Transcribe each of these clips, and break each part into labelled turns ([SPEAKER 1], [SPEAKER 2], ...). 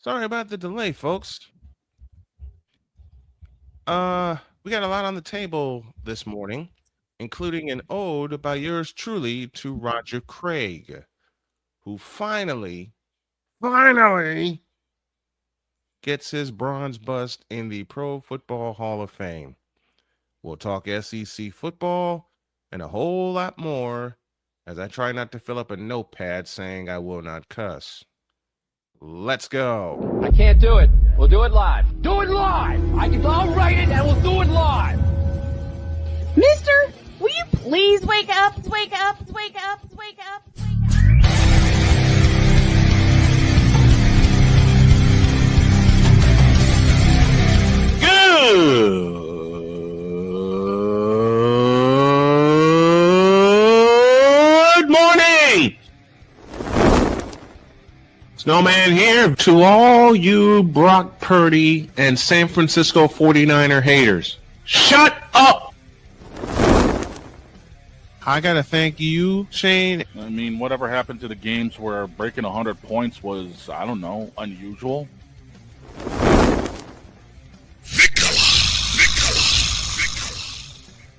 [SPEAKER 1] Sorry about the delay, folks. We got a lot on the table this morning, including an ode by yours truly to Roger Craig, who finally gets his bronze bust in the Pro Football Hall of Fame. We'll talk SEC football and a whole lot more as I try not to fill up a notepad saying I will not cuss. Let's go.
[SPEAKER 2] I can't do it. We'll do it live. Do it live! I'll write it and we'll do it live!
[SPEAKER 3] Mister, will you please wake up, wake up, wake up, wake up, wake up?
[SPEAKER 1] Good morning! Snowman here to all you Brock Purdy and San Francisco 49er haters. Shut up! I gotta thank you, Shane.
[SPEAKER 4] I mean, whatever happened to the games where breaking 100 points was, I don't know, unusual?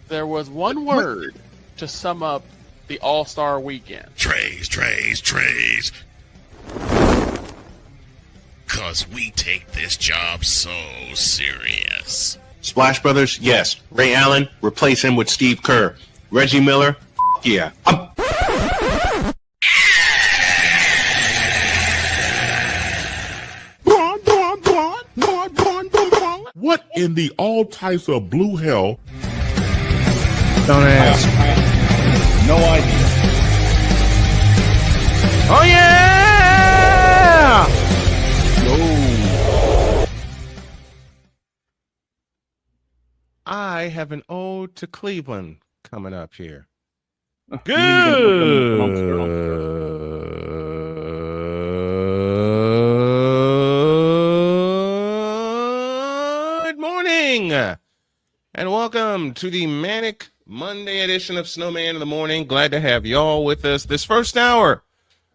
[SPEAKER 5] There was one word to sum up the All-Star weekend.
[SPEAKER 6] Trays. Cause we take this job so serious.
[SPEAKER 1] Splash Brothers, yes. Ray Allen, replace him with Steve Kerr. Reggie Miller, yeah.
[SPEAKER 7] What in the all types of blue hell?
[SPEAKER 1] Don't ask.
[SPEAKER 4] No idea.
[SPEAKER 1] Oh, yeah!
[SPEAKER 4] No.
[SPEAKER 1] I have an ode to Cleveland coming up here. Good morning, and welcome to the Manic Monday edition of Snowman in the Morning. Glad to have y'all with us. This first hour,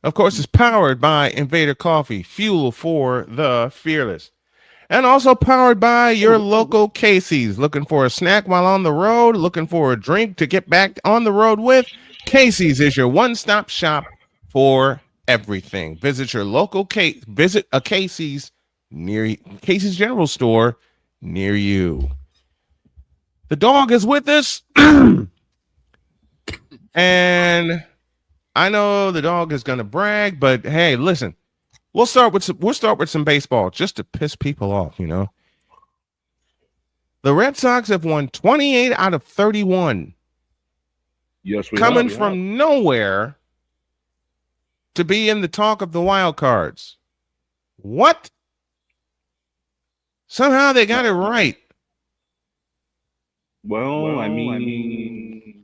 [SPEAKER 1] of course, is powered by Invader Coffee, fuel for the fearless. And also powered by your local Casey's. Looking for a snack while on the road? Looking for a drink to get back on the road with? Casey's is your one-stop shop for everything. Visit your local visit a Casey's near you, Casey's General Store near you. The dog is with us. And I know the dog is going to brag, but hey, listen. We'll start with some baseball just to piss people off, you know. The Red Sox have won 28 out of 31.
[SPEAKER 4] Yes, we
[SPEAKER 1] coming
[SPEAKER 4] have.
[SPEAKER 1] from nowhere to be in the talk of the wild cards. What? Somehow they got it right.
[SPEAKER 4] Well, I mean,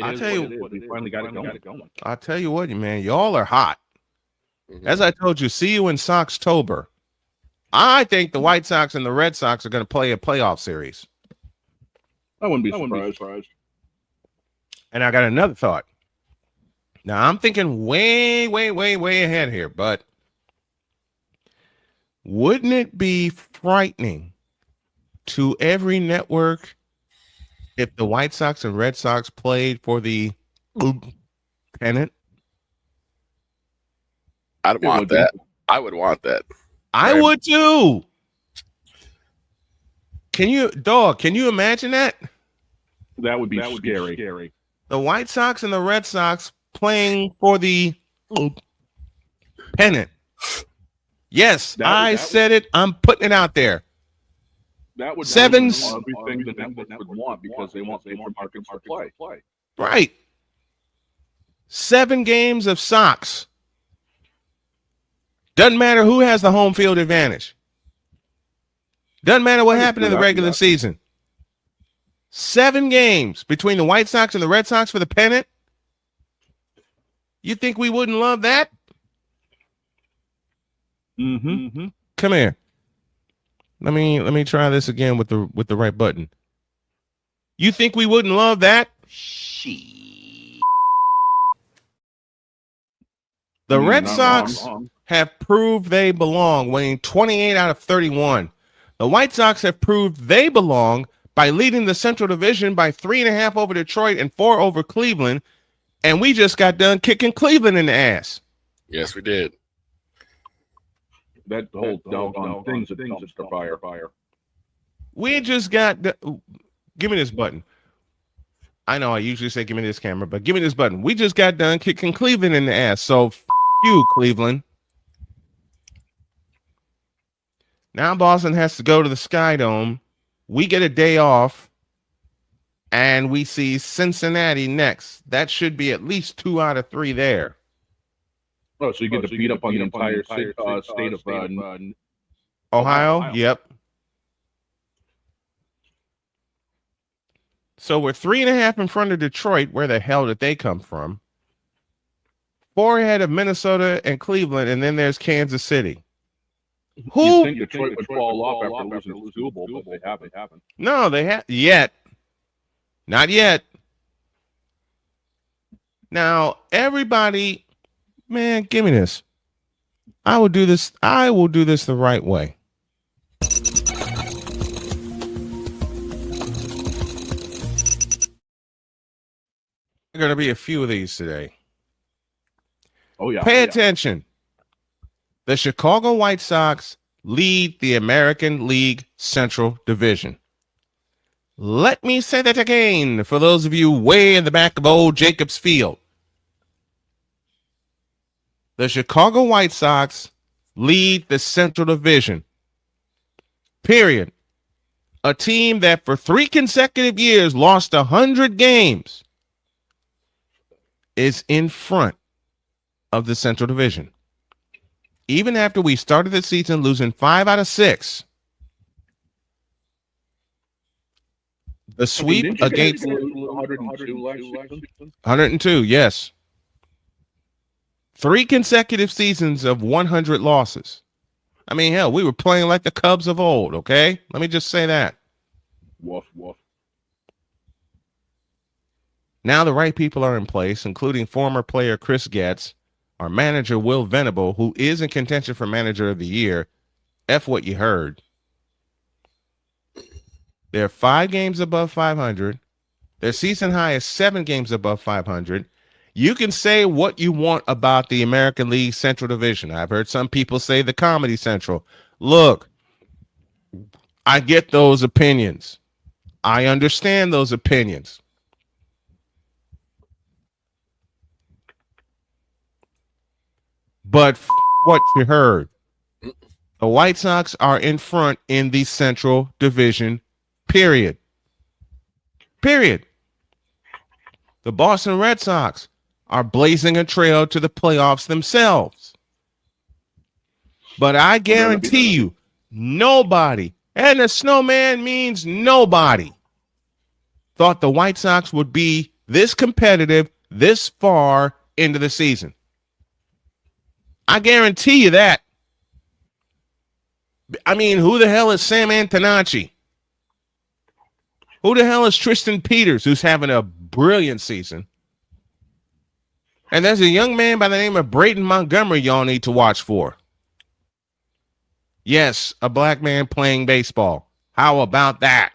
[SPEAKER 1] I'll tell you,
[SPEAKER 4] we finally got it going.
[SPEAKER 1] I'll tell you what, man, y'all are hot. As I told you, see you in Soxtober. I think the White Sox and the Red Sox are going to play a playoff series.
[SPEAKER 4] I wouldn't be surprised.
[SPEAKER 1] And I got another thought. Now, I'm thinking way ahead here, but wouldn't it be frightening to every network if the White Sox and Red Sox played for the pennant?
[SPEAKER 8] I'd want that. I would want that.
[SPEAKER 1] I would too. Can you imagine that?
[SPEAKER 4] That would be scary.
[SPEAKER 1] The White Sox and the Red Sox playing for the pennant. Yes, I said it. I'm putting it out there.
[SPEAKER 4] That would
[SPEAKER 1] everything
[SPEAKER 4] the network would want because they want more markets to play.
[SPEAKER 1] Right. 7 games of Sox. Doesn't matter who has the home field advantage. Doesn't matter what happened in the regular season. 7 games between the White Sox and the Red Sox for the pennant. You think we wouldn't love that?
[SPEAKER 4] Mm-hmm.
[SPEAKER 1] Come here. Let me try this again with the right button. You think we wouldn't love that? The Red Sox have proved they belong, winning 28 out of 31. The White Sox have proved they belong by leading the Central Division by 3.5 over Detroit and 4 over Cleveland. And we just got done kicking Cleveland in the ass.
[SPEAKER 8] Yes, we did.
[SPEAKER 4] That whole doggone thing's a dumpster fire.
[SPEAKER 1] We just got give me this button. I know I usually say give me this camera, but give me this button. We just got done kicking Cleveland in the ass. So you, Cleveland. Now Boston has to go to the Sky Dome. We get a day off, and we see Cincinnati next. That should be at least 2 out of 3 there.
[SPEAKER 4] Oh, so you get to beat up on the entire state of
[SPEAKER 1] Ohio? Yep. So we're 3.5 in front of Detroit. Where the hell did they come from? 4 ahead of Minnesota and Cleveland, and then there's Kansas City. Who?
[SPEAKER 4] You think Detroit would fall off after losing the Super Bowl, but they haven't.
[SPEAKER 1] No, they have yet. Not yet. Now, everybody, man, give me this. I will do this the right way. There are going to be a few of these today.
[SPEAKER 4] Oh, yeah.
[SPEAKER 1] Pay attention. The Chicago White Sox lead the American League Central Division. Let me say that again for those of you way in the back of old Jacobs Field. The Chicago White Sox lead the Central Division. Period. A team that for 3 consecutive years lost 100 games is in front of the Central Division. Even after we started the season losing 5 out of 6, the sweep against 102, yes. 3 consecutive seasons of 100 losses. I mean, hell, we were playing like the Cubs of old, okay? Let me just say that.
[SPEAKER 4] Woof, woof.
[SPEAKER 1] Now the right people are in place, including former player Chris Getz, our manager Will Venable, who is in contention for manager of the year. F what you heard. They're 5 games above 500. Their season high is 7 games above 500. You can say what you want about the American League Central Division. I've heard some people say the Comedy Central. Look, I get those opinions. I understand those opinions. But what you heard. The White Sox are in front in the Central Division, period. Period. The Boston Red Sox are blazing a trail to the playoffs themselves. But I guarantee you, nobody, and the snowman means nobody, thought the White Sox would be this competitive this far into the season. I guarantee you that. I mean, who the hell is Sam Antonacci? Who the hell is Tristan Peters, who's having a brilliant season? And there's a young man by the name of Braden Montgomery y'all need to watch for. Yes, a black man playing baseball. How about that?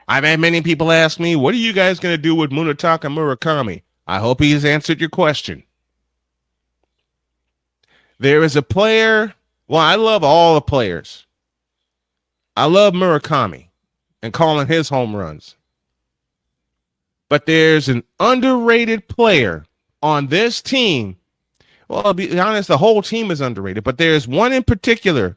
[SPEAKER 1] I've had many people ask me, what are you guys going to do with Munetaka Murakami? I hope he's answered your question. There is a player. Well, I love all the players. I love Murakami and calling his home runs. But there's an underrated player on this team. Well, I'll be honest, the whole team is underrated. But there's one in particular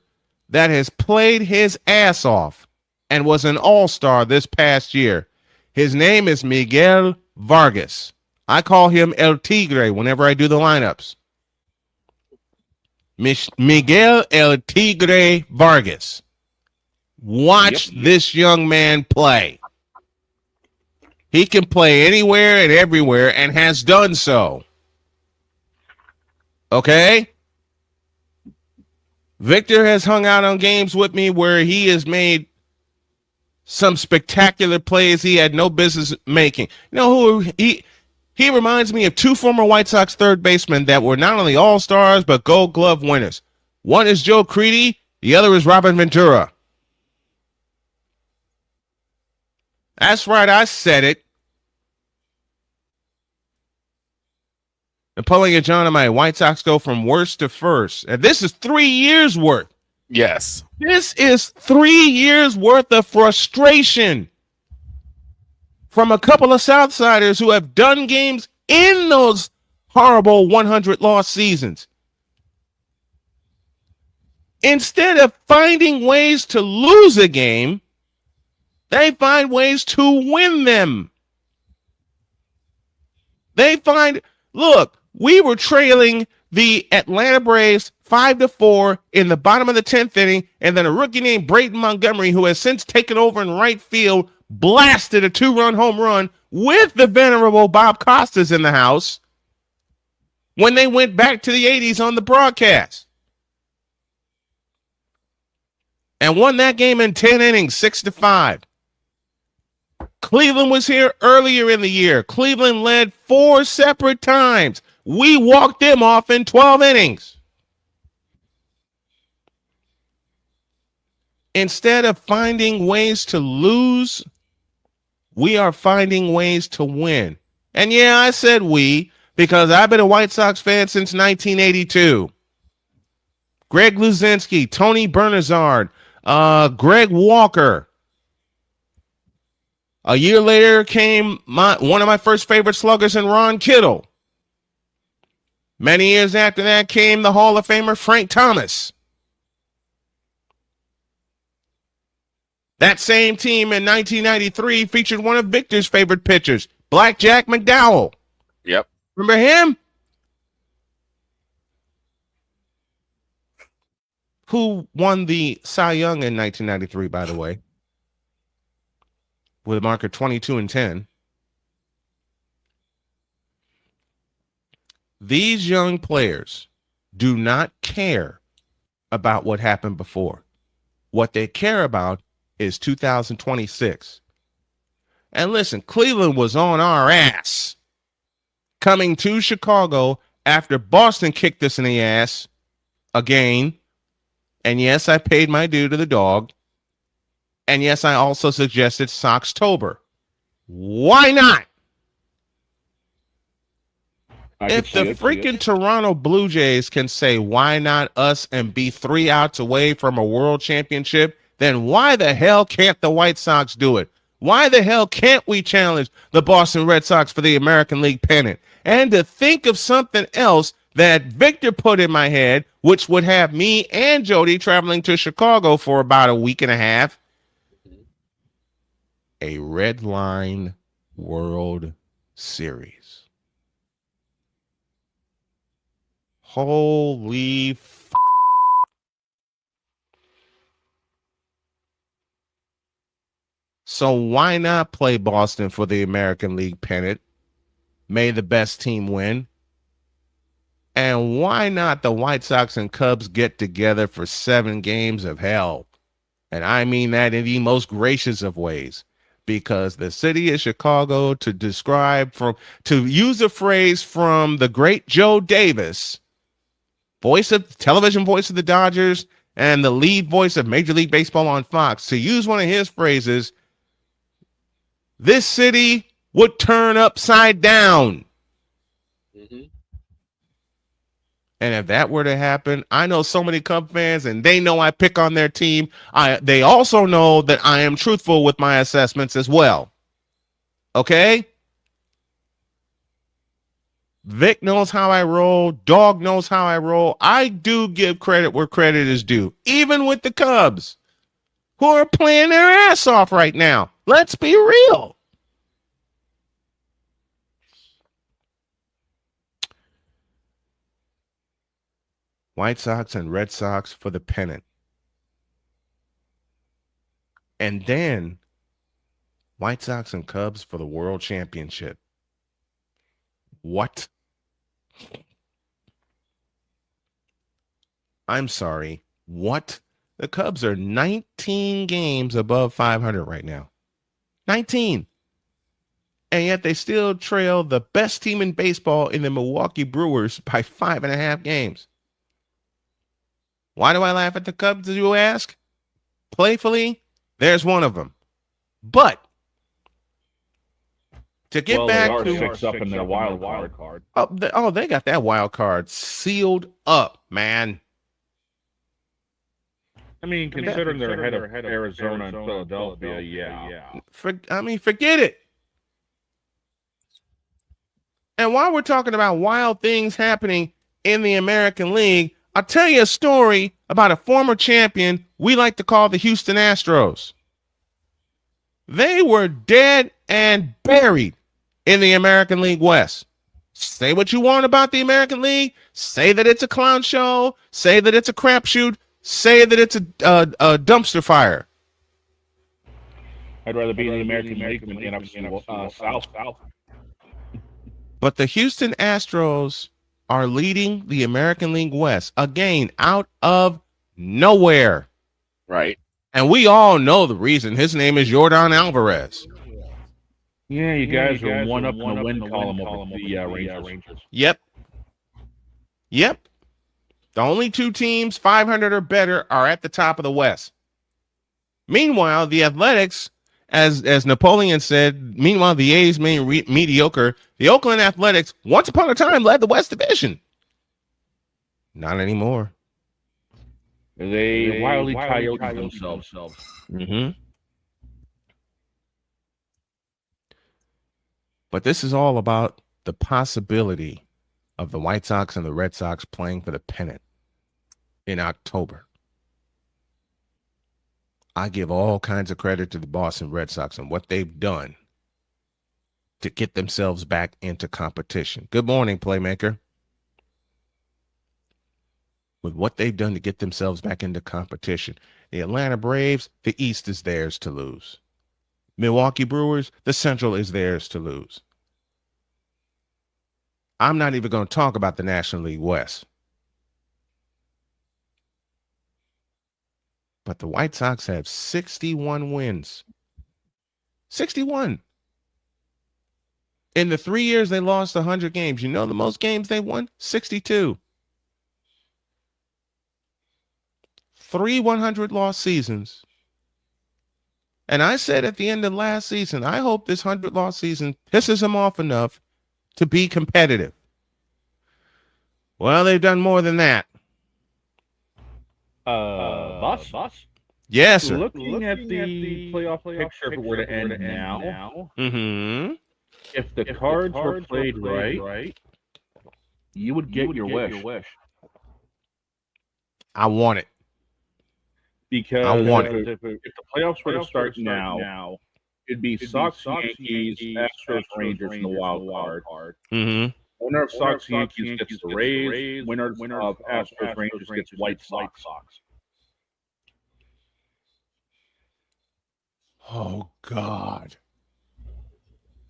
[SPEAKER 1] that has played his ass off and was an all-star this past year. His name is Miguel Vargas. I call him El Tigre whenever I do the lineups. Miguel El Tigre Vargas. Watch this young man play. He can play anywhere and everywhere and has done so. Okay? Victor has hung out on games with me where he has made some spectacular plays he had no business making. You know who he He reminds me of two former White Sox third basemen that were not only all-stars but Gold Glove winners. One is Joe Crede, the other is Robin Ventura. That's right, I said it. Napoleon John and my White Sox go from worst to first. And this is 3 years worth.
[SPEAKER 8] Yes.
[SPEAKER 1] This is 3 years worth of frustration from a couple of Southsiders who have done games in those horrible 100-loss seasons. Instead of finding ways to lose a game, they find ways to win them. Look, we were trailing the Atlanta Braves 5-4 in the bottom of the 10th inning, and then a rookie named Braden Montgomery, who has since taken over in right field, blasted a 2-run home run with the venerable Bob Costas in the house when they went back to the 80s on the broadcast. And won that game in 10 innings, 6-5. Cleveland was here earlier in the year. Cleveland led 4 separate times. We walked them off in 12 innings. Instead of finding ways to lose, we are finding ways to win. And yeah, I said we, because I've been a White Sox fan since 1982. Greg Luzinski, Tony Bernazard, Greg Walker. A year later came one of my first favorite sluggers in Ron Kittle. Many years after that came the Hall of Famer Frank Thomas. That same team in 1993 featured one of Victor's favorite pitchers, Black Jack McDowell.
[SPEAKER 8] Yep.
[SPEAKER 1] Remember him? Who won the Cy Young in 1993, by the way, with a marker 22-10. These young players do not care about what happened before. What they care about is 2026. And listen, Cleveland was on our ass coming to Chicago after Boston kicked us in the ass again. And yes, I paid my due to the dog. And yes, I also suggested Soxtober. Why not? If the freaking Toronto Blue Jays can say, why not us, and be 3 outs away from a world championship, then why the hell can't the White Sox do it? Why the hell can't we challenge the Boston Red Sox for the American League pennant? And to think of something else that Victor put in my head, which would have me and Jody traveling to Chicago for about a week and a half, a Red Line World Series. Holy f***. So why not play Boston for the American League pennant? May the best team win. And why not the White Sox and Cubs get together for 7 games of hell? And I mean that in the most gracious of ways. Because the city of Chicago, to use a phrase from the great Joe Davis, television voice of the Dodgers and the lead voice of Major League Baseball on Fox, to use one of his phrases, this city would turn upside down.
[SPEAKER 8] Mm-hmm.
[SPEAKER 1] And if that were to happen, I know so many Cub fans, and they know I pick on their team. They also know that I am truthful with my assessments as well. Okay? Vic knows how I roll. Dog knows how I roll. I do give credit where credit is due, even with the Cubs, who are playing their ass off right now. Let's be real. White Sox and Red Sox for the pennant. And then White Sox and Cubs for the World Championship. What? I'm sorry. What? The Cubs are 19 games above 500 right now. 19. and yet they still trail the best team in baseball in the Milwaukee Brewers by 5.5 games. Why do I laugh at the Cubs, as you ask? Playfully, there's one of them. But to get back to
[SPEAKER 4] six up in their wild card.
[SPEAKER 1] they got that wild card sealed up, man.
[SPEAKER 4] I mean, considering they're ahead of Arizona and Philadelphia, yeah.
[SPEAKER 1] Forget it. And while we're talking about wild things happening in the American League, I'll tell you a story about a former champion we like to call the Houston Astros. They were dead and buried in the American League West. Say what you want about the American League. Say that it's a clown show. Say that it's a crapshoot. Say that it's a dumpster fire.
[SPEAKER 4] I'd rather be in the American League than in the South.
[SPEAKER 1] But the Houston Astros are leading the American League West again out of nowhere.
[SPEAKER 8] Right.
[SPEAKER 1] And we all know the reason. His name is Yordan Alvarez.
[SPEAKER 4] Yeah, you guys are one up in the win column over the Rangers.
[SPEAKER 1] Yep. The only two teams 500 or better are at the top of the West. Meanwhile, the Athletics, as Napoleon said, meanwhile, the A's mediocre. The Oakland Athletics, once upon a time, led the West Division. Not anymore.
[SPEAKER 4] They wildly coyote themselves.
[SPEAKER 1] Mm-hmm. But this is all about the possibility of the White Sox and the Red Sox playing for the pennant in October. I give all kinds of credit to the Boston Red Sox and what they've done to get themselves back into competition. Good morning, Playmaker. With what they've done to get themselves back into competition. The Atlanta Braves, the East is theirs to lose. Milwaukee Brewers, the Central is theirs to lose. I'm not even going to talk about the National League West. But the White Sox have 61 wins. 61. In the 3 years they lost 100 games. You know the most games they won? 62. 3 100-loss seasons. And I said at the end of last season, I hope this 100-loss season pisses them off enough to be competitive. Well, they've done more than that.
[SPEAKER 4] Boss?
[SPEAKER 1] Yes, sir.
[SPEAKER 4] Looking at the playoff picture, if it were to end now,
[SPEAKER 1] Mm-hmm.
[SPEAKER 4] if the cards were played right, you would get your wish.
[SPEAKER 1] I want it.
[SPEAKER 4] Because
[SPEAKER 1] I want
[SPEAKER 4] if the playoffs were to start now, it'd be Sox, Yankees, Astros, Rangers in the wild card.
[SPEAKER 1] Mm-hmm.
[SPEAKER 4] Winner of Sox, Yankees gets the Rays. Winner of Astros, Rangers gets White Sox.
[SPEAKER 1] Oh, God.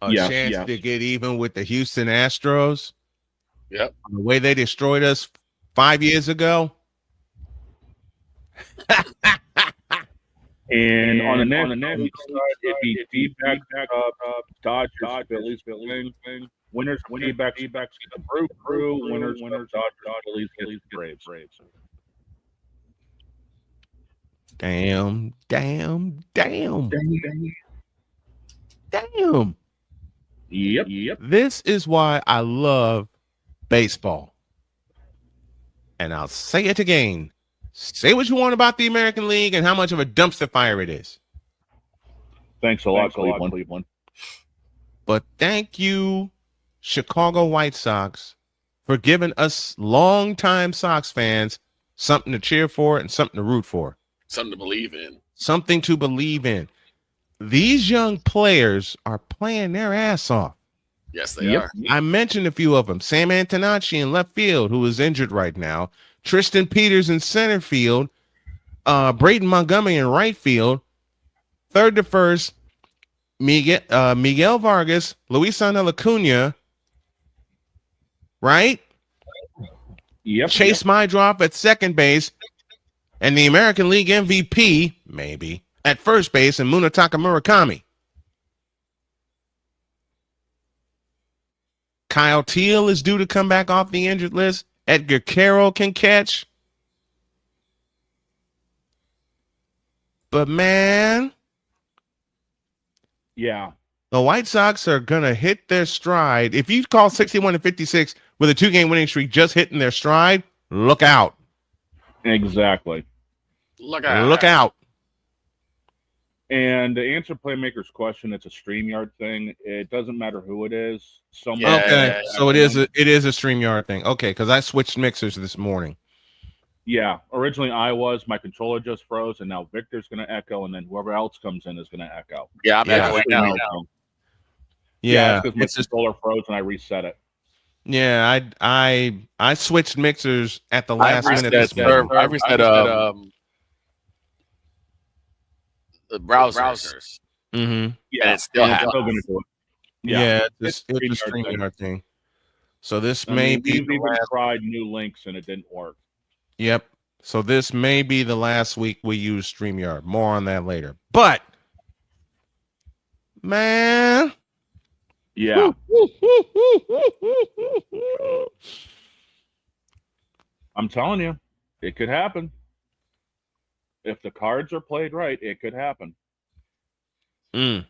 [SPEAKER 1] A
[SPEAKER 4] Yes,
[SPEAKER 1] chance
[SPEAKER 4] yes.
[SPEAKER 1] to get even with the Houston Astros?
[SPEAKER 8] Yep.
[SPEAKER 1] The way they destroyed us 5 years ago?
[SPEAKER 4] And on the National League side, it'd be feedback, Dodgers, Phillies, thing. Winners, feedback, the Brew, winners, Dodgers, Phillies, Braves.
[SPEAKER 1] Damn.
[SPEAKER 4] Yep.
[SPEAKER 1] This is why I love baseball. And I'll say it again. Say what you want about the American League and how much of a dumpster fire it is.
[SPEAKER 4] Thanks a lot, Cleveland.
[SPEAKER 1] But thank you, Chicago White Sox, for giving us longtime Sox fans something to cheer for and something to root for.
[SPEAKER 8] Something to believe in.
[SPEAKER 1] Something to believe in. These young players are playing their ass off.
[SPEAKER 8] Yes, they are.
[SPEAKER 1] I mentioned a few of them. Sam Antonacci in left field, who is injured right now. Tristan Peters in center field. Braden Montgomery in right field. Third to first, Miguel Vargas, Luis Angel Acuna. Right?
[SPEAKER 4] Yep.
[SPEAKER 1] Chase Mydrop at second base. And the American League MVP, maybe, at first base, and Munetaka Murakami. Kyle Teal is due to come back off the injured list. Edgar Carroll can catch. But, man,
[SPEAKER 4] Yeah.
[SPEAKER 1] the White Sox are going to hit their stride. If you call 61-56 with a 2-game winning streak just hitting their stride, look out.
[SPEAKER 4] Exactly.
[SPEAKER 8] Look out.
[SPEAKER 1] Look out.
[SPEAKER 4] And to answer Playmaker's question, it's a StreamYard thing. It doesn't matter who it is. Someone
[SPEAKER 8] Yeah,
[SPEAKER 1] Okay, so it is a StreamYard thing. Okay, because I switched mixers this morning.
[SPEAKER 4] Yeah, originally I was. My controller just froze, and now Victor's going to echo, and then whoever else comes in is going to echo.
[SPEAKER 8] Yeah, I'm
[SPEAKER 1] Yeah.
[SPEAKER 8] echoing now.
[SPEAKER 1] Yeah,
[SPEAKER 4] because my
[SPEAKER 1] it's just,
[SPEAKER 4] controller froze and I reset it.
[SPEAKER 1] yeah. I switched mixers at the last minute. This morning.
[SPEAKER 8] I reset the browsers.
[SPEAKER 1] Mm-hmm.
[SPEAKER 4] Yeah,
[SPEAKER 8] And it's still happening.
[SPEAKER 4] still going to do it.
[SPEAKER 1] Yeah, it's a
[SPEAKER 4] StreamYard
[SPEAKER 1] StreamYard thing. So this
[SPEAKER 4] I
[SPEAKER 1] may
[SPEAKER 4] mean,
[SPEAKER 1] be
[SPEAKER 4] we've
[SPEAKER 1] the
[SPEAKER 4] even
[SPEAKER 1] last.
[SPEAKER 4] tried new links and it didn't work.
[SPEAKER 1] Yep. So this may be the last week we use StreamYard. More on that later. But man,
[SPEAKER 4] Yeah, I'm telling you, it could happen. If the cards are played right, it could happen.
[SPEAKER 1] And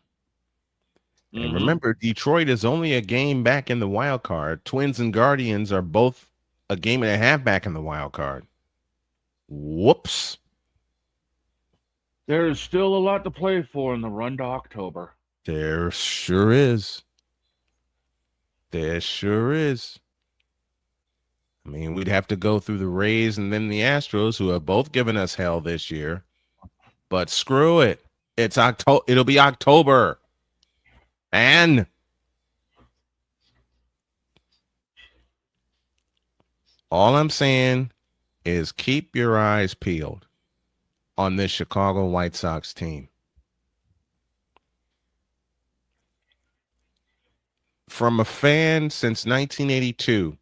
[SPEAKER 4] Mhm.
[SPEAKER 1] remember, Detroit is only a game back in the wild card. Twins and Guardians are both a game and a half back in the wild card. Whoops.
[SPEAKER 4] There is still a lot to play for in the run to October.
[SPEAKER 1] There sure is. There sure is. I mean, we'd have to go through the Rays and then the Astros, who have both given us hell this year. But screw it. It's October. It'll be October. And all I'm saying is keep your eyes peeled on this Chicago White Sox team. From a fan since 1982,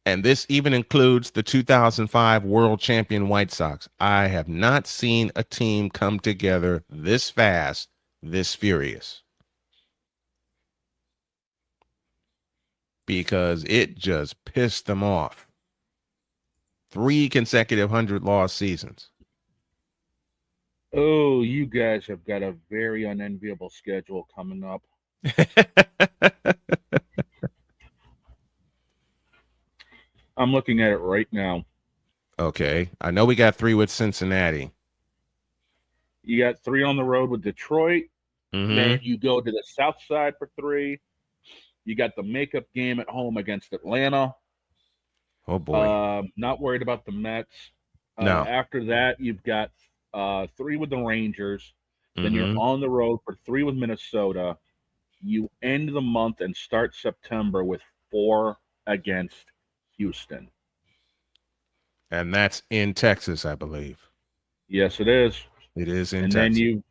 [SPEAKER 1] and this even includes the 2005 World Champion White Sox, I have not seen a team come together this fast, this furious. Because it just pissed them off. 3 consecutive 100-loss seasons.
[SPEAKER 4] Oh, you guys have got a very unenviable schedule coming up. I'm looking at it right now.
[SPEAKER 1] Okay. I know we got 3 with Cincinnati.
[SPEAKER 4] You got 3 on the road with Detroit.
[SPEAKER 1] Mhm.
[SPEAKER 4] Then you go to the South Side for 3. You got the makeup game at home against Atlanta.
[SPEAKER 1] Oh, boy.
[SPEAKER 4] Not worried about the Mets.
[SPEAKER 1] No.
[SPEAKER 4] After that, you've got 3 with the Rangers. Then
[SPEAKER 1] Mhm.
[SPEAKER 4] you're on the road for 3 with Minnesota. You end the month and start September with 4 against Houston.
[SPEAKER 1] And that's in Texas, I believe.
[SPEAKER 4] Yes, it is.
[SPEAKER 1] It is in
[SPEAKER 4] And
[SPEAKER 1] Texas.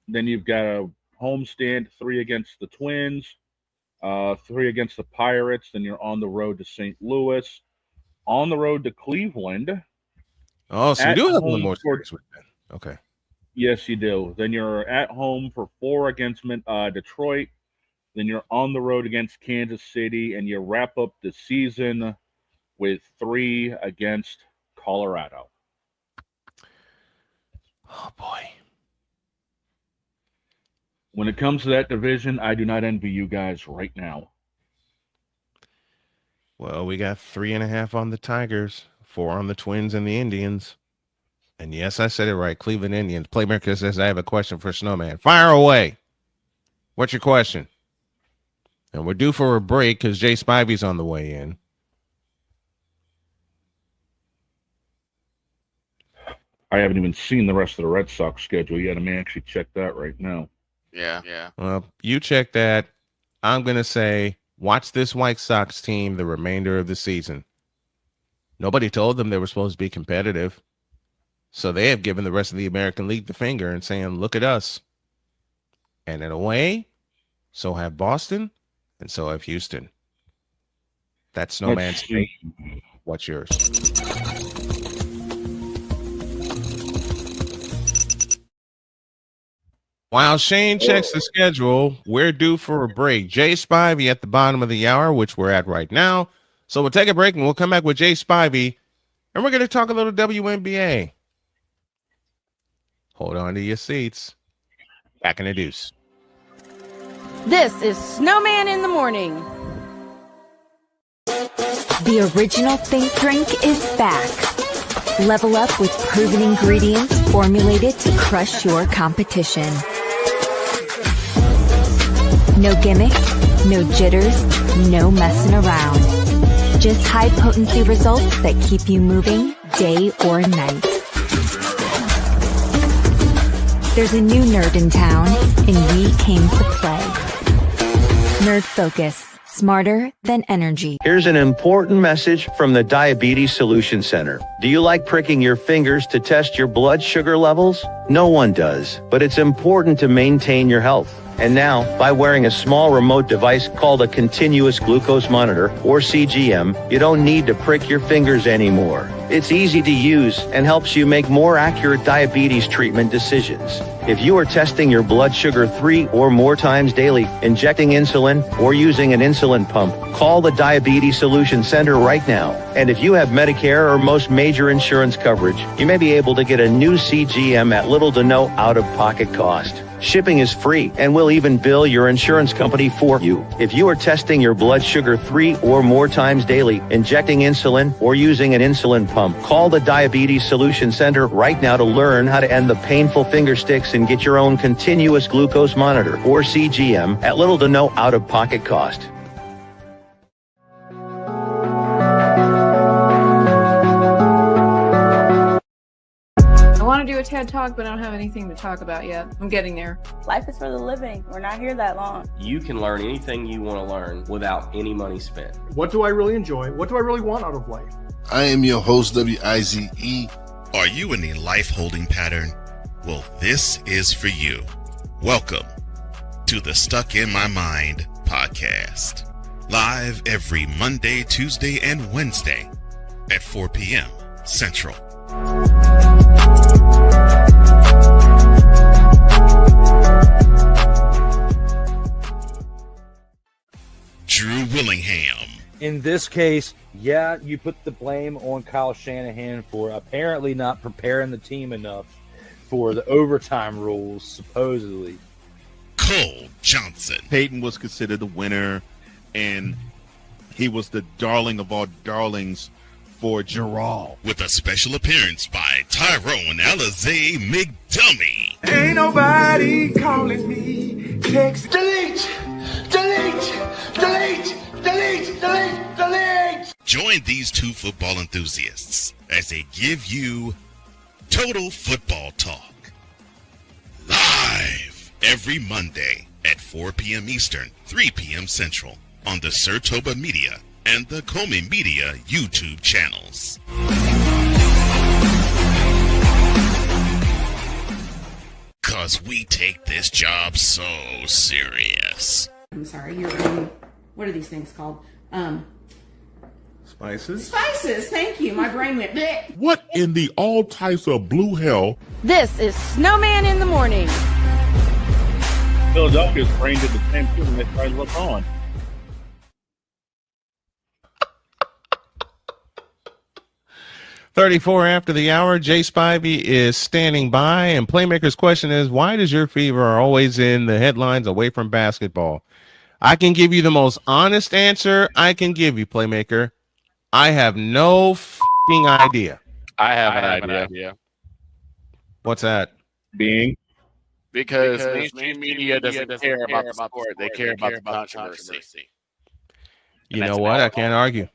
[SPEAKER 4] then you've got a homestand, 3 against the Twins, 3 against the Pirates. Then you're on the road to St. Louis, on the road to Cleveland.
[SPEAKER 1] Oh, so we
[SPEAKER 4] at
[SPEAKER 1] do have one
[SPEAKER 4] home
[SPEAKER 1] more
[SPEAKER 4] for-
[SPEAKER 1] series with that. Okay.
[SPEAKER 4] Yes, you do. Then you're at home for 4 against Detroit. Then you're on the road against Kansas City, and you wrap up the season with 3 against Colorado.
[SPEAKER 1] Oh, boy.
[SPEAKER 4] When it comes to that division, I do not envy you guys right now.
[SPEAKER 1] Well, we got 3.5 on the Tigers, 4 on the Twins and the Indians. And yes, I said it right. Cleveland Indians. Playmaker says, I have a question for Snowman. Fire away. What's your question? And we're due for a break because Jay Spivey's on the way in.
[SPEAKER 4] I haven't even seen the rest of the Red Sox schedule yet. I may actually check that right now.
[SPEAKER 8] Yeah.
[SPEAKER 1] Well, you check that. I'm going to say, watch this White Sox team the remainder of the season. Nobody told them they were supposed to be competitive. So they have given the rest of the American League the finger and saying, look at us. And in a way, so have Boston and so have Houston. That's no man's
[SPEAKER 4] Let's see.
[SPEAKER 1] fate. What's yours? While Shane checks the schedule, we're due for a break. Jay Spivey at the bottom of the hour, which we're at right now. So we'll take a break and we'll come back with Jay Spivey, and we're going to talk a little WNBA. Hold on to your seats. Back in the deuce.
[SPEAKER 3] This is Snowman in the Morning.
[SPEAKER 9] The original Think Drink is back. Level up with proven ingredients formulated to crush your competition. No gimmicks, no jitters, no messing around. Just high potency results that keep you moving day or night. There's a new nerd in town, and we came to play. Nerd Focus. Smarter than energy.
[SPEAKER 10] Here's an important message from the Diabetes Solution Center. Do you like pricking your fingers to test your blood sugar levels? No one does, but it's important to maintain your health. And now, by wearing a small remote device called a continuous glucose monitor, or CGM, you don't need to prick your fingers anymore. It's easy to use and helps you make more accurate diabetes treatment decisions. If you are testing your blood sugar 3 or more times daily, injecting insulin, or using an insulin pump, call the Diabetes Solution Center right now. And if you have Medicare or most major insurance coverage, you may be able to get a new CGM at little to no out-of-pocket cost. Shipping is free, and we'll even bill your insurance company for you. If you are testing your blood sugar 3 or more times daily, injecting insulin, or using an insulin pump, call the Diabetes Solution Center right now to learn how to end the painful finger sticks and get your own continuous glucose monitor, or CGM, at little to no out-of-pocket cost.
[SPEAKER 11] I want to do a TED Talk, but I don't have anything to talk about yet. I'm getting there.
[SPEAKER 12] Life is for the living. We're not here that long.
[SPEAKER 13] You can learn anything you want to learn without any money spent.
[SPEAKER 14] What do I really enjoy? What do I really want out of life?
[SPEAKER 6] I am your host, WIZE. Are you in a life holding pattern? Well, this is for you. Welcome to the Stuck in My Mind podcast. Live every Monday, Tuesday, and Wednesday at 4 p.m. Central. Drew Willingham.
[SPEAKER 15] In this case, yeah, you put the blame on Kyle Shanahan for apparently not preparing the team enough for the overtime rules, supposedly.
[SPEAKER 6] Cole Johnson.
[SPEAKER 7] Peyton was considered the winner, and he was the darling of all darlings for Gerald.
[SPEAKER 6] With a special appearance by Tyrone Alizé McDummy.
[SPEAKER 16] Ain't nobody calling me. Text delete, delete, delete, delete, delete, delete.
[SPEAKER 6] Join these two football enthusiasts as they give you total football talk. Live every Monday at 4 p.m. Eastern, 3 p.m. Central on the Sertoba Media and the Comey Media YouTube channels. Cause we take this job so serious.
[SPEAKER 17] I'm sorry, you're what are these things called?
[SPEAKER 7] Spices?
[SPEAKER 17] Spices, thank you. My brain went bleh.
[SPEAKER 7] What in the all types of blue hell?
[SPEAKER 3] This is Snowman in the Morning.
[SPEAKER 4] Philadelphia's brain did the same thing when they tried to look on.
[SPEAKER 1] $34 after the hour. Jay Spivey is standing by, and Playmaker's question is, why does your fever always in the headlines away from basketball? I can give you the most honest answer I can give you, Playmaker. I have no f***ing idea.
[SPEAKER 5] I have an idea.
[SPEAKER 1] What's that?
[SPEAKER 5] Because mainstream media doesn't care about the sport. They care about the controversy.
[SPEAKER 1] You know what? I can't argue.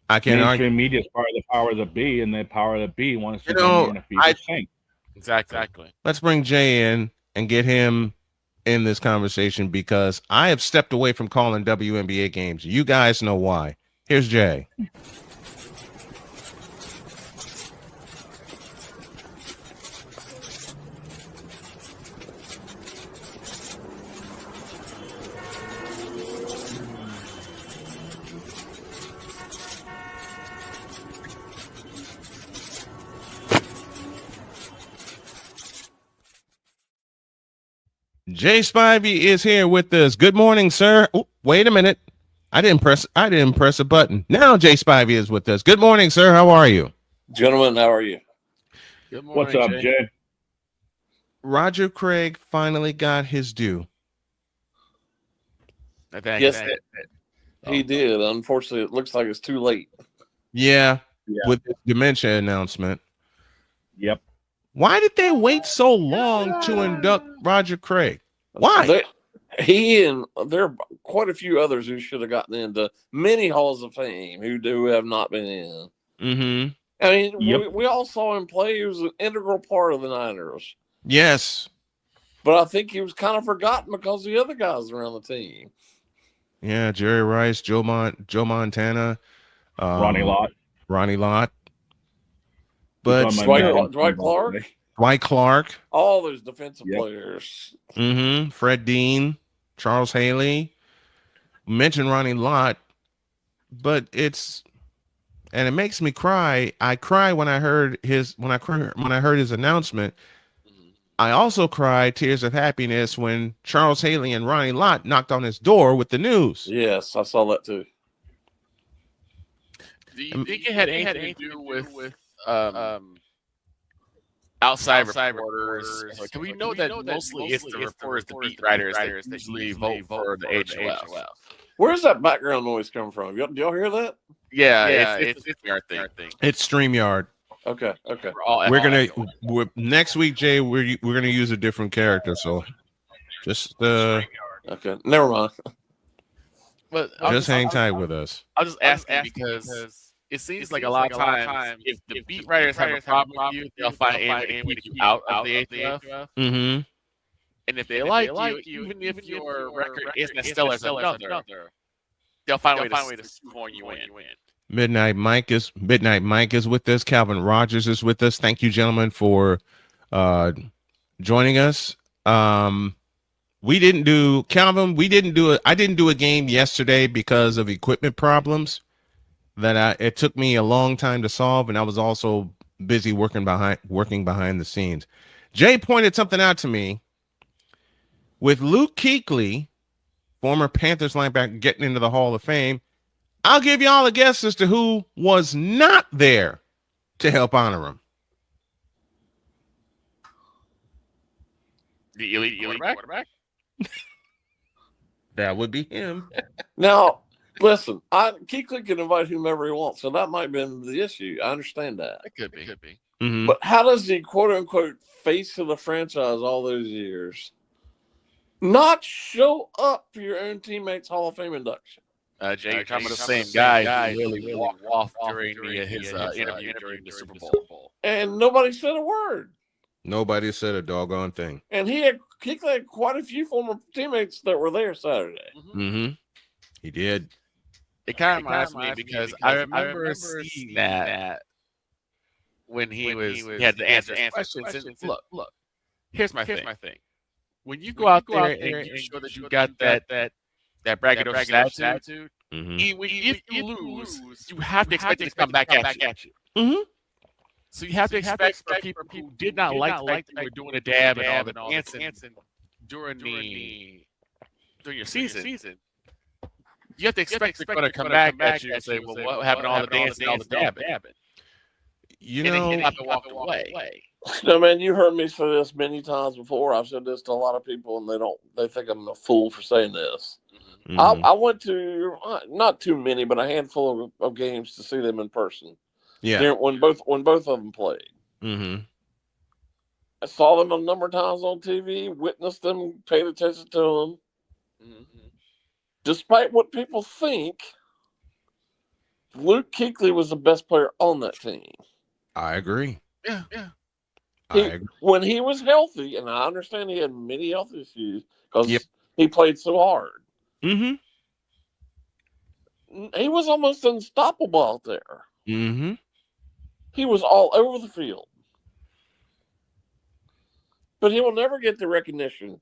[SPEAKER 1] I can't argue.
[SPEAKER 4] Mainstream media is part of the power of the B, and the power of the B wants to be in a fever sink.
[SPEAKER 5] Exactly.
[SPEAKER 1] Let's bring Jay in and get him in this conversation, because I have stepped away from calling WNBA games. You guys know why. Here's Jay. Jay Spivey is here with us. Good morning, sir. Oh, wait a minute. I didn't press a button. Now Jay Spivey is with us. Good morning, sir. How are you?
[SPEAKER 18] Gentlemen, how are you?
[SPEAKER 5] Good morning.
[SPEAKER 4] What's up, Jay?
[SPEAKER 1] Roger Craig finally got his due.
[SPEAKER 18] Yes, he did. Unfortunately, it looks like it's too late.
[SPEAKER 1] Yeah, with the dementia announcement.
[SPEAKER 4] Yep.
[SPEAKER 1] Why did they wait so long to induct Roger Craig? Why?
[SPEAKER 18] He and there are quite a few others who should have gotten into many halls of fame who have not been in.
[SPEAKER 1] Mm-hmm.
[SPEAKER 18] I mean, we all saw him play. He was an integral part of the Niners.
[SPEAKER 1] Yes.
[SPEAKER 18] But I think he was kind of forgotten because the other guys around the team.
[SPEAKER 1] Yeah, Jerry Rice, Joe Montana,
[SPEAKER 4] Ronnie Lott.
[SPEAKER 1] But Dwight Clark.
[SPEAKER 18] All those defensive players.
[SPEAKER 1] Mm-hmm. Fred Dean, Charles Haley. Mentioned Ronnie Lott, but it makes me cry. I cry when I heard his announcement. I also cried tears of happiness when Charles Haley and Ronnie Lott knocked on his door with the news.
[SPEAKER 18] Yes, I saw that too.
[SPEAKER 5] Do you think it had anything to do with outside reporters? Because we know that mostly it's the reporters, the beat writers that usually vote for the HOF.
[SPEAKER 18] Where's that background noise coming from? Do y'all hear that?
[SPEAKER 5] Yeah, it's our thing.
[SPEAKER 1] It's StreamYard.
[SPEAKER 18] Okay.
[SPEAKER 1] We're next week, Jay. We're gonna use a different character, so just
[SPEAKER 18] okay, never mind.
[SPEAKER 5] But
[SPEAKER 1] just hang tight with us.
[SPEAKER 5] I'll just ask because it seems like a lot of times if the beat writers have a problem with you, they'll find a way to keep you out of the HOF.
[SPEAKER 1] Mm-hmm.
[SPEAKER 5] And if they like you, even if your record isn't as stellar as another, they'll find a way to shoehorn you in.
[SPEAKER 1] Midnight Mike is with us. Calvin Rogers is with us. Thank you, gentlemen, for joining us. I didn't do a game yesterday because of equipment problems it took me a long time to solve, and I was also busy working behind the scenes. Jay pointed something out to me with Luke Kuechly, former Panthers linebacker, getting into the Hall of Fame. I'll give you all a guess as to who was not there to help honor him.
[SPEAKER 5] The elite quarterback?
[SPEAKER 1] That would be him.
[SPEAKER 18] Now, listen, Kuechly can invite whomever he wants, so that might have been the issue. I understand that.
[SPEAKER 5] It could be.
[SPEAKER 1] Mm-hmm.
[SPEAKER 18] But how does the quote-unquote face of the franchise all those years not show up for your own teammates' Hall of Fame induction?
[SPEAKER 5] Jay, you're talking about the same guy who really walked off during his interview during the Super Bowl.
[SPEAKER 18] And nobody said a word.
[SPEAKER 1] Nobody said a doggone thing.
[SPEAKER 18] And Kuechly had quite a few former teammates that were there Saturday.
[SPEAKER 1] Mm-hmm. He did.
[SPEAKER 5] It kind of reminds me because I remember seeing that when he had to answer questions. And look, here's my thing. When you go out there and you show that you got that braggadocious attitude, if you lose, you have to expect it to come back at you.
[SPEAKER 1] Mm-hmm.
[SPEAKER 5] So you have to expect for people who did not like the fact that you were doing a dab and all the dancing during your season. You have to expect they're going to come back at you and say, "Well, what happened to all the dancing, all the dabbing?"
[SPEAKER 1] You
[SPEAKER 5] and
[SPEAKER 1] know,
[SPEAKER 5] then you have to walk away.
[SPEAKER 18] No, man, you heard me say this many times before. I've said this to a lot of people, and they think I'm a fool for saying this.
[SPEAKER 1] Mm-hmm.
[SPEAKER 18] I went to not too many, but a handful of games to see them in person.
[SPEAKER 1] Yeah,
[SPEAKER 18] when both of them played.
[SPEAKER 1] Mm-hmm.
[SPEAKER 18] I saw them a number of times on TV, witnessed them, paid attention to them.
[SPEAKER 5] Mm-hmm.
[SPEAKER 18] Despite what people think, Luke Kuechly was the best player on that team.
[SPEAKER 1] I agree.
[SPEAKER 5] Yeah.
[SPEAKER 18] When he was healthy, and I understand he had many health issues because he played so hard.
[SPEAKER 1] Mm-hmm.
[SPEAKER 18] He was almost unstoppable out there.
[SPEAKER 1] Mm-hmm.
[SPEAKER 18] He was all over the field. But he will never get the recognition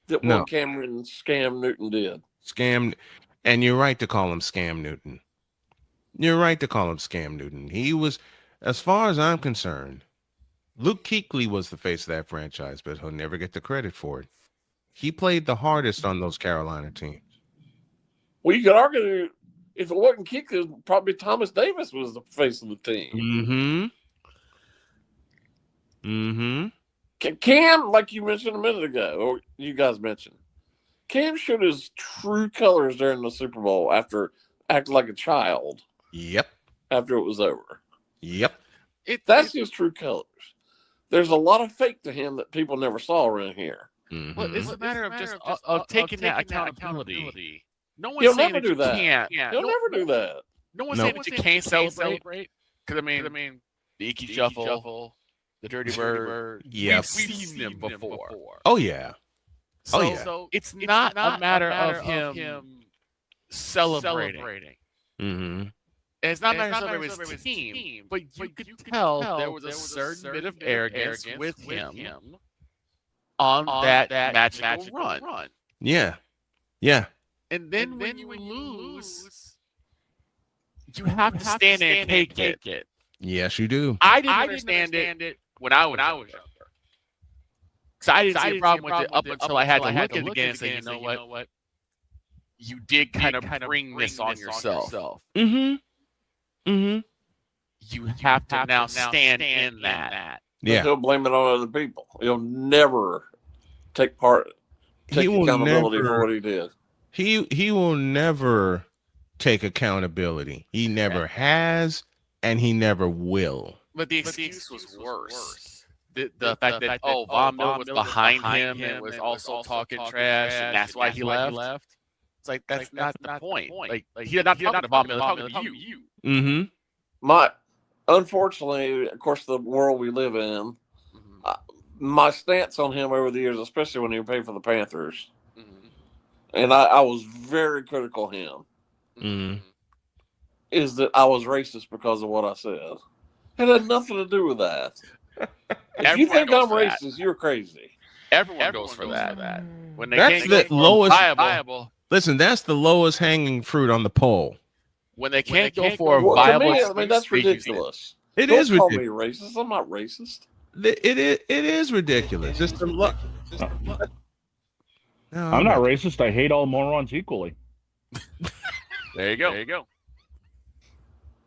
[SPEAKER 18] that one Cameron Scam Newton did.
[SPEAKER 1] And you're right to call him Scam Newton. He was, as far as I'm concerned, Luke Kuechly was the face of that franchise, but he'll never get the credit for it. he played the hardest on those Carolina teams.
[SPEAKER 18] Well, you could argue if it wasn't kickers, probably Thomas Davis was the face of the team. Cam, like you mentioned a minute ago, or you guys mentioned, Cam showed his true colors during the Super Bowl after acting like a child.
[SPEAKER 1] Yep.
[SPEAKER 18] After it was over.
[SPEAKER 1] Yep.
[SPEAKER 18] That's his true colors. There's a lot of fake to him that people never saw around here.
[SPEAKER 5] Well, it's a matter of just taking that accountability. No one's
[SPEAKER 18] You'll
[SPEAKER 5] saying
[SPEAKER 18] never
[SPEAKER 5] that
[SPEAKER 18] do
[SPEAKER 5] you
[SPEAKER 18] that.
[SPEAKER 5] can't.
[SPEAKER 18] You'll never do that.
[SPEAKER 5] No one's saying that you can't celebrate. Because, I mean, the Icky Shuffle, the Dirty Bird, we've seen them before.
[SPEAKER 1] Oh, yeah.
[SPEAKER 5] So it's not a matter of him celebrating.
[SPEAKER 1] Mm-hmm.
[SPEAKER 5] And it's not a matter of celebrating his team, but you could tell there was a certain bit of arrogance with him on that magical run.
[SPEAKER 1] Yeah. Yeah.
[SPEAKER 5] And then when you lose, you have to stand there and take it.
[SPEAKER 1] Yes, you do.
[SPEAKER 5] I didn't understand it when I was younger. So I didn't see a problem with it up until I had to look at it again and say, you know what? You did kind of bring this on yourself.
[SPEAKER 1] Mm-hmm. Mm-hmm.
[SPEAKER 5] You have to now stand in that.
[SPEAKER 1] Yeah.
[SPEAKER 18] He'll blame it on other people. He'll never take accountability for what he did.
[SPEAKER 1] He will never take accountability. He never has, and he never will.
[SPEAKER 5] But the excuse was worse. The fact that Von Miller was behind him and was also talking trash, and that's why he left. It's like that's not the point. Like he's not talking to Von Miller, talking to you.
[SPEAKER 1] Mm-hmm.
[SPEAKER 18] Unfortunately, of course, the world we live in, my stance on him over the years, especially when he played for the Panthers, and I was very critical of him, is that I was racist because of what I said. It had nothing to do with that. If you think I'm racist, you're crazy.
[SPEAKER 5] Everyone goes for that. When they
[SPEAKER 1] That's
[SPEAKER 5] can't
[SPEAKER 1] the
[SPEAKER 5] go
[SPEAKER 1] lowest.
[SPEAKER 5] viable.
[SPEAKER 1] Listen, that's the lowest hanging fruit on the pole.
[SPEAKER 5] When they can't go for a viable,
[SPEAKER 18] to me, that's ridiculous.
[SPEAKER 1] It
[SPEAKER 18] Don't
[SPEAKER 1] is
[SPEAKER 18] call
[SPEAKER 1] ridiculous.
[SPEAKER 18] me racist. I'm not racist.
[SPEAKER 1] It is ridiculous. Just the look.
[SPEAKER 4] I'm not racist. I hate all morons equally.
[SPEAKER 5] There you go.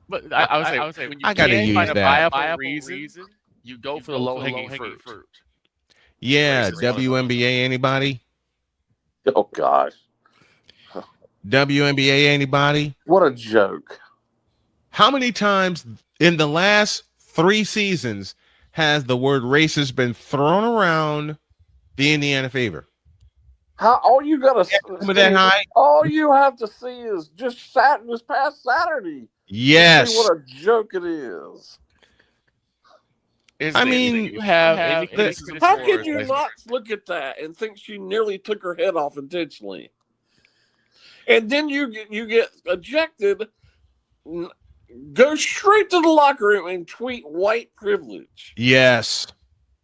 [SPEAKER 5] But I would say when you
[SPEAKER 1] I gotta
[SPEAKER 5] can't
[SPEAKER 1] use
[SPEAKER 5] find
[SPEAKER 1] that.
[SPEAKER 5] a viable reason, you go for the low-hanging fruit.
[SPEAKER 1] Yeah, WNBA anybody?
[SPEAKER 18] Oh gosh.
[SPEAKER 1] WNBA anybody?
[SPEAKER 18] What a joke.
[SPEAKER 1] How many times in the last 3 seasons has the word racist been thrown around the Indiana Fever?
[SPEAKER 18] All you gotta
[SPEAKER 1] with that high?
[SPEAKER 18] All you have to see is just this past Saturday.
[SPEAKER 1] Yes.
[SPEAKER 18] See what a joke it is.
[SPEAKER 1] I mean,
[SPEAKER 5] you have
[SPEAKER 18] how could you not look at that and think she nearly took her head off intentionally? And then you get ejected, go straight to the locker room and tweet white privilege.
[SPEAKER 1] Yes.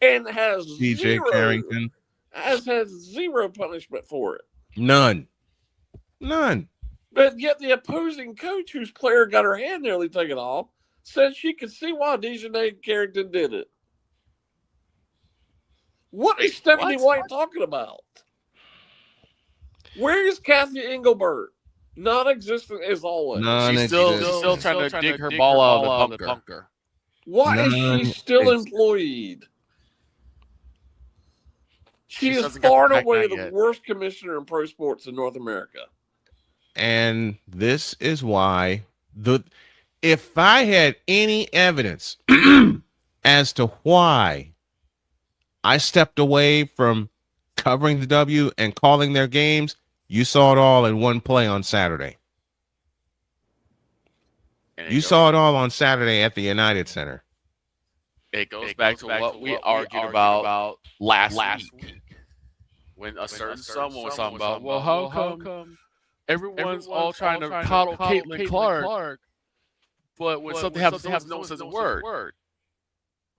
[SPEAKER 18] And has
[SPEAKER 1] DJ Carrington
[SPEAKER 18] has zero punishment for it.
[SPEAKER 1] None.
[SPEAKER 18] But yet the opposing coach, whose player got her hand nearly taken off, said she could see why DJ Carrington did it. What is Stephanie White talking about? Where is Kathy Engelbert? Non-existent as always.
[SPEAKER 5] She's still trying to dig her ball out of the bunker.
[SPEAKER 18] Why is she still employed? She is far and away the worst commissioner in pro sports in North America.
[SPEAKER 1] And this is why if I had any evidence as to why I stepped away from covering the W and calling their games, you saw it all in one play on Saturday. You saw it all on Saturday at the United Center.
[SPEAKER 5] It goes back to what we argued about last week. When a certain someone was talking about, well, how come everyone's all trying to coddle Caitlin Clark, but when something happens, no one says a word.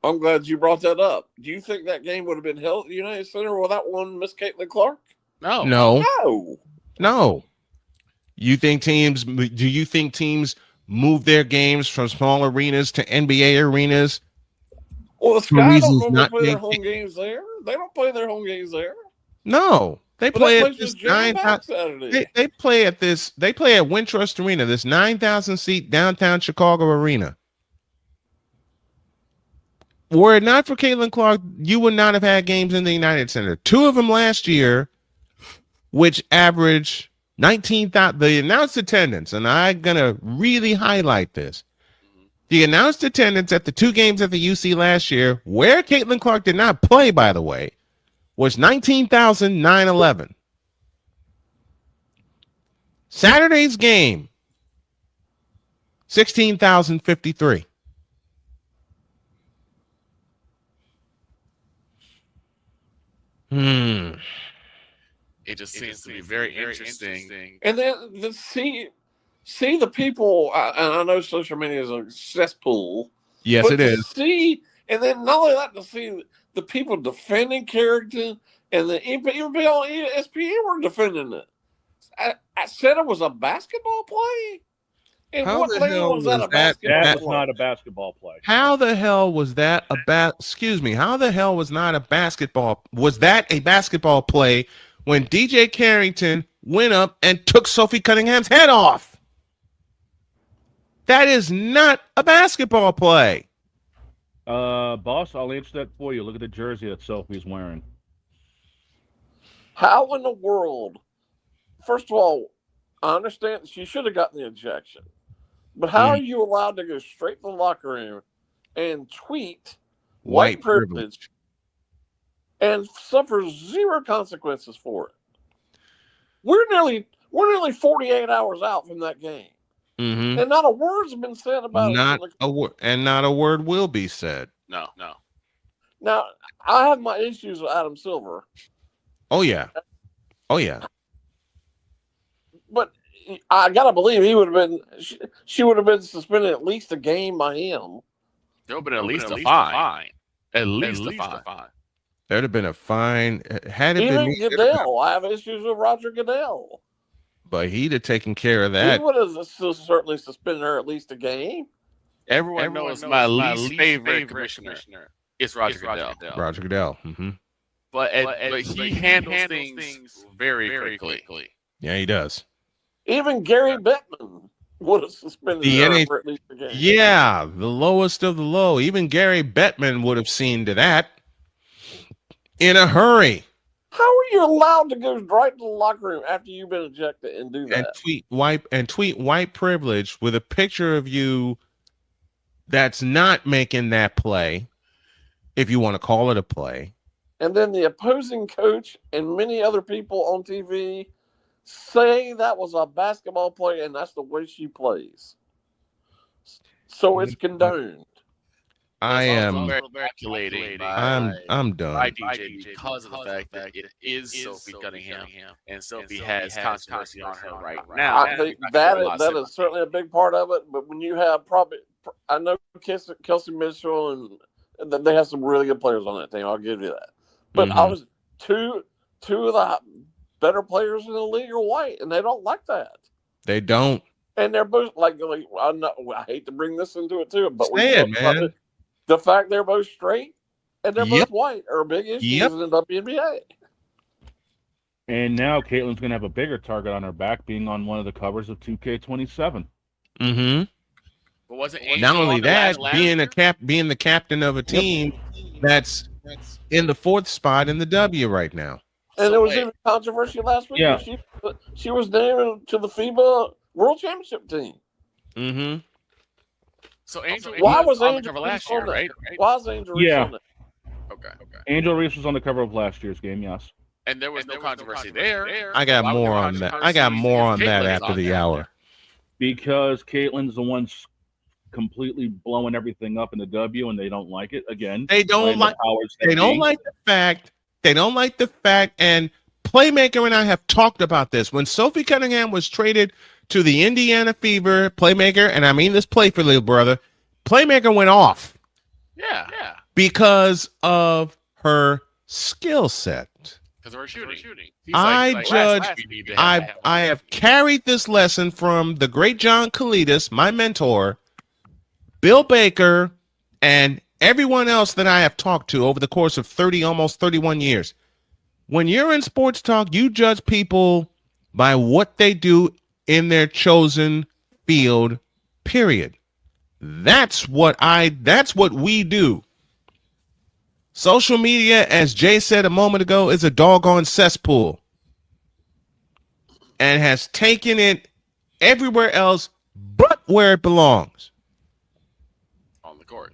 [SPEAKER 18] I'm glad you brought that up. Do you think that game would have been held at the United Center without one Miss Caitlin Clark?
[SPEAKER 1] No. Do you think teams move their games from small arenas to NBA arenas?
[SPEAKER 18] Well, the Sky don't normally play their home games there. They don't play their home games there.
[SPEAKER 1] No. They
[SPEAKER 18] But
[SPEAKER 1] play
[SPEAKER 18] that
[SPEAKER 1] at
[SPEAKER 18] place was
[SPEAKER 1] this
[SPEAKER 18] jam-packed Saturday.
[SPEAKER 1] They play at Wintrust Arena, this 9,000 seat downtown Chicago arena. Were it not for Caitlin Clark, you would not have had games in the United Center. 2 of them last year, which averaged 19,000. The announced attendance, and I'm gonna really highlight this. The announced attendance at the 2 games at the UC last year, where Caitlin Clark did not play, by the way, was 19,911. Saturday's game, 16,053.
[SPEAKER 5] It just seems to be very interesting.
[SPEAKER 18] And then see the people, and I know social media is a cesspool.
[SPEAKER 1] Yes,
[SPEAKER 18] but
[SPEAKER 1] it
[SPEAKER 18] to
[SPEAKER 1] is.
[SPEAKER 18] See, and then not only that, to see the people defending character, and the even people on ESPN were defending it. I said it was a basketball play. And
[SPEAKER 1] How
[SPEAKER 18] what
[SPEAKER 1] the
[SPEAKER 18] play
[SPEAKER 1] hell
[SPEAKER 18] was that a
[SPEAKER 1] was
[SPEAKER 18] basketball
[SPEAKER 4] That
[SPEAKER 18] play?
[SPEAKER 4] was not a basketball play.
[SPEAKER 1] How the hell was that How the hell was not a basketball? Was that a basketball play when DJ Carrington went up and took Sophie Cunningham's head off? That is not a basketball play.
[SPEAKER 4] Boss, I'll answer that for you. Look at the jersey that Sophie's wearing.
[SPEAKER 18] How in the world? First of all, I understand she should have gotten the ejection, but how are you allowed to go straight to the locker room and tweet white privilege and suffer 0 consequences for it? We're nearly 48 hours out from that game, and not a word's been said about it.
[SPEAKER 1] Not a word will be said.
[SPEAKER 5] No.
[SPEAKER 18] Now, I have my issues with Adam Silver.
[SPEAKER 1] Oh yeah.
[SPEAKER 18] But I gotta believe he would have been. She would have been suspended at least a game by him.
[SPEAKER 5] There would have been at least a fine. At least a fine.
[SPEAKER 1] There'd have been a fine. Had it
[SPEAKER 18] Even
[SPEAKER 1] been
[SPEAKER 18] Goodell, I have issues with Roger Goodell.
[SPEAKER 1] but he'd have taken care of that.
[SPEAKER 18] He would have certainly suspended her at least a game.
[SPEAKER 5] Everyone knows my least favorite commissioner is Roger Goodell.
[SPEAKER 1] Roger Goodell.
[SPEAKER 5] But he handles things very quickly.
[SPEAKER 1] Yeah, he does.
[SPEAKER 18] Even Gary Bettman would have suspended her for at least a game.
[SPEAKER 1] Yeah, the lowest of the low. Even Gary Bettman would have seen to that in a hurry.
[SPEAKER 18] How are you allowed to go right to the locker room after you've been ejected and do that?
[SPEAKER 1] And tweet white privilege with a picture of you that's not making that play, if you want to call it a play.
[SPEAKER 18] And then the opposing coach and many other people on TV say that was a basketball play and that's the way she plays. So it's condoned.
[SPEAKER 1] I am
[SPEAKER 5] speculating.
[SPEAKER 1] I'm done.
[SPEAKER 5] By DJ because of the fact that it is Sophie Cunningham, and Sophie has controversy on her right now.
[SPEAKER 18] I think that is certainly a big part of it. But when you have I know Kelsey Mitchell and they have some really good players on that team. I'll give you that. But I was two of the better players in the league are white, and they don't like that.
[SPEAKER 1] They don't.
[SPEAKER 18] And they're both like I hate to bring this into it too, but
[SPEAKER 1] man.
[SPEAKER 18] The fact they're both straight and they're both white are big issues in the WNBA.
[SPEAKER 4] And now Caitlin's going to have a bigger target on her back, being on one of the covers of 2K27.
[SPEAKER 5] But wasn't
[SPEAKER 1] not only that, being the captain of a team that's in the 4th spot in the W right now.
[SPEAKER 18] And there was even controversy last week.
[SPEAKER 4] Yeah.
[SPEAKER 18] She was named to the FIBA World Championship team.
[SPEAKER 5] So Angel,
[SPEAKER 18] why was
[SPEAKER 5] on the
[SPEAKER 18] Angel
[SPEAKER 5] cover last year, right?
[SPEAKER 18] Why was Angel Reese on it?
[SPEAKER 5] Okay.
[SPEAKER 4] Angel Reese was on the cover of last year's game, yes.
[SPEAKER 5] And there was no controversy there.
[SPEAKER 1] I got more on that. After the hour.
[SPEAKER 4] Because Caitlin's the one completely blowing everything up in the W, and they don't like it. Again,
[SPEAKER 1] They don't like the fact, and Playmaker and I have talked about this. When Sophie Cunningham was traded to the Indiana Fever, Playmaker, and I mean this playfully, brother, Playmaker went off.
[SPEAKER 5] Yeah.
[SPEAKER 1] Because of her skill set.
[SPEAKER 5] Because of her shooting.
[SPEAKER 1] I have carried this lesson from the great John Kalidas, my mentor, Bill Baker, and everyone else that I have talked to over the course of almost 31 years. When you're in sports talk, you judge people by what they do in their chosen field, period. That's what we do. Social media, as Jay said a moment ago, is a doggone cesspool and has taken it everywhere else but where it belongs.
[SPEAKER 5] On the court.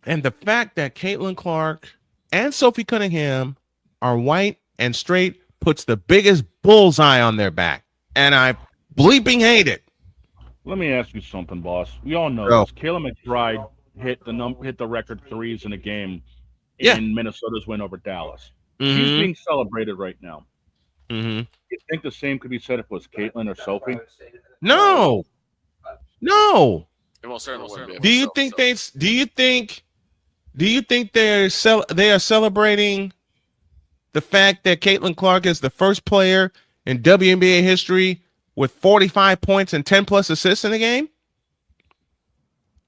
[SPEAKER 1] And the fact that Caitlin Clark and Sophie Cunningham are white and straight puts the biggest bullseye on their back. And I bleeping hate it.
[SPEAKER 4] Let me ask you something, boss. We all know this. Kayla McBride hit the record threes in a game in Minnesota's win over Dallas.
[SPEAKER 1] Mm-hmm.
[SPEAKER 4] She's being celebrated right now.
[SPEAKER 1] Mm-hmm.
[SPEAKER 4] You think the same could be said if it was Caitlin or Sophie?
[SPEAKER 1] No.
[SPEAKER 5] It will certainly be.
[SPEAKER 1] Do you think they are celebrating the fact that Caitlin Clark is the first player in WNBA history with 45 points and 10 plus assists in a game?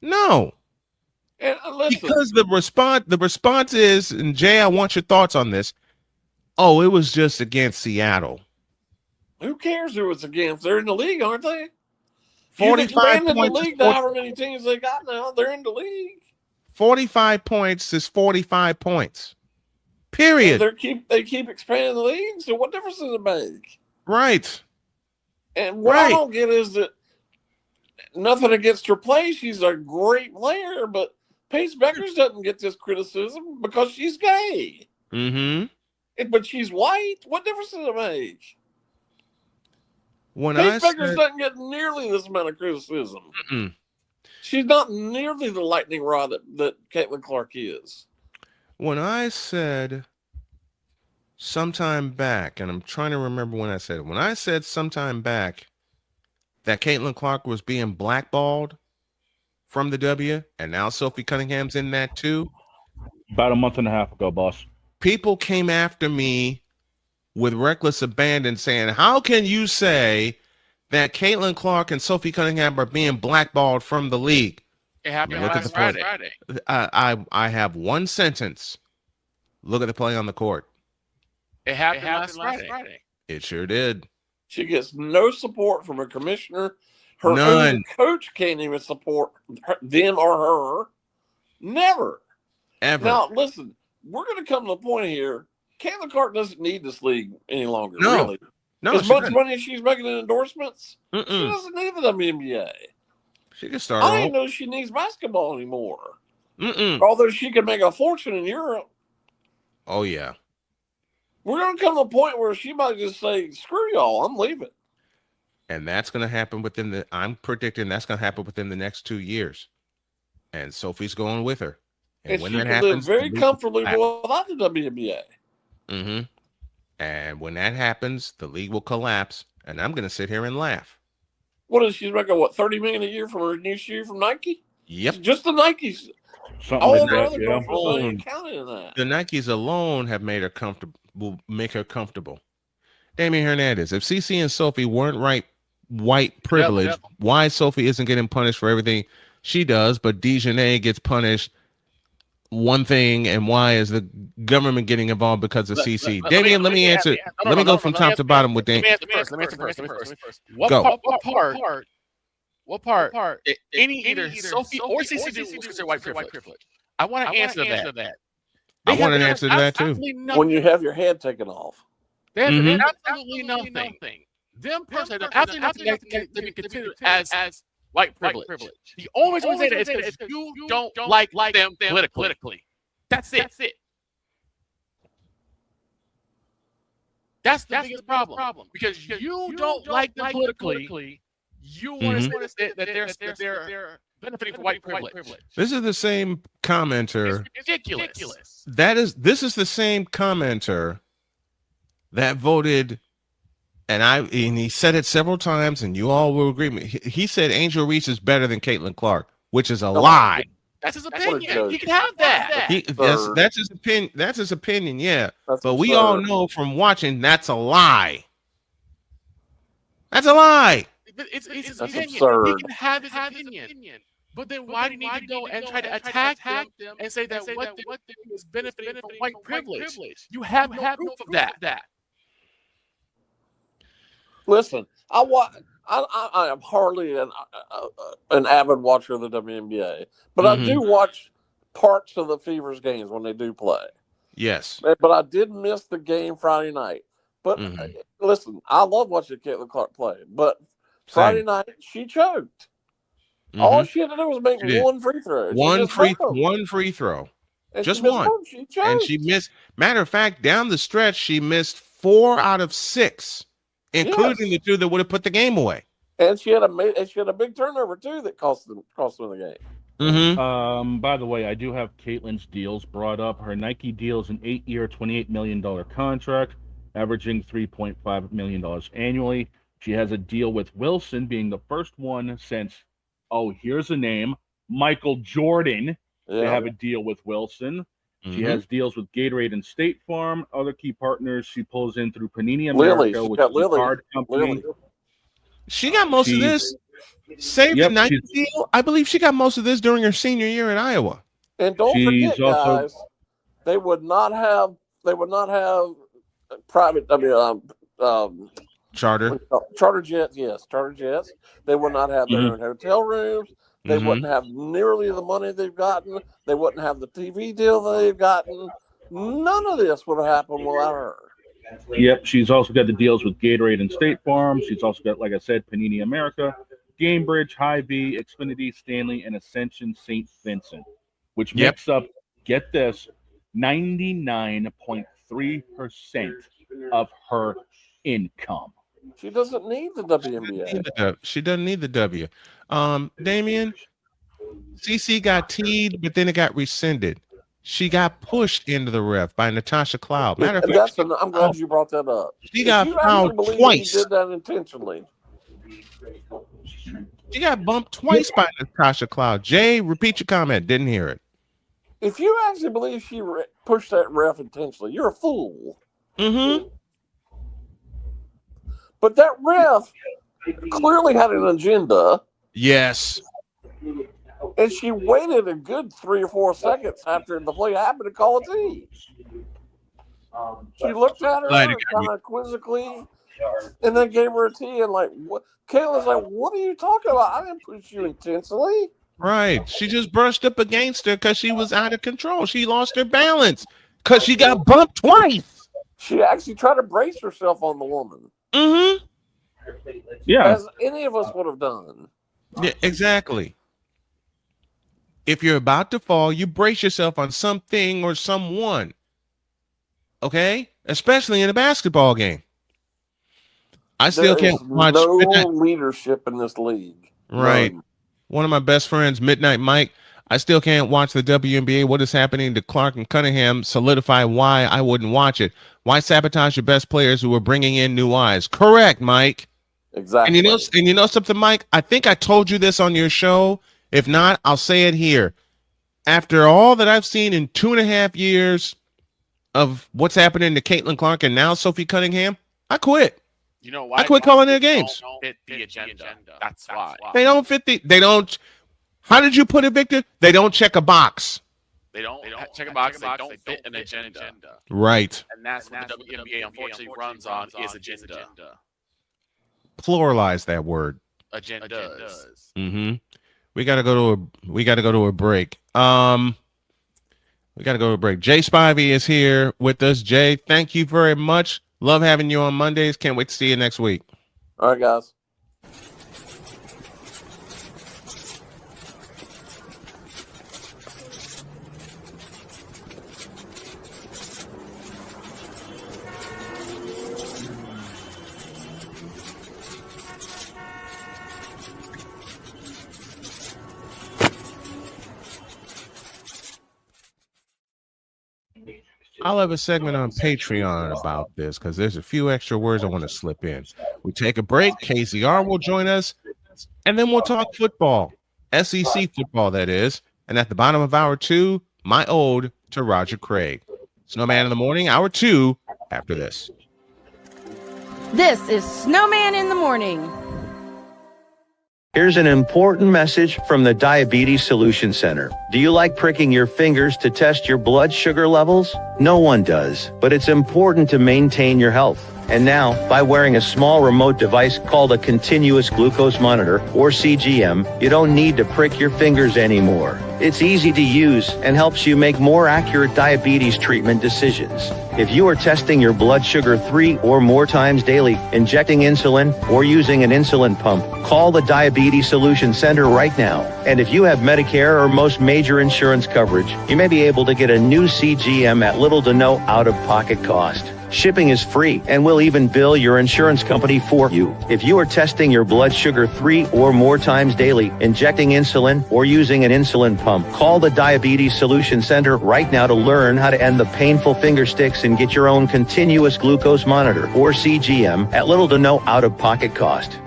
[SPEAKER 1] No.
[SPEAKER 18] And
[SPEAKER 1] because the response is, and Jay, I want your thoughts on this. Oh, it was just against Seattle.
[SPEAKER 18] Who cares who it's against? They're in the league, aren't they?
[SPEAKER 1] 45
[SPEAKER 18] in the
[SPEAKER 1] points.
[SPEAKER 18] league, however many teams they got now, they're in the league.
[SPEAKER 1] 45 points is 45 points. Period.
[SPEAKER 18] They keep expanding the league, so what difference does it make?
[SPEAKER 1] Right.
[SPEAKER 18] And what I don't get is that nothing against her play. She's a great player, but Paige Beckers doesn't get this criticism because she's gay.
[SPEAKER 1] Mm-hmm.
[SPEAKER 18] But she's white. What difference does it make?
[SPEAKER 1] When
[SPEAKER 18] Paige Beckers doesn't get nearly this amount of criticism.
[SPEAKER 1] Mm-mm.
[SPEAKER 18] She's not nearly the lightning rod that Caitlin Clark is.
[SPEAKER 1] When I said sometime back, and I'm trying to remember when I said it, when I said sometime back that Caitlin Clark was being blackballed from the W, and now Sophie Cunningham's in that too.
[SPEAKER 4] About a month and a half ago, boss.
[SPEAKER 1] People came after me with reckless abandon saying, how can you say that Caitlin Clark and Sophie Cunningham are being blackballed from the league?
[SPEAKER 5] It happened
[SPEAKER 1] Look
[SPEAKER 5] last
[SPEAKER 1] at the
[SPEAKER 5] Friday.
[SPEAKER 1] I have one sentence. Look at the play on the court.
[SPEAKER 5] It happened last Friday.
[SPEAKER 1] It sure did.
[SPEAKER 18] She gets no support from a commissioner. Her
[SPEAKER 1] None.
[SPEAKER 18] own coach can't even support them or her. Never.
[SPEAKER 1] Ever.
[SPEAKER 18] Now, listen, we're going to come to the point here. Caitlin Clark doesn't need this league any longer,
[SPEAKER 1] No.
[SPEAKER 18] really.
[SPEAKER 1] No,
[SPEAKER 18] as much money as she's making in endorsements,
[SPEAKER 1] Mm-mm.
[SPEAKER 18] she doesn't need the WNBA.
[SPEAKER 1] She can start.
[SPEAKER 18] I didn't know she needs basketball anymore.
[SPEAKER 1] Mm-mm.
[SPEAKER 18] Although she can make a fortune in Europe.
[SPEAKER 1] Oh, yeah.
[SPEAKER 18] We're going to come to a point where she might just say, screw y'all, I'm leaving.
[SPEAKER 1] And that's going to happen I'm predicting that's going to happen within the next 2 years. And Sophie's going with her.
[SPEAKER 18] And
[SPEAKER 1] when
[SPEAKER 18] she
[SPEAKER 1] that
[SPEAKER 18] can
[SPEAKER 1] happens,
[SPEAKER 18] live very
[SPEAKER 1] the league
[SPEAKER 18] comfortably
[SPEAKER 1] will
[SPEAKER 18] without the WNBA.
[SPEAKER 1] Mm-hmm. And when that happens, the league will collapse. And I'm going to sit here and laugh.
[SPEAKER 18] What is she making? What, $30 million a year from her new shoe from Nike?
[SPEAKER 1] Yep.
[SPEAKER 18] Just the Nikes.
[SPEAKER 4] Something
[SPEAKER 18] All
[SPEAKER 4] like
[SPEAKER 18] the
[SPEAKER 4] that,
[SPEAKER 18] other
[SPEAKER 4] yeah.
[SPEAKER 18] girlfriends not even counted in that.
[SPEAKER 1] The Nikes alone have made her comfortable. Will make her comfortable. Damian Hernandez. If CeCe and Sophie weren't white privileged, why Sophie isn't getting punished for everything she does, but Dejanay gets punished one thing, and why is the government getting involved because of CeCe? Damian, let me answer. Let me go from top to bottom with Damian.
[SPEAKER 5] Let me answer first.
[SPEAKER 1] Go.
[SPEAKER 5] What part? Either Sophie or CeCe was considered white privilege. I want to answer that.
[SPEAKER 1] I want an answer to that too.
[SPEAKER 18] When you have your head taken off.
[SPEAKER 5] They have absolutely nothing. Them personally, they have absolutely nothing to be considered as white privilege. The only reason we say that is because you don't like them politically. That's it. That's the biggest problem. Because you don't like them politically. You want to say that they're benefiting from white privilege.
[SPEAKER 1] This is the same commenter.
[SPEAKER 5] It's ridiculous.
[SPEAKER 1] This is the same commenter that voted, and he said it several times, and you all will agree with me. He said Angel Reese is better than Caitlin Clark, which is a lie.
[SPEAKER 5] That's his opinion. He can have that.
[SPEAKER 1] That's his opinion. That's his opinion. Yeah, but we all know from watching that's a lie. That's a lie.
[SPEAKER 5] It's his
[SPEAKER 18] That's
[SPEAKER 5] opinion.
[SPEAKER 18] absurd.
[SPEAKER 5] He can have his opinion. But then why do you need to go and try to attack them and say that what they're doing is benefiting from white privilege? You have no proof of that.
[SPEAKER 18] Listen, I am hardly an avid watcher of the WNBA, but I do watch parts of the Fever's games when they do play.
[SPEAKER 1] Yes.
[SPEAKER 18] But I did miss the game Friday night. But listen, I love watching Caitlin Clark play. But Friday night, she choked. All she had to do was make one free throw.
[SPEAKER 1] One free throw.
[SPEAKER 18] And
[SPEAKER 1] just
[SPEAKER 18] she missed
[SPEAKER 1] one.
[SPEAKER 18] She choked.
[SPEAKER 1] And she missed. Matter of fact, down the stretch, she missed 4 out of 6, including the 2 that would have put the game away.
[SPEAKER 18] And she had a big turnover too that cost them the game.
[SPEAKER 4] By the way, I do have Caitlin's deals brought up. Her Nike deal is an 8-year, $28 million contract, averaging $3.5 million annually. She has a deal with Wilson, being the first one since, here's a name, Michael Jordan.
[SPEAKER 18] Yeah.
[SPEAKER 4] They have a deal with Wilson. She has deals with Gatorade and State Farm. Other key partners she pulls in through Panini America, which is a card company.
[SPEAKER 1] She got most of this. Save the Nike deal. I believe she got most of this during her senior year in Iowa.
[SPEAKER 18] And don't forget, guys, they would not have private. charter jets. Yes, charter jets. They would not have their own hotel rooms. They wouldn't have nearly the money they've gotten. They wouldn't have the TV deal they've gotten. None of this would have happened without her.
[SPEAKER 4] Yep, she's also got the deals with Gatorade and State Farm. She's also got, like I said, Panini America, Gamebridge, Hy-Vee, Xfinity, Stanley, and Ascension St. Vincent, which makes up, get this, 99.3% of her income.
[SPEAKER 18] She doesn't need the WNBA.
[SPEAKER 1] She doesn't need the W. Damien, CC got teed, but then it got rescinded. She got pushed into the ref by Natasha Cloud. Matter of fact,
[SPEAKER 18] I'm glad you brought that up.
[SPEAKER 1] She got fouled twice.
[SPEAKER 18] She did that intentionally.
[SPEAKER 1] She got bumped twice by Natasha Cloud. Jay, repeat your comment. Didn't hear it.
[SPEAKER 18] If you actually believe she pushed that ref intentionally, you're a fool. But that ref clearly had an agenda.
[SPEAKER 1] Yes.
[SPEAKER 18] And she waited a good 3 or 4 seconds after the play happened to call a tee. She looked at her kind of quizzically and then gave her a tee and what? Kayla's like, what are you talking about? I didn't push you intensely.
[SPEAKER 1] Right. She just brushed up against her because she was out of control. She lost her balance because she got bumped twice.
[SPEAKER 18] She actually tried to brace herself on the woman.
[SPEAKER 4] Yeah.
[SPEAKER 18] As any of us would have done.
[SPEAKER 1] Yeah, exactly. If you're about to fall, you brace yourself on something or someone. Okay? Especially in a basketball game. I still can't watch.
[SPEAKER 18] No leadership in this league.
[SPEAKER 1] Right. One of my best friends, Midnight Mike, I still can't watch the WNBA. What is happening to Clark and Cunningham solidify why I wouldn't watch it. Why sabotage your best players who are bringing in new eyes? Correct, Mike.
[SPEAKER 18] Exactly.
[SPEAKER 1] And you know something, Mike? I think I told you this on your show. If not, I'll say it here. After all that I've seen in 2.5 years of what's happening to Caitlin Clark and now Sophie Cunningham, I quit.
[SPEAKER 5] You know why?
[SPEAKER 1] I quit calling their games.
[SPEAKER 5] Don't fit the agenda. That's why.
[SPEAKER 1] They don't fit they don't. How did you put it, Victor? They don't check a box.
[SPEAKER 5] They don't check a box. They don't fit an agenda.
[SPEAKER 1] Right.
[SPEAKER 5] And that's what the WNBA unfortunately runs on is agenda.
[SPEAKER 1] Pluralize that word.
[SPEAKER 5] Agendas.
[SPEAKER 1] We gotta go to a break. Jay Spivey is here with us. Jay, thank you very much. Love having you on Mondays. Can't wait to see you next week.
[SPEAKER 18] All right, guys.
[SPEAKER 1] I'll have a segment on Patreon about this because there's a few extra words I want to slip in. We take a break. KZR will join us, and then we'll talk football, SEC football, that is. And at the bottom of hour 2, my ode to Roger Craig. Snowman in the Morning, hour 2, after this.
[SPEAKER 3] This is Snowman in the Morning.
[SPEAKER 10] Here's an important message from the Diabetes Solution Center. Do you like pricking your fingers to test your blood sugar levels? No one does, but it's important to maintain your health. And now, by wearing a small remote device called a continuous glucose monitor, or CGM, you don't need to prick your fingers anymore. It's easy to use and helps you make more accurate diabetes treatment decisions. If you are testing your blood sugar 3 or more times daily, injecting insulin, or using an insulin pump, call the Diabetes Solution Center right now. And if you have Medicare or most major insurance coverage, you may be able to get a new CGM at little to no out-of-pocket cost. Shipping is free, and we'll even bill your insurance company for you. If you are testing your blood sugar 3 or more times daily, injecting insulin, or using an insulin pump, call the Diabetes Solution Center right now to learn how to end the painful finger sticks and get your own continuous glucose monitor, or CGM, at little to no out-of-pocket cost.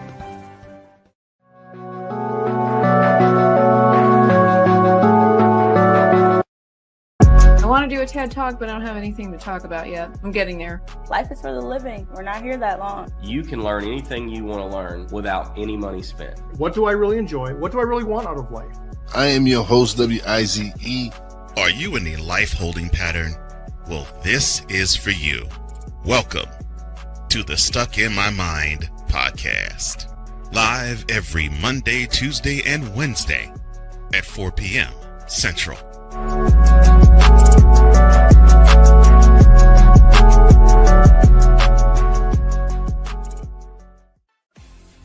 [SPEAKER 11] I want to do a TED Talk, but I don't have anything to talk about yet. I'm getting there.
[SPEAKER 12] Life is for the living. We're not here that long.
[SPEAKER 13] You can learn anything you want to learn without any money spent.
[SPEAKER 14] What do I really enjoy? What do I really want out of life?
[SPEAKER 6] I am your host, WIZE. Are you in a life holding pattern? Well, this is for you. Welcome to the Stuck in My Mind podcast. Live every Monday, Tuesday, and Wednesday at 4 p.m. Central.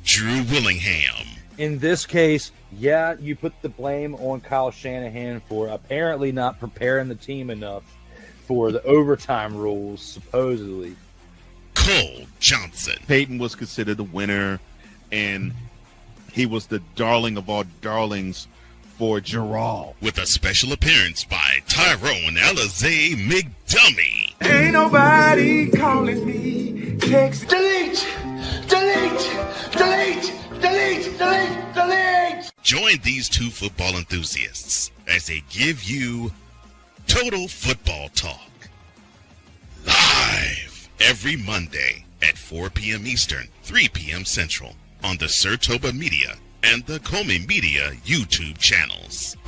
[SPEAKER 6] Drew Willingham.
[SPEAKER 15] In this case, yeah, you put the blame on Kyle Shanahan for apparently not preparing the team enough for the overtime rules, supposedly.
[SPEAKER 6] Cole Johnson.
[SPEAKER 7] Peyton was considered the winner, and he was the darling of all darlings for Gerald.
[SPEAKER 6] With a special appearance by Tyrone Alizé McDummy.
[SPEAKER 16] Ain't nobody calling me. Text delete, delete, delete, delete, delete, delete.
[SPEAKER 6] Join these two football enthusiasts as they give you total football talk. Live every Monday at 4 p.m. Eastern, 3 p.m. Central on the Sertoba Media and the Comey Media YouTube channels.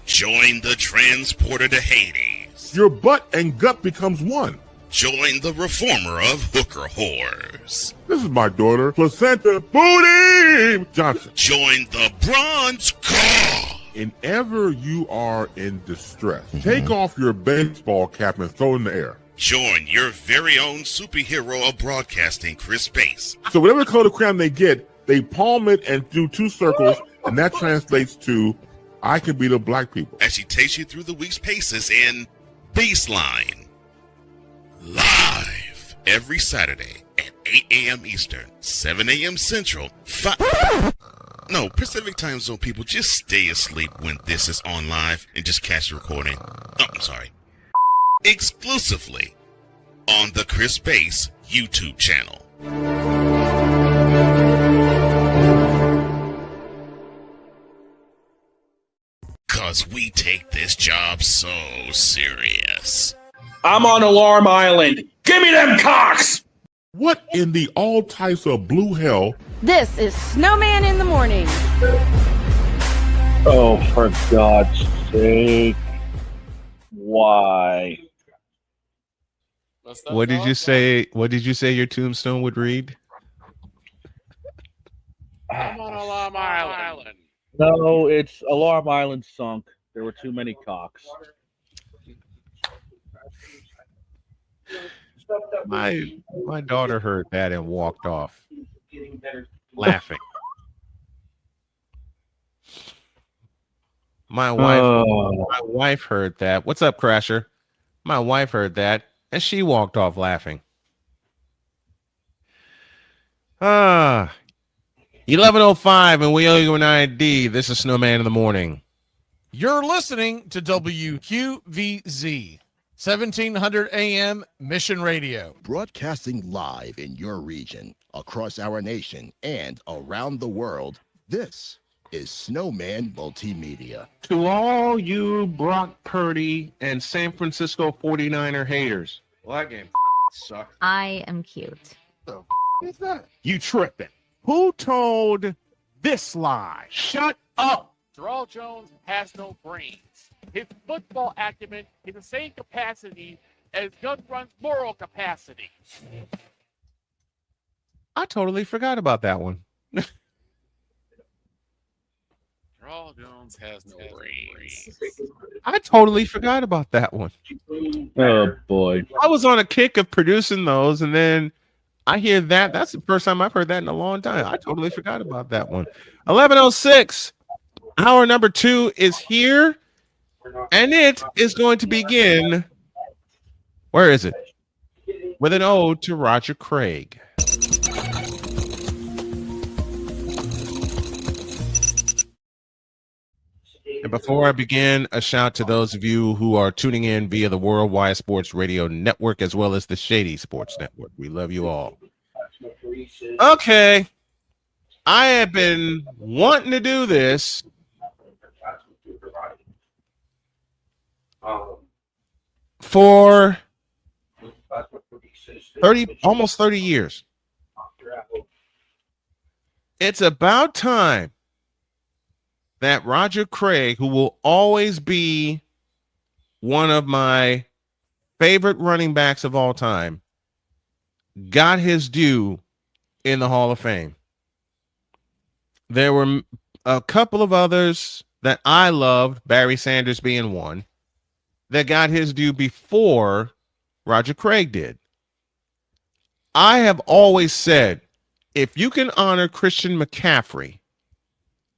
[SPEAKER 6] Join the transporter to Hades.
[SPEAKER 19] Your butt and gut becomes one.
[SPEAKER 6] Join the reformer of hooker whores.
[SPEAKER 19] This is my daughter, Placenta Booty Johnson.
[SPEAKER 6] Join the bronze car.
[SPEAKER 19] Whenever you are in distress, take off your baseball cap and throw it in the air.
[SPEAKER 6] Join your very own superhero of broadcasting, Chris Bass.
[SPEAKER 19] So whatever color crayon they get, they palm it and do 2 circles, and that translates to, I can be the black people.
[SPEAKER 6] As she takes you through the week's paces in Baseline. Live every Saturday at 8 a.m. Eastern, 7 a.m. Central, Pacific Time Zone people, just stay asleep when this is on live and just catch the recording. Oh, I'm sorry. Exclusively on the Chris Bass YouTube channel. Cause we take this job so serious.
[SPEAKER 20] I'm on Alarm Island. Give me them cocks!
[SPEAKER 19] What in the all types of blue hell?
[SPEAKER 3] This is Snowman in the Morning.
[SPEAKER 4] Oh, for God's sake. Why?
[SPEAKER 1] What did you say? What did you say your tombstone would read?
[SPEAKER 5] I'm on Alarm Island.
[SPEAKER 4] No, it's Alarm Island sunk. There were too many cocks.
[SPEAKER 1] My daughter heard that and walked off, laughing. My wife heard that. What's up, Crasher? My wife heard that, and she walked off laughing. 11:05, and we owe you an ID. This is Snowman in the Morning.
[SPEAKER 21] You're listening to WQVZ, 1700 AM Mission Radio.
[SPEAKER 22] Broadcasting live in your region, across our nation, and around the world, this is Snowman Multimedia.
[SPEAKER 1] To all you Brock Purdy and San Francisco 49er haters.
[SPEAKER 23] Well, that game sucked.
[SPEAKER 9] I am cute.
[SPEAKER 19] the is that?
[SPEAKER 7] You tripping. Who told this lie?
[SPEAKER 5] Shut up! Terrell Jones has no brains. His football acumen is the same capacity as Gun Run's moral capacity.
[SPEAKER 1] I totally forgot about that one.
[SPEAKER 5] Terrell Jones has no brains.
[SPEAKER 1] I totally forgot about that one.
[SPEAKER 4] Oh boy.
[SPEAKER 1] I was on a kick of producing those, and then I hear that. That's the first time I've heard that in a long time. I totally forgot about that one. 11:06. Hour number 2 is here, and it is going to begin. Where is it? With an ode to Roger Craig. And before I begin, a shout to those of you who are tuning in via the Worldwide Sports Radio Network as well as the Shady Sports Network. We love you all. Okay. I have been wanting to do this for almost 30 years. It's about time that Roger Craig, who will always be one of my favorite running backs of all time, got his due in the Hall of Fame. There were a couple of others that I loved, Barry Sanders being one, that got his due before Roger Craig did. I have always said, if you can honor Christian McCaffrey,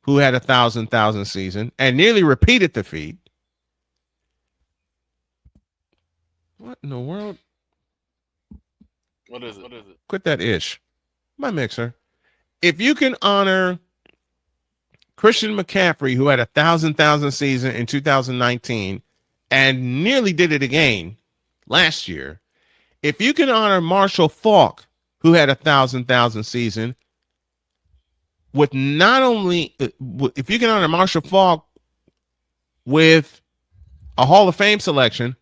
[SPEAKER 1] who had 1,000 season and nearly repeated the feat. What in the world?
[SPEAKER 5] What is it?
[SPEAKER 1] Quit that ish. My mixer. If you can honor Christian McCaffrey, who had 1,000 season in 2019 and nearly did it again last year, if you can honor Marshall Faulk, who had 1,000 season, with not only if you can honor Marshall Faulk with a Hall of Fame selection,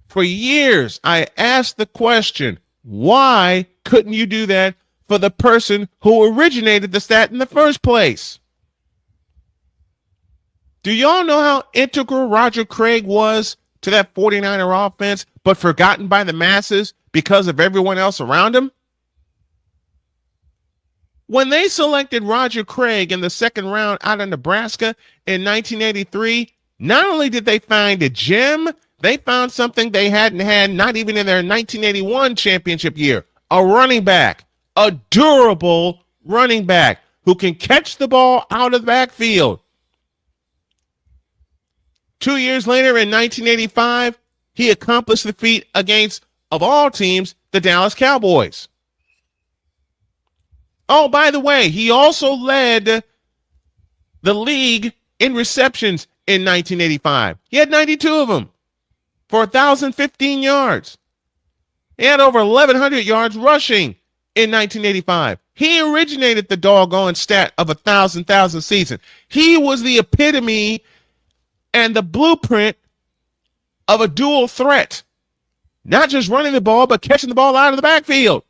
[SPEAKER 1] for years I asked the question, why couldn't you do that for the person who originated the stat in the first place? Do y'all know how integral Roger Craig was to that 49er offense, but forgotten by the masses because of everyone else around him? When they selected Roger Craig in the second round out of Nebraska in 1983, not only did they find a gem, they found something they hadn't had not even in their 1981 championship year, a running back, a durable running back who can catch the ball out of the backfield. 2 years later in 1985, he accomplished the feat against, of all teams, the Dallas Cowboys. Oh, by the way, he also led the league in receptions in 1985. He had 92 of them for 1,015 yards. He had over 1,100 yards rushing in 1985. He originated the doggone stat of 1,000 season. He was the epitome and the blueprint of a dual threat. Not just running the ball, but catching the ball out of the backfield.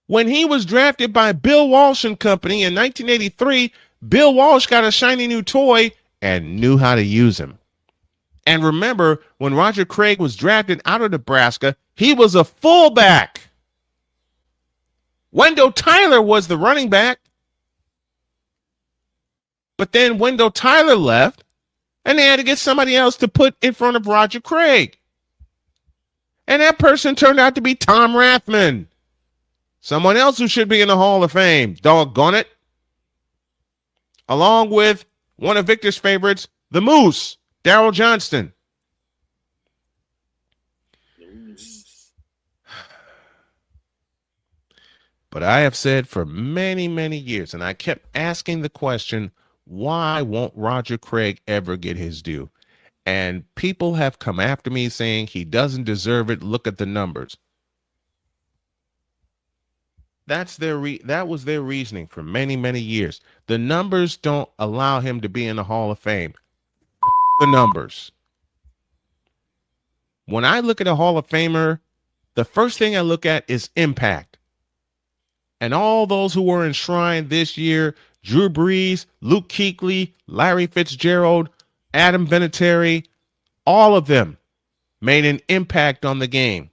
[SPEAKER 1] When he was drafted by Bill Walsh and Company in 1983, Bill Walsh got a shiny new toy and knew how to use him. And remember, when Roger Craig was drafted out of Nebraska, he was a fullback. Wendell Tyler was the running back. But then Wendell Tyler left, and they had to get somebody else to put in front of Roger Craig. And that person turned out to be Tom Rathman. Someone else who should be in the Hall of Fame, doggone it. Along with one of Victor's favorites, the Moose, Darryl Johnston. But I have said for many, many years, and I kept asking the question, why won't Roger Craig ever get his due? And people have come after me saying he doesn't deserve it. Look at the numbers. That was their reasoning for many, many years. The numbers don't allow him to be in the Hall of Fame. The numbers. When I look at a Hall of Famer, the first thing I look at is impact. And all those who were enshrined this year, Drew Brees, Luke Kuechly, Larry Fitzgerald, Adam Vinatieri, all of them made an impact on the game.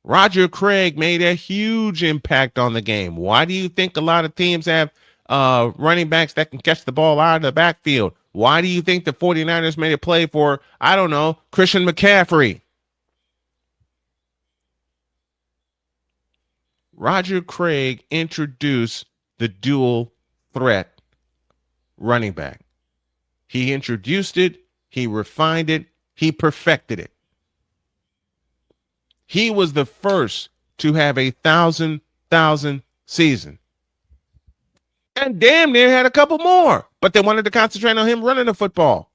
[SPEAKER 1] Roger Craig made a huge impact on the game. Why do you think a lot of teams have running backs that can catch the ball out of the backfield? Why do you think the 49ers made a play for, I don't know, Christian McCaffrey? Roger Craig introduced the dual threat running back. He introduced it, he refined it, he perfected it. He was the first to have a 1,000 season. And damn near had a couple more, but they wanted to concentrate on him running the football.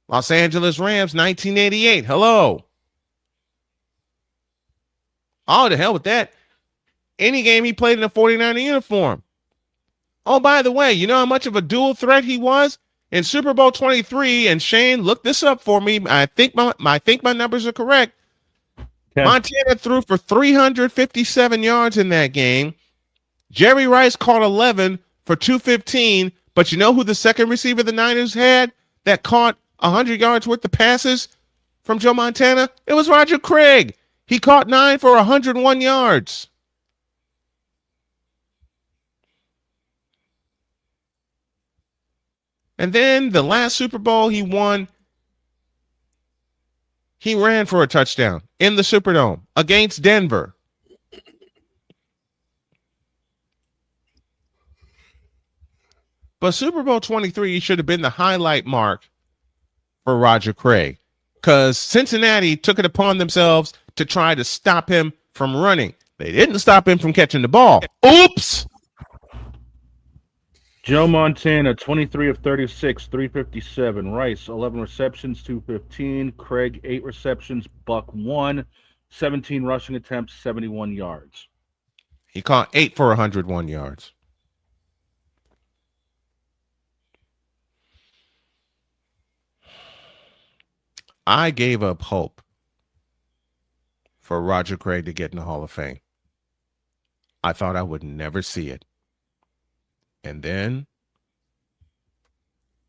[SPEAKER 1] Los Angeles Rams, 1988. Hello. Oh, the hell with that. Any game he played in a 49er uniform. Oh, by the way, you know how much of a dual threat he was? In Super Bowl 23, and Shane, look this up for me. I think my numbers are correct. Okay. Montana threw for 357 yards in that game. Jerry Rice caught 11 for 215, but you know who the second receiver the Niners had that caught 100 yards worth of passes from Joe Montana? It was Roger Craig. He caught 9 for 101 yards. And then the last Super Bowl he won, he ran for a touchdown in the Superdome against Denver. But Super Bowl 23 should have been the highlight mark for Roger Craig, because Cincinnati took it upon themselves to try to stop him from running. They didn't stop him from catching the ball. Oops!
[SPEAKER 4] Joe Montana, 23 of 36, 357. Rice, 11 receptions, 215. Craig, 8 receptions, buck 1. 17 rushing attempts, 71 yards.
[SPEAKER 1] He caught 8 for 101 yards. I gave up hope for Roger Craig to get in the Hall of Fame. I thought I would never see it. And then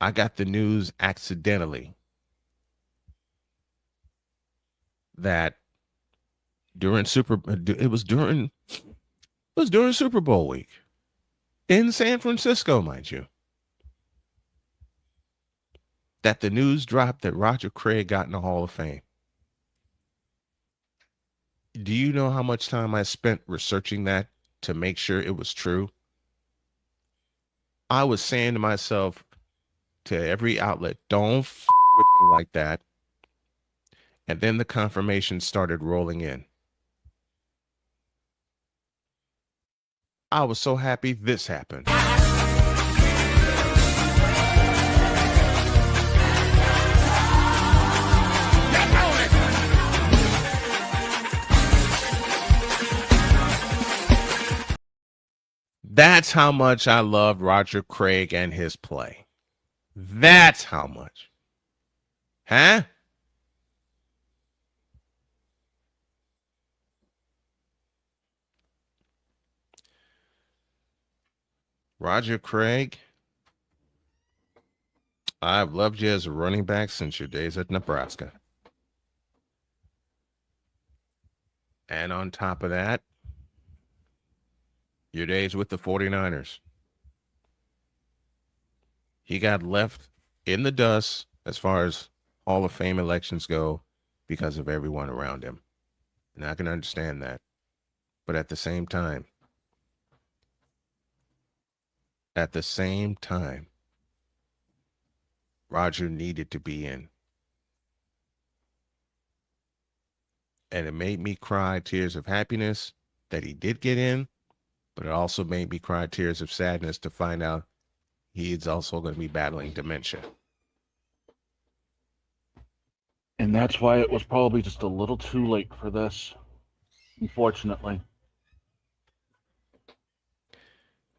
[SPEAKER 1] I got the news accidentally that during Super Bowl week in San Francisco, mind you, that the news dropped that Roger Craig got in the Hall of Fame. Do you know how much time I spent researching that to make sure it was true? I was saying to myself, to every outlet, don't f with me like that. And then the confirmation started rolling in. I was so happy this happened. That's how much I loved Roger Craig and his play. That's how much. Huh? Roger Craig, I've loved you as a running back since your days at Nebraska. And on top of that, your days with the 49ers. He got left in the dust as far as Hall of Fame elections go because of everyone around him. And I can understand that. But at the same time, Roger needed to be in. And it made me cry tears of happiness that he did get in, but it also made me cry tears of sadness to find out he's also going to be battling dementia.
[SPEAKER 4] And that's why it was probably just a little too late for this, unfortunately.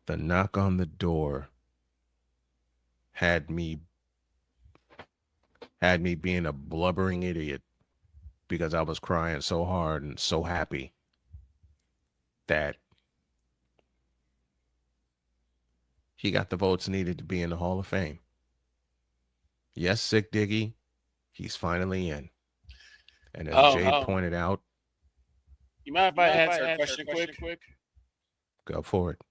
[SPEAKER 1] The knock on the door had me had me being a blubbering idiot because I was crying so hard and so happy that he got the votes needed to be in the Hall of Fame. Yes, Sick Diggy, he's finally in. And as Jay pointed out,
[SPEAKER 5] you mind if I answer a question quick?
[SPEAKER 1] Go for it.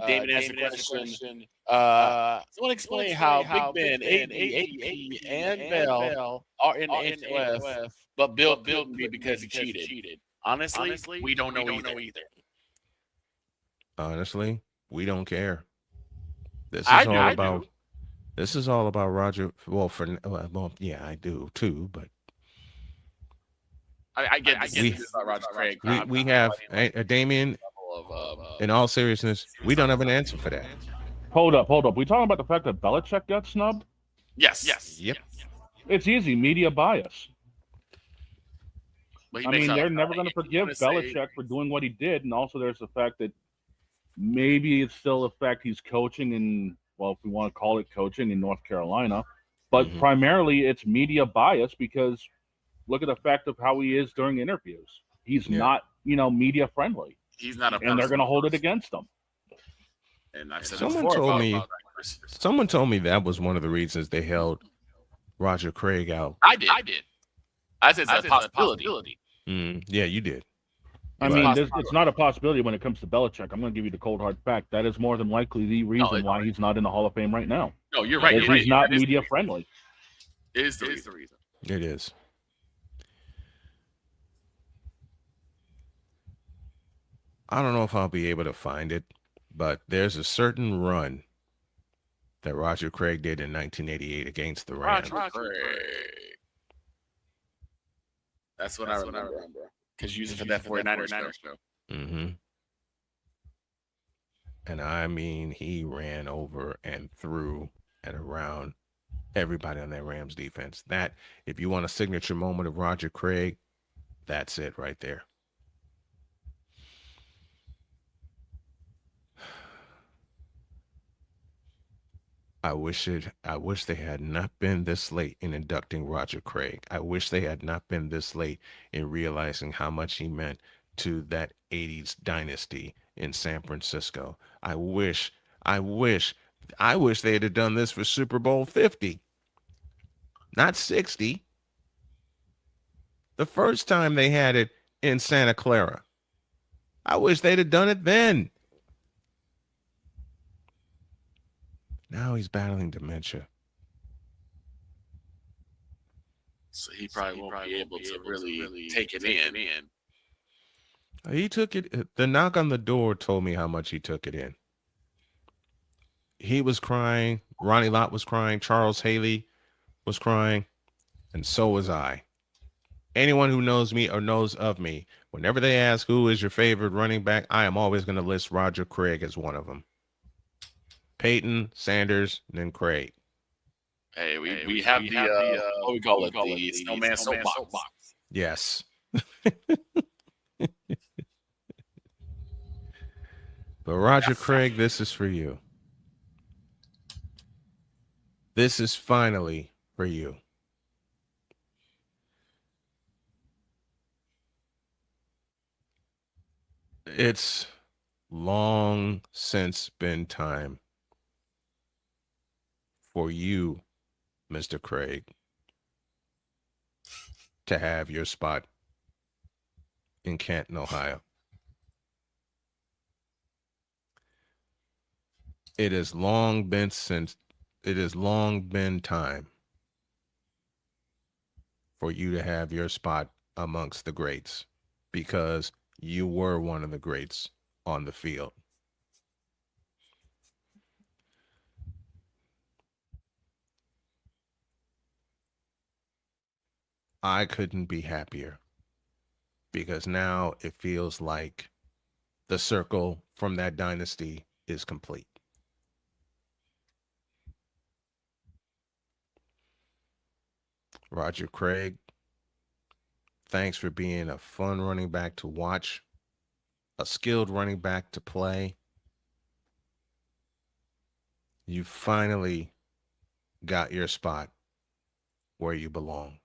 [SPEAKER 5] Damon asked a question. Someone explain how Big Ben, AP, and Bell are in the HOF, but Bill couldn't be because he cheated. Honestly, we don't know either.
[SPEAKER 1] Honestly, we don't care. This is all about Roger. Well, yeah, I do too, but
[SPEAKER 5] I get this about Roger Craig.
[SPEAKER 1] We have Damien. In all seriousness, we don't have an answer for that.
[SPEAKER 4] Hold up. We talking about the fact that Belichick got snubbed?
[SPEAKER 5] Yes.
[SPEAKER 1] Yep.
[SPEAKER 4] It's easy, media bias.
[SPEAKER 5] I
[SPEAKER 4] mean, they're never going to forgive Belichick for doing what he did, and also there's the fact that maybe it's still the fact he's coaching in, well, if we want to call it coaching in North Carolina, but primarily it's media bias because look at the fact of how he is during interviews. He's not, media friendly.
[SPEAKER 5] He's not
[SPEAKER 4] and they're going to hold it against him.
[SPEAKER 5] And I've said
[SPEAKER 1] someone told me that was one of the reasons they held Roger Craig out.
[SPEAKER 5] I did. I said it's a possibility.
[SPEAKER 1] Yeah, you did.
[SPEAKER 4] I mean, it's not a possibility when it comes to Belichick. I'm going to give you the cold hard fact. That is more than likely the reason why he's not in the Hall of Fame right now.
[SPEAKER 5] No, you're right.
[SPEAKER 4] He's not media friendly.
[SPEAKER 5] It is the reason.
[SPEAKER 1] It is. I don't know if I'll be able to find it, but there's a certain run that Roger Craig did in 1988 against the Rams.
[SPEAKER 5] Roger Craig. That's what I remember. Because you used it for that 49ers show.
[SPEAKER 1] Mm-hmm. And I mean, he ran over and through and around everybody on that Rams defense. That, if you want a signature moment of Roger Craig, that's it right there. I wish they had not been this late in inducting Roger Craig. I wish they had not been this late in realizing how much he meant to that 80s dynasty in San Francisco. I wish they had done this for Super Bowl 50, not 60. The first time they had it in Santa Clara. I wish they'd have done it then. Now he's battling dementia.
[SPEAKER 5] So he probably won't be able to really take it in.
[SPEAKER 1] He took it. The knock on the door told me how much he took it in. He was crying. Ronnie Lott was crying. Charles Haley was crying. And so was I. Anyone who knows me or knows of me, whenever they ask who is your favorite running back, I am always going to list Roger Craig as one of them. Peyton, Sanders, and then Craig.
[SPEAKER 5] Hey, we have the what we call it, the snowman soapbox.
[SPEAKER 1] Yes. But Roger Craig, this is for you. This is finally for you. It's long since been time for you, Mr. Craig, to have your spot in Canton, Ohio. It has long been time for you to have your spot amongst the greats, because you were one of the greats on the field. I couldn't be happier, because now it feels like the circle from that dynasty is complete. Roger Craig, thanks for being a fun running back to watch, a skilled running back to play. You finally got your spot where you belong.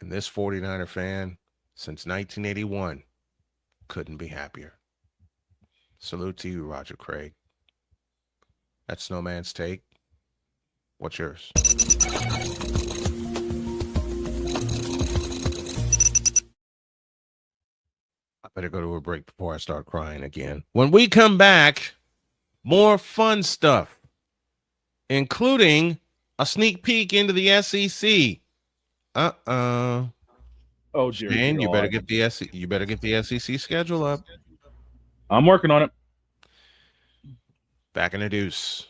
[SPEAKER 1] And this 49er fan, since 1981, couldn't be happier. Salute to you, Roger Craig. That's Snowman's take. What's yours? I better go to a break before I start crying again. When we come back, more fun stuff, including a sneak peek into the SEC. Oh
[SPEAKER 4] dear
[SPEAKER 1] Shane, you
[SPEAKER 4] God.
[SPEAKER 1] better get the SEC schedule up.
[SPEAKER 4] I'm working on it.
[SPEAKER 1] Back in the deuce.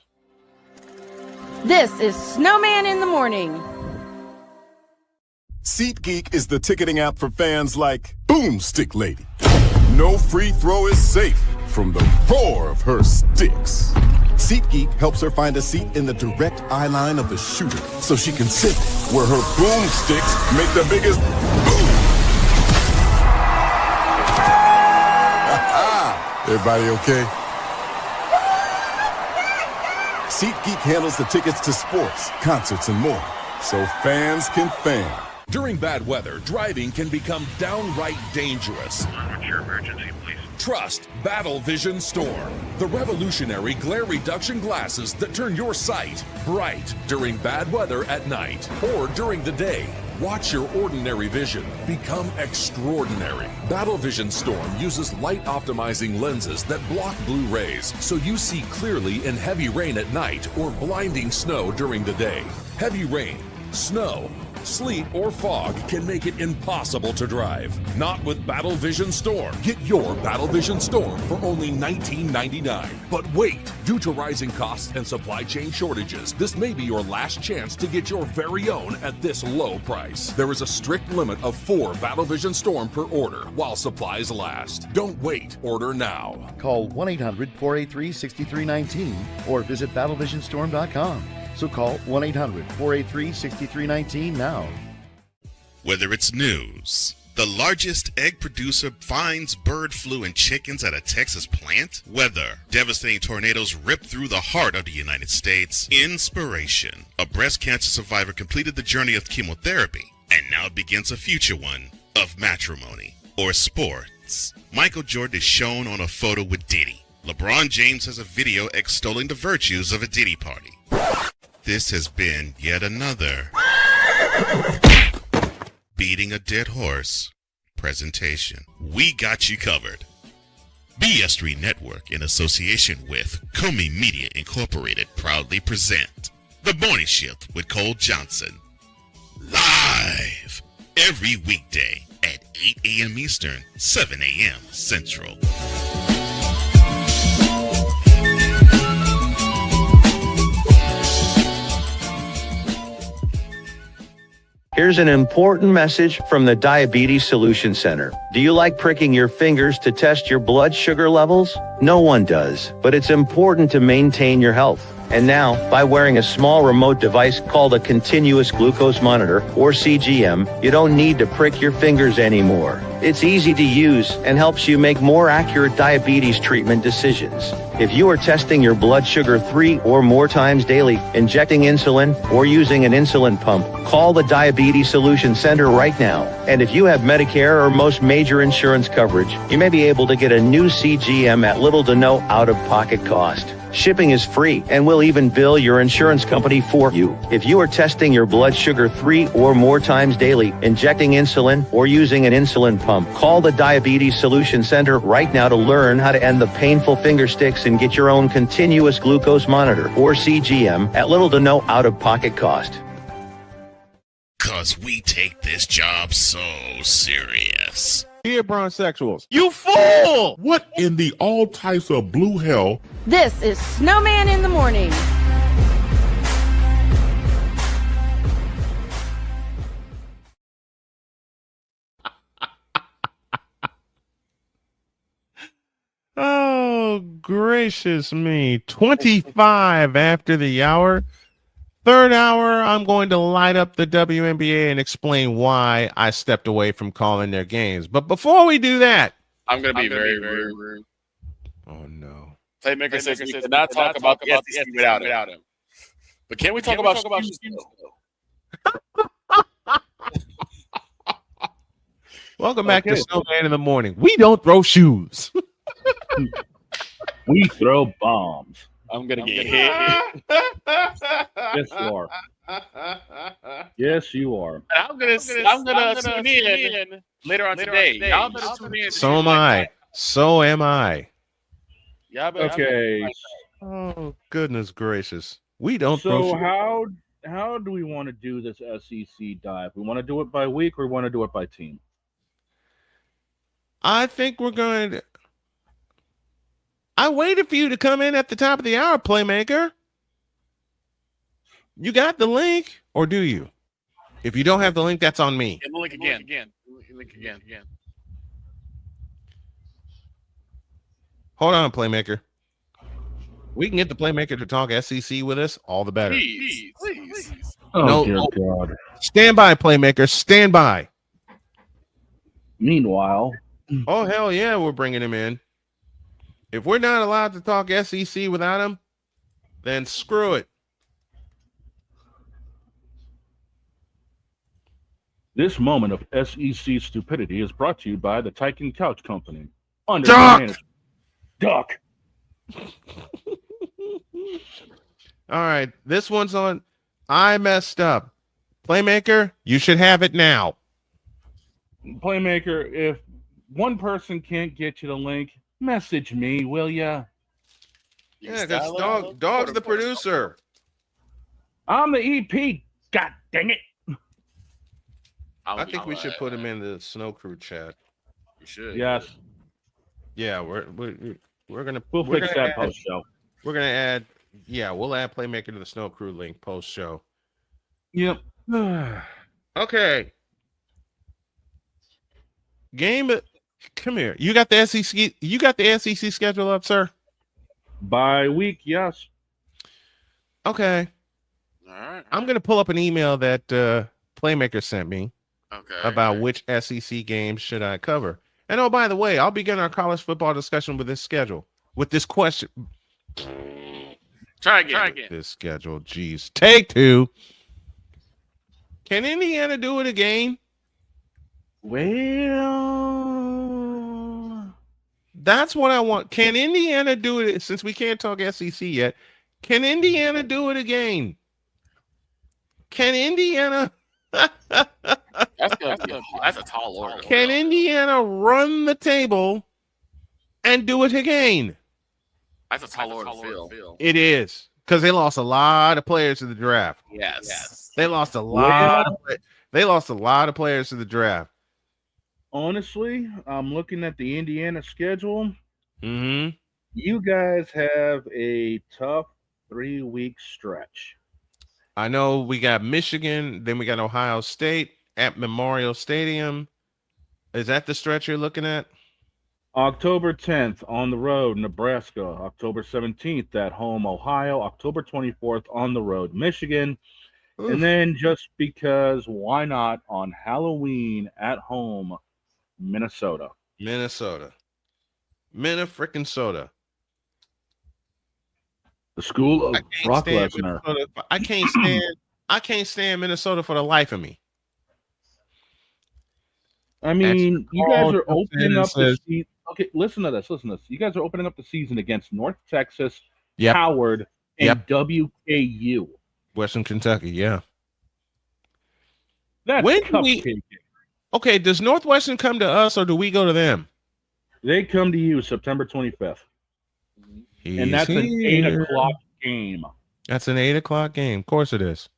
[SPEAKER 3] This is Snowman in the Morning.
[SPEAKER 2] SeatGeek is the ticketing app for fans like Boomstick Lady. No free throw is safe from the roar of her sticks. SeatGeek helps her find a seat in the direct eye line of the shooter so she can sit where her boomsticks make the biggest boom. Everybody okay? SeatGeek handles the tickets to sports, concerts, and more, so fans can fan.
[SPEAKER 8] During bad weather, driving can become downright dangerous.
[SPEAKER 23] What's your emergency, please?
[SPEAKER 8] Trust Battle Vision Storm, the revolutionary glare reduction glasses that turn your sight bright during bad weather at night or during the day. Watch your ordinary vision become extraordinary. Battle Vision Storm uses light optimizing lenses that block blue rays so you see clearly in heavy rain at night or blinding snow during the day. Heavy rain, snow, sleet, or fog can make it impossible to drive. Not with Battle Vision Storm. Get your Battle Vision Storm for only $19.99. But wait, due to rising costs and supply chain shortages, this may be your last chance to get your very own at this low price. There is a strict limit of 4 Battle Vision Storm per order while supplies last. Don't wait, order now.
[SPEAKER 24] Call 1-800-483-6319 or visit battlevisionstorm.com. So call 1-800-483-6319 now.
[SPEAKER 6] Whether it's news, the largest egg producer finds bird flu in chickens at a Texas plant, weather, devastating tornadoes rip through the heart of the United States, inspiration, a breast cancer survivor completed the journey of chemotherapy and now begins a future one of matrimony or sports. Michael Jordan is shown on a photo with Diddy. LeBron James has a video extolling the virtues of a Diddy party. This has been yet another beating a dead horse presentation. We got you covered. BS3 Network, in association with Comey Media Incorporated, proudly present The Morning Shift with Cole Johnson. Live every weekday at 8 a.m. Eastern, 7 a.m. Central.
[SPEAKER 10] Here's an important message from the Diabetes Solution Center. Do you like pricking your fingers to test your blood sugar levels? No one does, but it's important to maintain your health. And now, by wearing a small remote device called a continuous glucose monitor, or CGM, you don't need to prick your fingers anymore. It's easy to use and helps you make more accurate diabetes treatment decisions. If you are testing your blood sugar 3 or more times daily, injecting insulin, or using an insulin pump, call the Diabetes Solution Center right now. And if you have Medicare or most major insurance coverage, you may be able to get a new CGM at little to no out-of-pocket cost. Shipping is free, and we'll even bill your insurance company for you. If you are testing your blood sugar 3 or more times daily, injecting insulin, or using an insulin pump, call the Diabetes Solution Center right now to learn how to end the painful finger sticks and get your own continuous glucose monitor, or CGM, at little to no out-of-pocket cost.
[SPEAKER 6] 'Cause we take this job so serious.
[SPEAKER 1] Dear bronsexuals,
[SPEAKER 19] You fool! What in the all types of blue hell?
[SPEAKER 3] This is Snowman in the Morning.
[SPEAKER 1] Oh, gracious me. 25 after the hour. Third hour, I'm going to light up the WNBA and explain why I stepped away from calling their games. But before we do that,
[SPEAKER 5] I'm going to be very rude.
[SPEAKER 1] Oh, no.
[SPEAKER 5] Playmaker says we cannot talk about the SEC without him. But can we talk about Houston?
[SPEAKER 1] Welcome back to Snowman in the Morning. We don't throw shoes.
[SPEAKER 4] We throw bombs.
[SPEAKER 5] I'm gonna get hit.
[SPEAKER 4] Yes, you are. Yes, you are.
[SPEAKER 5] I'm gonna tune in later on today. Y'all better tune in.
[SPEAKER 1] So am I. So am I.
[SPEAKER 4] Okay.
[SPEAKER 1] Oh, goodness gracious. We don't throw
[SPEAKER 4] So
[SPEAKER 1] shoes.
[SPEAKER 4] how do we want to do this SEC dive? We want to do it by week or we want to do it by team?
[SPEAKER 1] I think we're going to. I waited for you to come in at the top of the hour, Playmaker. You got the link, or do you? If you don't have the link, that's on me.
[SPEAKER 5] Get the link again.
[SPEAKER 1] Hold on, Playmaker. We can get the Playmaker to talk SEC with us, all the better.
[SPEAKER 5] Please.
[SPEAKER 4] Oh, dear God.
[SPEAKER 1] Stand by, Playmaker. Stand by.
[SPEAKER 4] Meanwhile.
[SPEAKER 1] Oh, hell yeah, we're bringing him in. If we're not allowed to talk SEC without him, then screw it.
[SPEAKER 4] This moment of SEC stupidity is brought to you by the Tycoon Couch Company. Under
[SPEAKER 1] Duck!
[SPEAKER 4] management. Duck!
[SPEAKER 1] All right, this one's on. I messed up. Playmaker, you should have it now.
[SPEAKER 4] Playmaker, if one person can't get you the link, message me, will ya?
[SPEAKER 1] Yeah, because Dog's the producer.
[SPEAKER 4] I'm the EP. God dang it.
[SPEAKER 1] I think we should put him in the Snow Crew chat.
[SPEAKER 5] You should.
[SPEAKER 4] Yes.
[SPEAKER 1] Yeah, we're gonna
[SPEAKER 4] fix that post show.
[SPEAKER 1] We're gonna add. Yeah, we'll add Playmaker to the Snow Crew link post show.
[SPEAKER 4] Yep.
[SPEAKER 1] Okay. Game. Come here. You got the SEC. You got the SEC schedule up, sir?
[SPEAKER 4] By week, yes.
[SPEAKER 1] Okay.
[SPEAKER 5] All right.
[SPEAKER 1] I'm gonna pull up an email that Playmaker sent me.
[SPEAKER 5] Okay.
[SPEAKER 1] About which SEC games should I cover. And oh, by the way, I'll begin our college football discussion with this schedule. With this question.
[SPEAKER 5] Try again.
[SPEAKER 1] This schedule. Jeez. Take two. Can Indiana do it again?
[SPEAKER 4] Well,
[SPEAKER 1] that's what I want. Can Indiana do it? Since we can't talk SEC yet, can Indiana do it again? Can Indiana?
[SPEAKER 5] That's a tall order.
[SPEAKER 1] Can Indiana run the table and do it again?
[SPEAKER 5] That's a tall order, Phil.
[SPEAKER 1] It is, because they lost a lot of players to the draft.
[SPEAKER 5] Yes.
[SPEAKER 1] They lost a lot. They lost a lot of players to the draft.
[SPEAKER 4] Honestly, I'm looking at the Indiana schedule.
[SPEAKER 1] Mm-hmm.
[SPEAKER 4] You guys have a tough 3-week stretch.
[SPEAKER 1] I know we got Michigan, then we got Ohio State at Memorial Stadium. Is that the stretch you're looking at?
[SPEAKER 4] October 10th on the road, Nebraska. October 17th at home, Ohio. October 24th on the road, Michigan. Oof. And then just because, why not, on Halloween at home, Minnesota.
[SPEAKER 1] Minna-frickin-soda.
[SPEAKER 4] The school of Brock Lesnar.
[SPEAKER 1] I can't stand Minnesota for the life of me.
[SPEAKER 4] I mean, you guys are opening up the season. Okay, listen to this. You guys are opening up the season against North Texas, Howard, and WKU.
[SPEAKER 1] Western Kentucky, yeah.
[SPEAKER 4] That's cupcake.
[SPEAKER 1] Okay, does Northwestern come to us or do we go to them?
[SPEAKER 4] They come to you September 25th. And that's an 8 o'clock game.
[SPEAKER 1] That's an 8 o'clock game. Of course it is.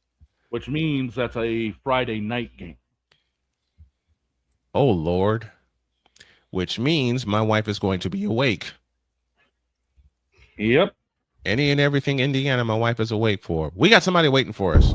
[SPEAKER 4] Which means that's a Friday night game.
[SPEAKER 1] Oh, Lord. Which means my wife is going to be awake.
[SPEAKER 4] Yep.
[SPEAKER 1] Any and everything Indiana, my wife is awake for. We got somebody waiting for us.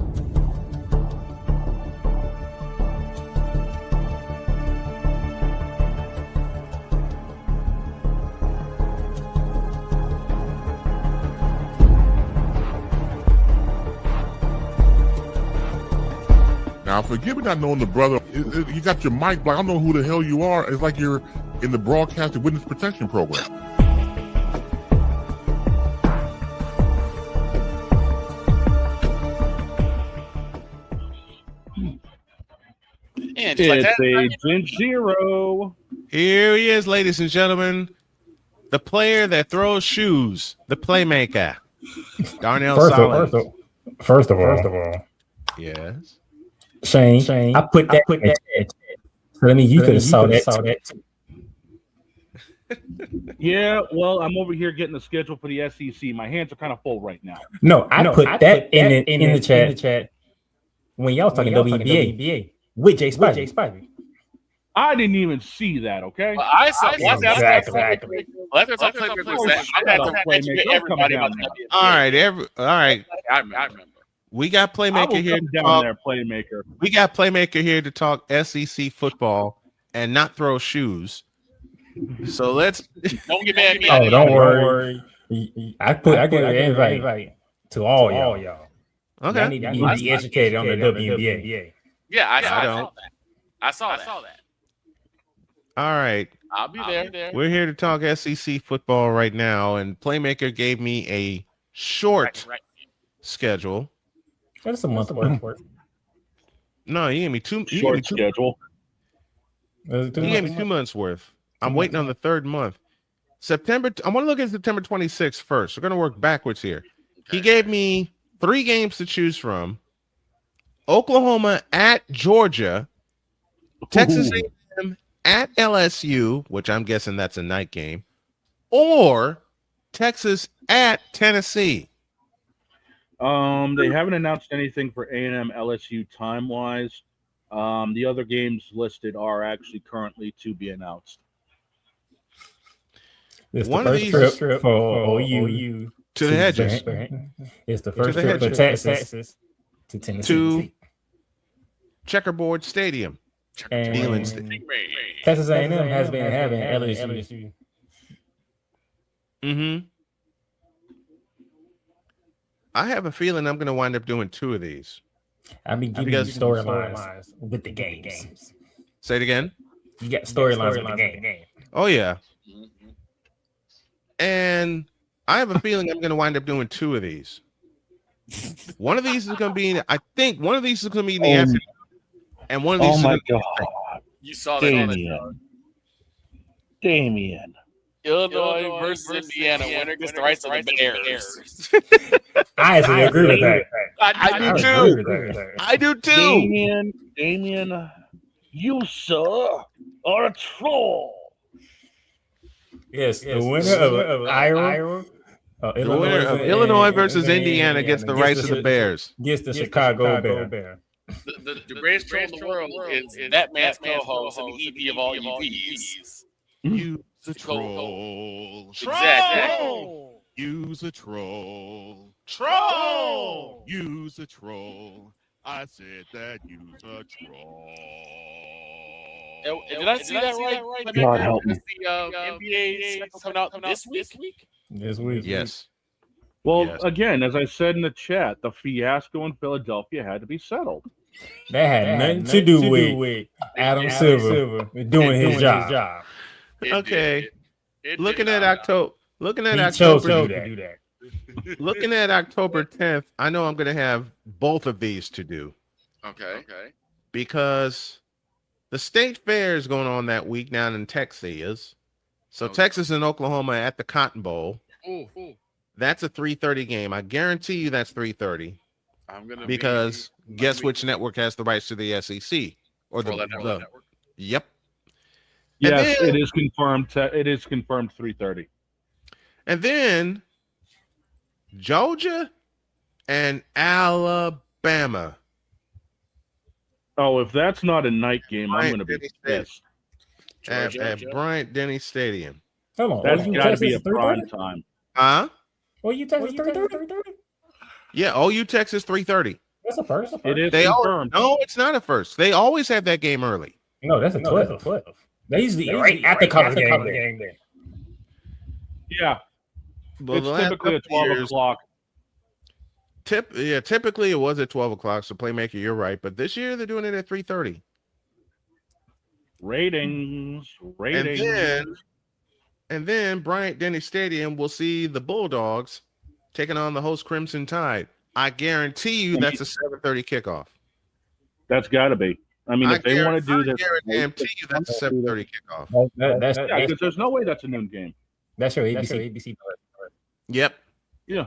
[SPEAKER 19] Now, forgive me not knowing the brother. You got your mic, but I don't know who the hell you are. It's like you're in the Broadcasting Witness Protection Program.
[SPEAKER 5] in. Just like
[SPEAKER 4] It's
[SPEAKER 5] that.
[SPEAKER 4] Agent Zero.
[SPEAKER 1] Here he is, ladies and gentlemen. The player that throws shoes, the playmaker, Darnell Solins.
[SPEAKER 11] First of all,
[SPEAKER 1] Yes.
[SPEAKER 11] Shane, I put that in the chat. So that means you could have saw that.
[SPEAKER 4] Yeah, well, I'm over here getting the schedule for the SEC. My hands are kind of full right now.
[SPEAKER 11] No, I put that in the chat when y'all was talking WNBA with Jay Spivey.
[SPEAKER 4] I didn't even see that, okay?
[SPEAKER 5] Well, I saw
[SPEAKER 11] Exactly.
[SPEAKER 5] After I played with that, I had to educate everybody about the WNBA.
[SPEAKER 1] All right.
[SPEAKER 5] I remember.
[SPEAKER 1] We got
[SPEAKER 4] I will
[SPEAKER 1] Playmaker here
[SPEAKER 4] come
[SPEAKER 1] to
[SPEAKER 4] down
[SPEAKER 1] talk.
[SPEAKER 4] there, Playmaker.
[SPEAKER 1] We got Playmaker here to talk SEC football and not throw shoes. So let's
[SPEAKER 5] Don't get mad at me.
[SPEAKER 11] Oh, don't worry. I get an invite to all y'all.
[SPEAKER 1] Okay.
[SPEAKER 11] I need to be educated on the WNBA.
[SPEAKER 5] Yeah, I saw that. I saw that.
[SPEAKER 1] All right.
[SPEAKER 5] I'll be there.
[SPEAKER 1] We're here to talk SEC football right now, and Playmaker gave me a short schedule.
[SPEAKER 11] That's a month worth.
[SPEAKER 1] No, he gave me two.
[SPEAKER 4] Short schedule.
[SPEAKER 1] He gave me 2 months worth. I'm waiting on the third month. September. I want to look at September 26th first. We're going to work backwards here. Okay. He gave me 3 games to choose from: Oklahoma at Georgia, Texas A&M at LSU, which I'm guessing that's a night game, or Texas at Tennessee.
[SPEAKER 4] They haven't announced anything for A&M LSU time-wise. The other games listed are actually currently to be announced.
[SPEAKER 11] It's the first trip for OU
[SPEAKER 1] to the Hedges.
[SPEAKER 11] It's the first trip for Texas to Tennessee.
[SPEAKER 1] To Checkerboard Stadium.
[SPEAKER 11] And Texas A&M has been having LSU.
[SPEAKER 1] Mm-hmm. I have a feeling I'm going to wind up doing 2 of these.
[SPEAKER 11] I mean, giving you storylines with the games.
[SPEAKER 1] Say it again.
[SPEAKER 11] You got storylines with the game.
[SPEAKER 1] Oh, yeah. And I have a feeling I'm going to wind up doing 2 of these. One of these is going to be, I think one of these is going to be in the afternoon. And one of these is going to be.
[SPEAKER 5] You saw that.
[SPEAKER 4] Damian.
[SPEAKER 5] Illinois versus Indiana. Winner gets the rights of the Bears.
[SPEAKER 11] I actually agree with that.
[SPEAKER 5] I do too.
[SPEAKER 1] I do too.
[SPEAKER 4] Damian, you, sir, are a troll.
[SPEAKER 11] Yes, the winner of Iowa.
[SPEAKER 1] The winner of Illinois versus Indiana gets the rights of the Bears.
[SPEAKER 11] Gets the Chicago Bear.
[SPEAKER 5] The greatest troll in the world is that man's co-host and the EP of all UVs.
[SPEAKER 7] Use a troll.
[SPEAKER 5] Exactly.
[SPEAKER 7] Use a troll.
[SPEAKER 5] Troll.
[SPEAKER 7] Use a troll. I said that use a troll.
[SPEAKER 5] Did I see that right?
[SPEAKER 4] God help me.
[SPEAKER 5] The NBA schedule coming out this week?
[SPEAKER 11] This week.
[SPEAKER 1] Yes.
[SPEAKER 4] Well, again, as I said in the chat, the fiasco in Philadelphia had to be settled.
[SPEAKER 11] That had nothing to do with Adam Silver doing his job.
[SPEAKER 1] Okay. Looking at October 10th, I know I'm going to have both of these to do.
[SPEAKER 5] Okay.
[SPEAKER 1] Because the state fair is going on that week down in Texas. So Texas and Oklahoma at the Cotton Bowl.
[SPEAKER 5] Ooh.
[SPEAKER 1] That's a 3:30 game. I guarantee you that's 3:30. Because guess which network has the rights to the SEC or the network? Yep.
[SPEAKER 4] Yes, it is confirmed. It is confirmed 3:30.
[SPEAKER 1] And then Georgia and Alabama.
[SPEAKER 4] Oh, if that's not a night game, I'm going to be pissed.
[SPEAKER 1] At Bryant Denny Stadium.
[SPEAKER 11] Come on,
[SPEAKER 4] that's got to be a prime time.
[SPEAKER 1] Huh?
[SPEAKER 11] Well, you Texas 3:30.
[SPEAKER 1] Yeah, OU Texas 3:30.
[SPEAKER 11] That's a first.
[SPEAKER 4] It is confirmed.
[SPEAKER 1] No, it's not a first. They always have that game early.
[SPEAKER 11] No, that's a 12. They usually right at the college game there.
[SPEAKER 4] Yeah.
[SPEAKER 1] Well,
[SPEAKER 4] it's typically at 12 o'clock.
[SPEAKER 1] Typically it was at 12 o'clock. So Playmaker, you're right. But this year they're doing it at 3:30.
[SPEAKER 4] Ratings.
[SPEAKER 1] And then Bryant Denny Stadium will see the Bulldogs taking on the host Crimson Tide. I guarantee you that's a 7:30 kickoff.
[SPEAKER 4] That's got to be. I mean, if they want to do this,
[SPEAKER 1] guarantee you that's a 7:30 kickoff.
[SPEAKER 4] Because there's no way that's a noon game.
[SPEAKER 11] That's your ABC.
[SPEAKER 1] Yep.
[SPEAKER 4] Yeah.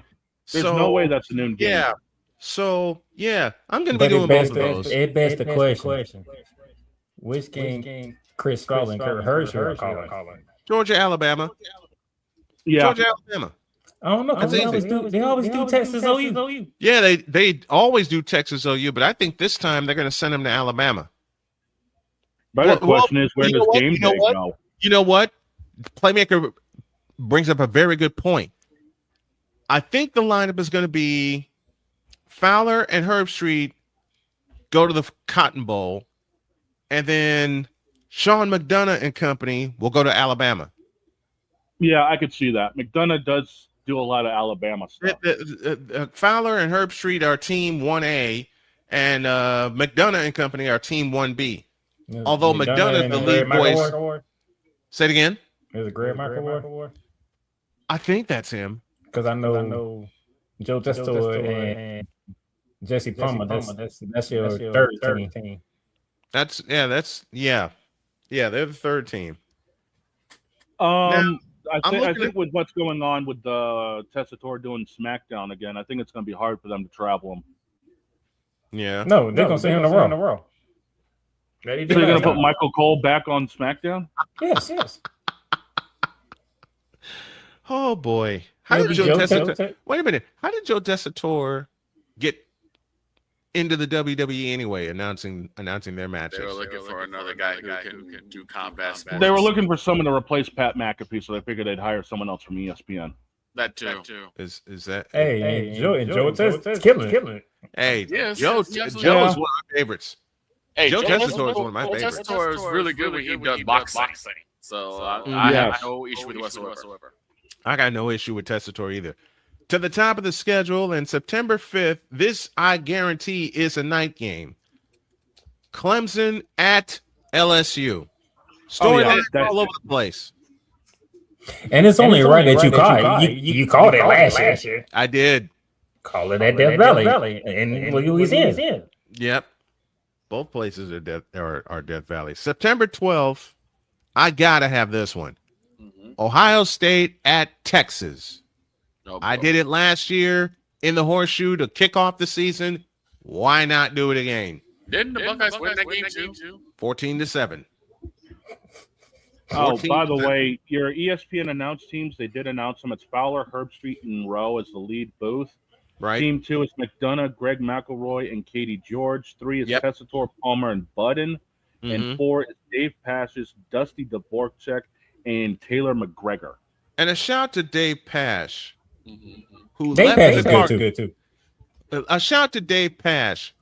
[SPEAKER 4] There's no way that's a noon game.
[SPEAKER 1] Yeah. So I'm going to be doing both of those.
[SPEAKER 11] It begs the question: which game Chris Scott and Kurt Hershey are calling?
[SPEAKER 1] Georgia, Alabama.
[SPEAKER 4] Yeah.
[SPEAKER 1] Georgia, Alabama.
[SPEAKER 11] I don't know because they always do Texas OU.
[SPEAKER 1] Yeah, they always do Texas OU, but I think this time they're going to send them to Alabama.
[SPEAKER 4] But the question is, where does game day go?
[SPEAKER 1] You know what? Playmaker brings up a very good point. I think the lineup is going to be Fowler and Herb Street go to the Cotton Bowl, and then Sean McDonough and company will go to Alabama.
[SPEAKER 4] Yeah, I could see that. McDonough does do a lot of Alabama stuff.
[SPEAKER 1] Fowler and Herb Street are Team 1A, and McDonough and company are Team 1B. Although McDonough is the lead voice. Say it again.
[SPEAKER 11] Is it Greg Mark?
[SPEAKER 1] I think that's him.
[SPEAKER 11] Because I know Joe Testo and Jesse Palmer. That's your third team.
[SPEAKER 1] They're the third team.
[SPEAKER 4] I think with what's going on with the Tessitore doing SmackDown again, I think it's going to be hard for them to travel him.
[SPEAKER 1] Yeah.
[SPEAKER 11] No, they're going to send him to Raw.
[SPEAKER 4] So you're going to put Michael Cole back on SmackDown?
[SPEAKER 11] Yes.
[SPEAKER 1] Oh boy! How did Joe Tessitore? Wait a minute. How did Joe Tessitore get into the WWE anyway? Announcing their matches.
[SPEAKER 5] They were looking for another guy who can do combat sports.
[SPEAKER 4] They were looking for someone to replace Pat McAfee, so they figured they'd hire someone else from ESPN.
[SPEAKER 5] That too.
[SPEAKER 1] Is that?
[SPEAKER 11] Hey, Joe Tessitore killing it.
[SPEAKER 1] Hey,
[SPEAKER 5] yes,
[SPEAKER 1] Joe is one of my favorites.
[SPEAKER 5] Hey,
[SPEAKER 1] Joe Tessitore is one of my favorites.
[SPEAKER 5] Tessitore is really good when he does boxing. So I have no issue with it whatsoever.
[SPEAKER 1] I got no issue with Tessitore either. To the top of the schedule, and September 5th, this I guarantee is a night game. Clemson at LSU. Storyline all over the place.
[SPEAKER 11] And it's only right that you called it. You called it last year.
[SPEAKER 1] I did.
[SPEAKER 11] Call it at Death Valley. And Louisiana.
[SPEAKER 1] Yep. Both places are Death Valley. September 12th, I got to have this one. Ohio State at Texas. I did it last year in the Horseshoe to kick off the season. Why not do it again?
[SPEAKER 5] Didn't the Buckeyes win that game too?
[SPEAKER 1] 14-7.
[SPEAKER 4] Oh, by the way, your ESPN announced teams, they did announce them. It's Fowler, Herb Street, and Rowe as the lead booth.
[SPEAKER 1] Right.
[SPEAKER 4] Team 2 is McDonough, Greg McElroy, and Katie George. 3 is Tessitore, Palmer, and Budden. And 4 is Dave Pasch's, Dusty Dvorak, and Taylor McGregor.
[SPEAKER 1] And a shout to Dave Pasch, who
[SPEAKER 11] Dave
[SPEAKER 1] left
[SPEAKER 11] Pasch
[SPEAKER 1] the
[SPEAKER 11] is good too.
[SPEAKER 1] A shout to Dave Pasch,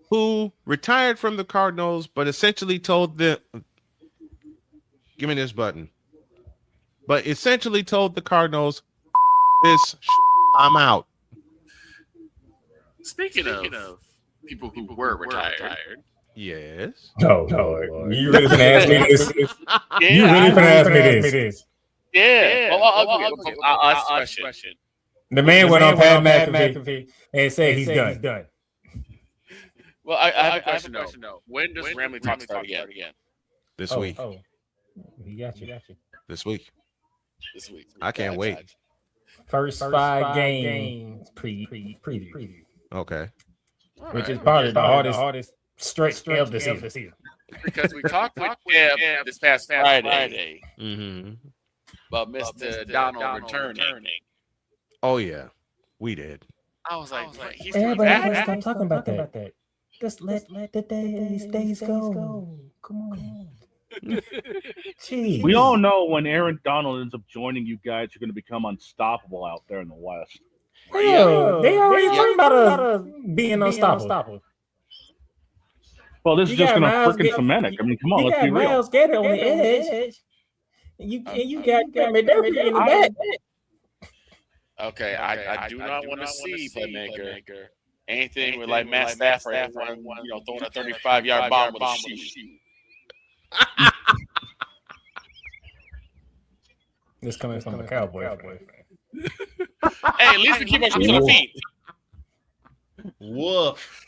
[SPEAKER 1] who retired from the Cardinals, but essentially told the give me this button. But essentially told the Cardinals, I'm out.
[SPEAKER 5] Speaking of people who were retired.
[SPEAKER 1] Yes.
[SPEAKER 11] No. You really gonna ask me this? You really gonna ask me this?
[SPEAKER 5] Yeah. I'll ask a question.
[SPEAKER 11] The man went on Pat McAfee and said he's done.
[SPEAKER 5] Well, I have a question though. When does Ramley Talk start again?
[SPEAKER 1] This week.
[SPEAKER 11] Oh, he got you.
[SPEAKER 1] This week. I can't wait.
[SPEAKER 11] First 5 games preview.
[SPEAKER 1] Okay.
[SPEAKER 11] Which is probably the hardest stretch of the season.
[SPEAKER 5] Because we talked with Deb this past Friday about Mr. Donald returning.
[SPEAKER 1] Oh yeah, we did.
[SPEAKER 5] I was like, he's
[SPEAKER 11] everybody stop talking about that. Just let the days go. Come on. Jeez.
[SPEAKER 4] We all know when Aaron Donald ends up joining you guys, you're going to become unstoppable out there in the West.
[SPEAKER 11] Hell, they already talking about us being unstoppable.
[SPEAKER 4] Well, this is just going to freaking cement it. I mean, come on, let's be real.
[SPEAKER 11] Miles Gator on the edge. And you got McDermott in the back.
[SPEAKER 5] Okay, I do not want to see Playmaker anything with like Matt Stafford throwing a 35-yard bomb with a shoe.
[SPEAKER 11] This coming from the Cowboy.
[SPEAKER 5] Hey, at least we keep our feet on the feet.
[SPEAKER 1] Woof.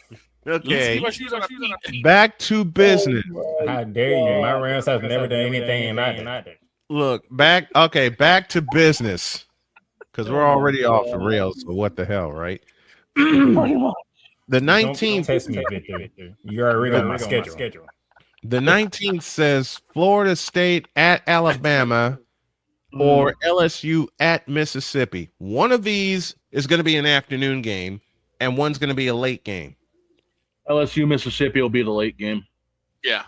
[SPEAKER 1] Okay.
[SPEAKER 5] Let's see what shoes on our feet.
[SPEAKER 1] Back to business.
[SPEAKER 11] How dare you? My Rams have never done anything and I did.
[SPEAKER 1] Look, back to business. Because we're already off the rails, so what the hell, right? The 19th.
[SPEAKER 11] Test me, Victor. You're already on my schedule.
[SPEAKER 1] The 19th says Florida State at Alabama or LSU at Mississippi. One of these is going to be an afternoon game, and one's going to be a late game.
[SPEAKER 4] LSU Mississippi will be the late game.
[SPEAKER 5] Yeah.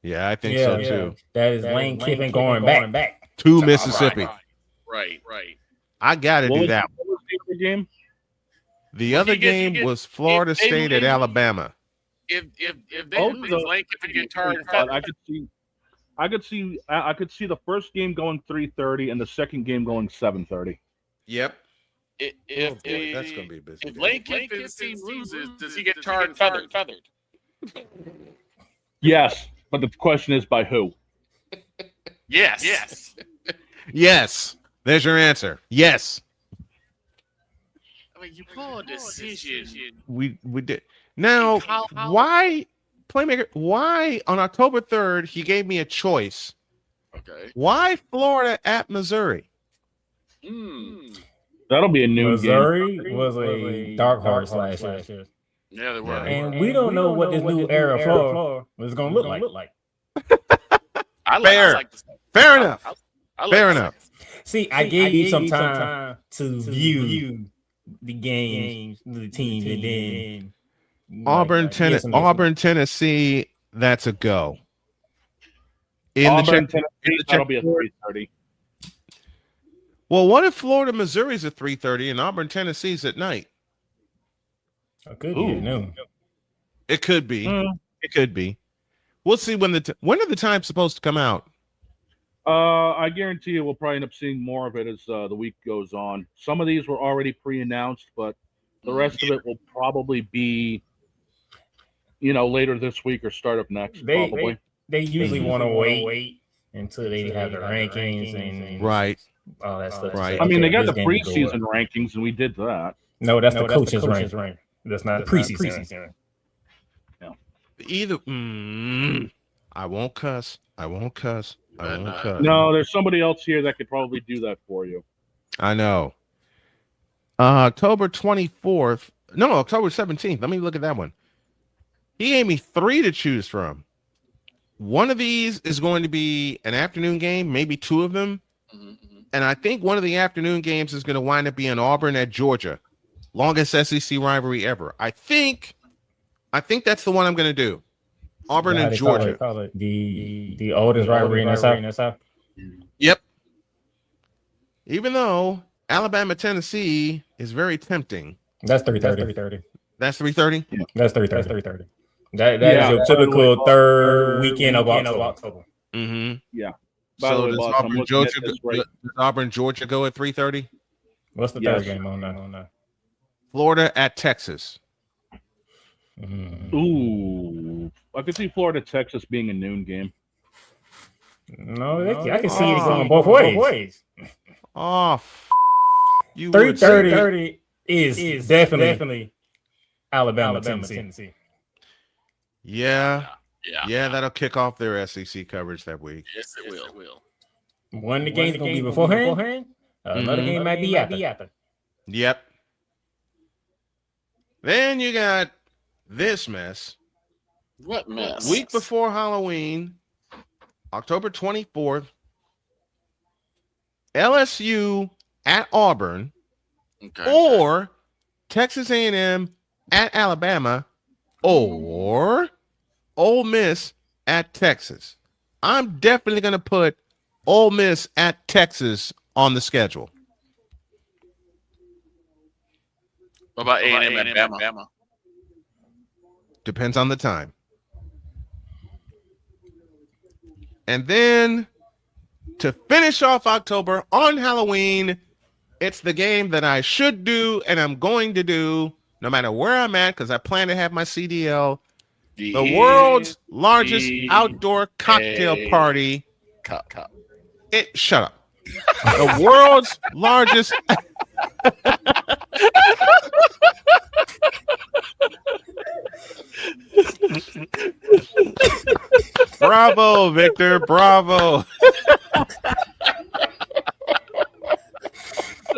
[SPEAKER 1] Yeah, I think so too.
[SPEAKER 11] That is Lane Kiffin going back
[SPEAKER 1] to Mississippi.
[SPEAKER 5] Right.
[SPEAKER 1] I got to do that.
[SPEAKER 4] What was the game?
[SPEAKER 1] The other game was Florida State at Alabama.
[SPEAKER 5] If they lose Lane Kiffin get tired,
[SPEAKER 4] I could see the first game going 3:30 and the second game going 7:30.
[SPEAKER 1] Yep.
[SPEAKER 5] If
[SPEAKER 1] that's going to be a busy
[SPEAKER 5] if
[SPEAKER 1] day.
[SPEAKER 5] Lane Kiffin's team loses, does he get tarred and feathered?
[SPEAKER 4] Yes, but the question is by who?
[SPEAKER 5] Yes.
[SPEAKER 1] Yes. There's your answer. Yes.
[SPEAKER 5] I mean, you pull a decision.
[SPEAKER 1] We did. Now, why, Playmaker, why on October 3rd, he gave me a choice.
[SPEAKER 5] Okay.
[SPEAKER 1] Why Florida at Missouri?
[SPEAKER 4] That'll be a new
[SPEAKER 11] Missouri
[SPEAKER 4] game.
[SPEAKER 11] was a dark horse last year.
[SPEAKER 5] Yeah, they were.
[SPEAKER 11] And we don't know what this new era of Florida is going to look like.
[SPEAKER 1] Fair enough. Fair enough.
[SPEAKER 11] See, I gave you some time to view the games, the teams, and then
[SPEAKER 1] Auburn, Tennessee, that's a go.
[SPEAKER 4] Tennessee, that'll be a 3:30.
[SPEAKER 1] Well, what if Florida, Missouri's at 3:30 and Auburn, Tennessee's at night?
[SPEAKER 11] It could be at noon.
[SPEAKER 1] It could be. It could be. We'll see when when are the times supposed to come out?
[SPEAKER 4] I guarantee you we'll probably end up seeing more of it as the week goes on. Some of these were already pre-announced, but the rest of it will probably be, later this week or start up next. Probably.
[SPEAKER 11] They usually want to wait until they have the rankings and all that stuff.
[SPEAKER 1] Right.
[SPEAKER 4] I mean, they got the preseason rankings, and we did that.
[SPEAKER 11] No, that's the coach's rank. That's not the preseason.
[SPEAKER 4] Yeah.
[SPEAKER 1] Either. I won't cuss.
[SPEAKER 4] No, there's somebody else here that could probably do that for you.
[SPEAKER 1] I know. October 24th. No, October 17th. Let me look at that one. He gave me 3 to choose from. One of these is going to be an afternoon game, maybe 2 of them. And I think one of the afternoon games is going to wind up being Auburn at Georgia. Longest SEC rivalry ever. I think that's the one I'm going to do. Auburn and Georgia.
[SPEAKER 11] Call it the oldest rivalry in the South.
[SPEAKER 1] Yep. Even though Alabama, Tennessee is very tempting.
[SPEAKER 11] That's 3:30.
[SPEAKER 1] That's 3:30?
[SPEAKER 11] Yeah. That's 3:30. That is your typical third weekend of October.
[SPEAKER 1] Mm-hmm.
[SPEAKER 4] Yeah.
[SPEAKER 1] So does Auburn, Georgia go at 3:30?
[SPEAKER 11] What's the third game on that?
[SPEAKER 1] Florida at Texas.
[SPEAKER 4] Ooh. I could see Florida, Texas being a noon game.
[SPEAKER 11] No, I can see it going both ways.
[SPEAKER 1] Oh,
[SPEAKER 11] 3:30 is definitely Alabama, Tennessee.
[SPEAKER 1] Yeah, that'll kick off their SEC coverage that week.
[SPEAKER 5] Yes, it will.
[SPEAKER 11] One of the games going to be beforehand. Another game might be after.
[SPEAKER 1] Yep. Then you got this mess.
[SPEAKER 5] What mess?
[SPEAKER 1] Week before Halloween, October 24th, LSU at Auburn, or Texas A&M at Alabama, or Ole Miss at Texas. I'm definitely going to put Ole Miss at Texas on the schedule.
[SPEAKER 5] What about A&M at Bama?
[SPEAKER 1] Depends on the time. And then to finish off October on Halloween, it's the game that I should do and I'm going to do no matter where I'm at because I plan to have my CDL. The world's largest outdoor cocktail party. Shut up. The world's largest. Bravo, Victor. Bravo.
[SPEAKER 11] I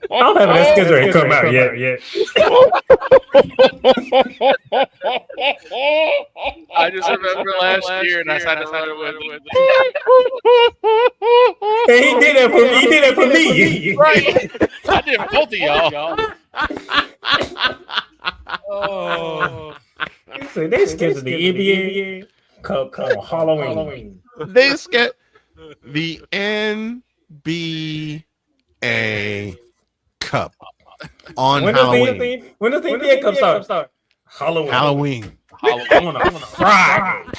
[SPEAKER 11] don't have that schedule ain't come out yet.
[SPEAKER 5] I just remember last year, and I had to run with it.
[SPEAKER 11] Hey, he did that for me. He did that for me.
[SPEAKER 5] Right. I did both of y'all. Oh.
[SPEAKER 11] So they scheduled the NBA Cup on Halloween.
[SPEAKER 1] They scheduled the NBA Cup on Halloween.
[SPEAKER 11] When does the NBA Cup start? Halloween. On a Friday.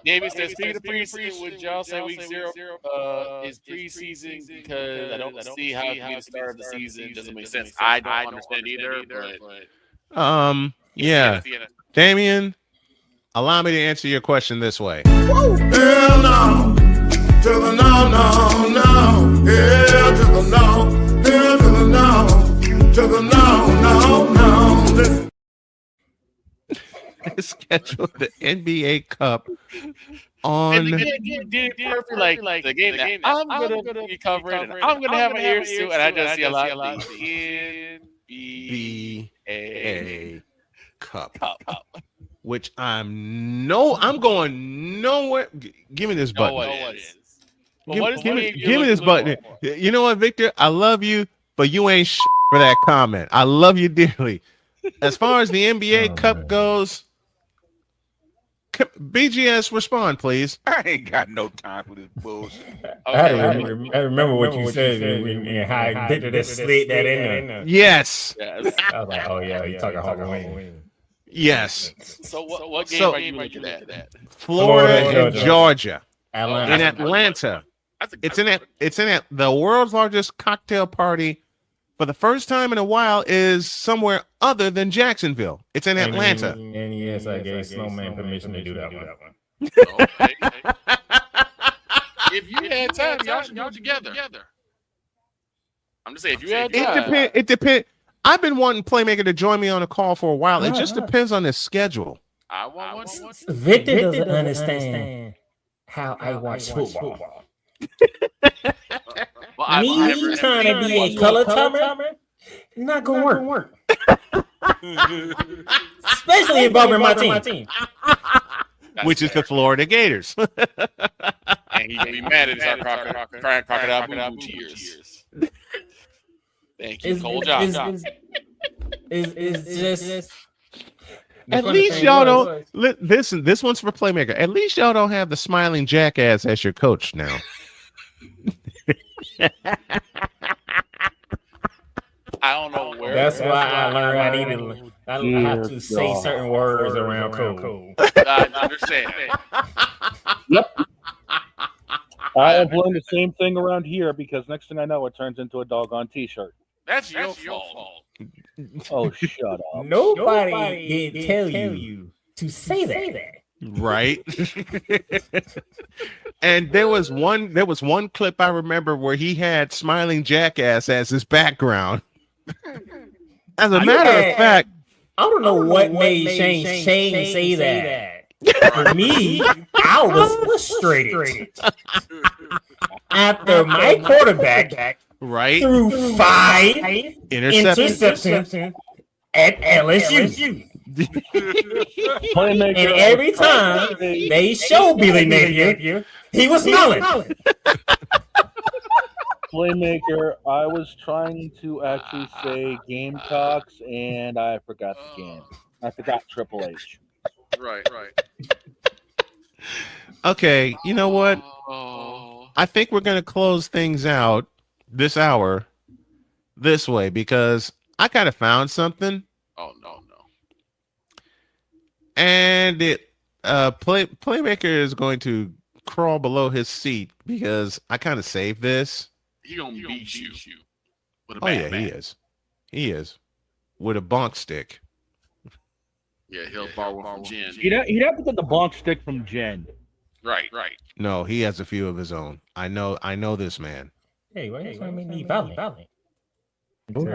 [SPEAKER 5] Navy says, speaking of preseason, would y'all say week 0 is preseason? Because I don't see how it can be the start of the season. Doesn't make sense. I don't understand either. But
[SPEAKER 1] yeah. Damien, allow me to answer your question this way.
[SPEAKER 16] Hell no. To the no, no, no. Yeah, to the no. Yeah, to the no. To the no, no, no.
[SPEAKER 1] Schedule the NBA Cup on.
[SPEAKER 5] Like the game that I'm gonna be covering, and I'm gonna have my ears to, and I just see a lot of the NBA
[SPEAKER 1] Cup, which I'm going nowhere. Give me this button. Give me this button. You know what, Victor? I love you, but you ain't for that comment. I love you dearly. As far as the NBA Cup goes, BGS, respond, please.
[SPEAKER 7] I ain't got no time for this bullshit.
[SPEAKER 11] I remember what you said and how Victor just slid that in there.
[SPEAKER 1] Yes.
[SPEAKER 11] I was like, oh yeah, you talking Halloween.
[SPEAKER 1] Yes.
[SPEAKER 5] So what game are you looking at?
[SPEAKER 1] Florida and Georgia.
[SPEAKER 11] Atlanta.
[SPEAKER 1] In Atlanta. It's in the world's largest cocktail party for the first time in a while is somewhere other than Jacksonville. It's in Atlanta.
[SPEAKER 11] And yes, I gave Snowman permission to do that one.
[SPEAKER 5] Okay. If you had time, y'all should go together. I'm just saying, if you had time.
[SPEAKER 1] It depends. I've been wanting Playmaker to join me on a call for a while. It just depends on his schedule.
[SPEAKER 5] I want one.
[SPEAKER 11] Victor doesn't understand how I watch football. Me trying to be a color timer, not gonna work. Especially involving my team.
[SPEAKER 1] Which is the Florida Gators.
[SPEAKER 5] And he's gonna be mad at his crying crocodile boo tears. Thank you, Cole Johnson.
[SPEAKER 11] Is just.
[SPEAKER 1] At least y'all don't listen. This one's for Playmaker. At least y'all don't have the smiling jackass as your coach now.
[SPEAKER 5] I don't know where.
[SPEAKER 11] That's why I learned I have to say certain words around code.
[SPEAKER 5] I understand.
[SPEAKER 4] Yep. I have learned the same thing around here because next thing I know, it turns into a doggone T-shirt.
[SPEAKER 5] That's your fault.
[SPEAKER 4] Oh, shut up.
[SPEAKER 11] Nobody can tell you to say that.
[SPEAKER 1] Right. And there was one clip I remember where he had smiling jackass as his background. As a matter of fact,
[SPEAKER 11] I don't know what made Shane say that. For me, I was frustrated. After my quarterback threw 5 interceptions at LSU. And every time they show Billy Napier, he was smiling.
[SPEAKER 4] Playmaker, I was trying to actually say Gamecocks, and I forgot the game. I forgot Triple H.
[SPEAKER 5] Right.
[SPEAKER 1] Okay, you know what?
[SPEAKER 5] Oh.
[SPEAKER 1] I think we're going to close things out this hour this way because I kind of found something.
[SPEAKER 5] Oh, no.
[SPEAKER 1] And Playmaker is going to crawl below his seat because I kind of saved this.
[SPEAKER 5] He gonna beat you with a
[SPEAKER 1] bat. He is with a bonk stick.
[SPEAKER 5] Yeah, he'll borrow one from Jen.
[SPEAKER 4] He'd have to get the bonk stick from Jen.
[SPEAKER 5] Right.
[SPEAKER 1] No, he has a few of his own. I know this man.
[SPEAKER 11] Hey, why are you trying to make me violent? Oh boy.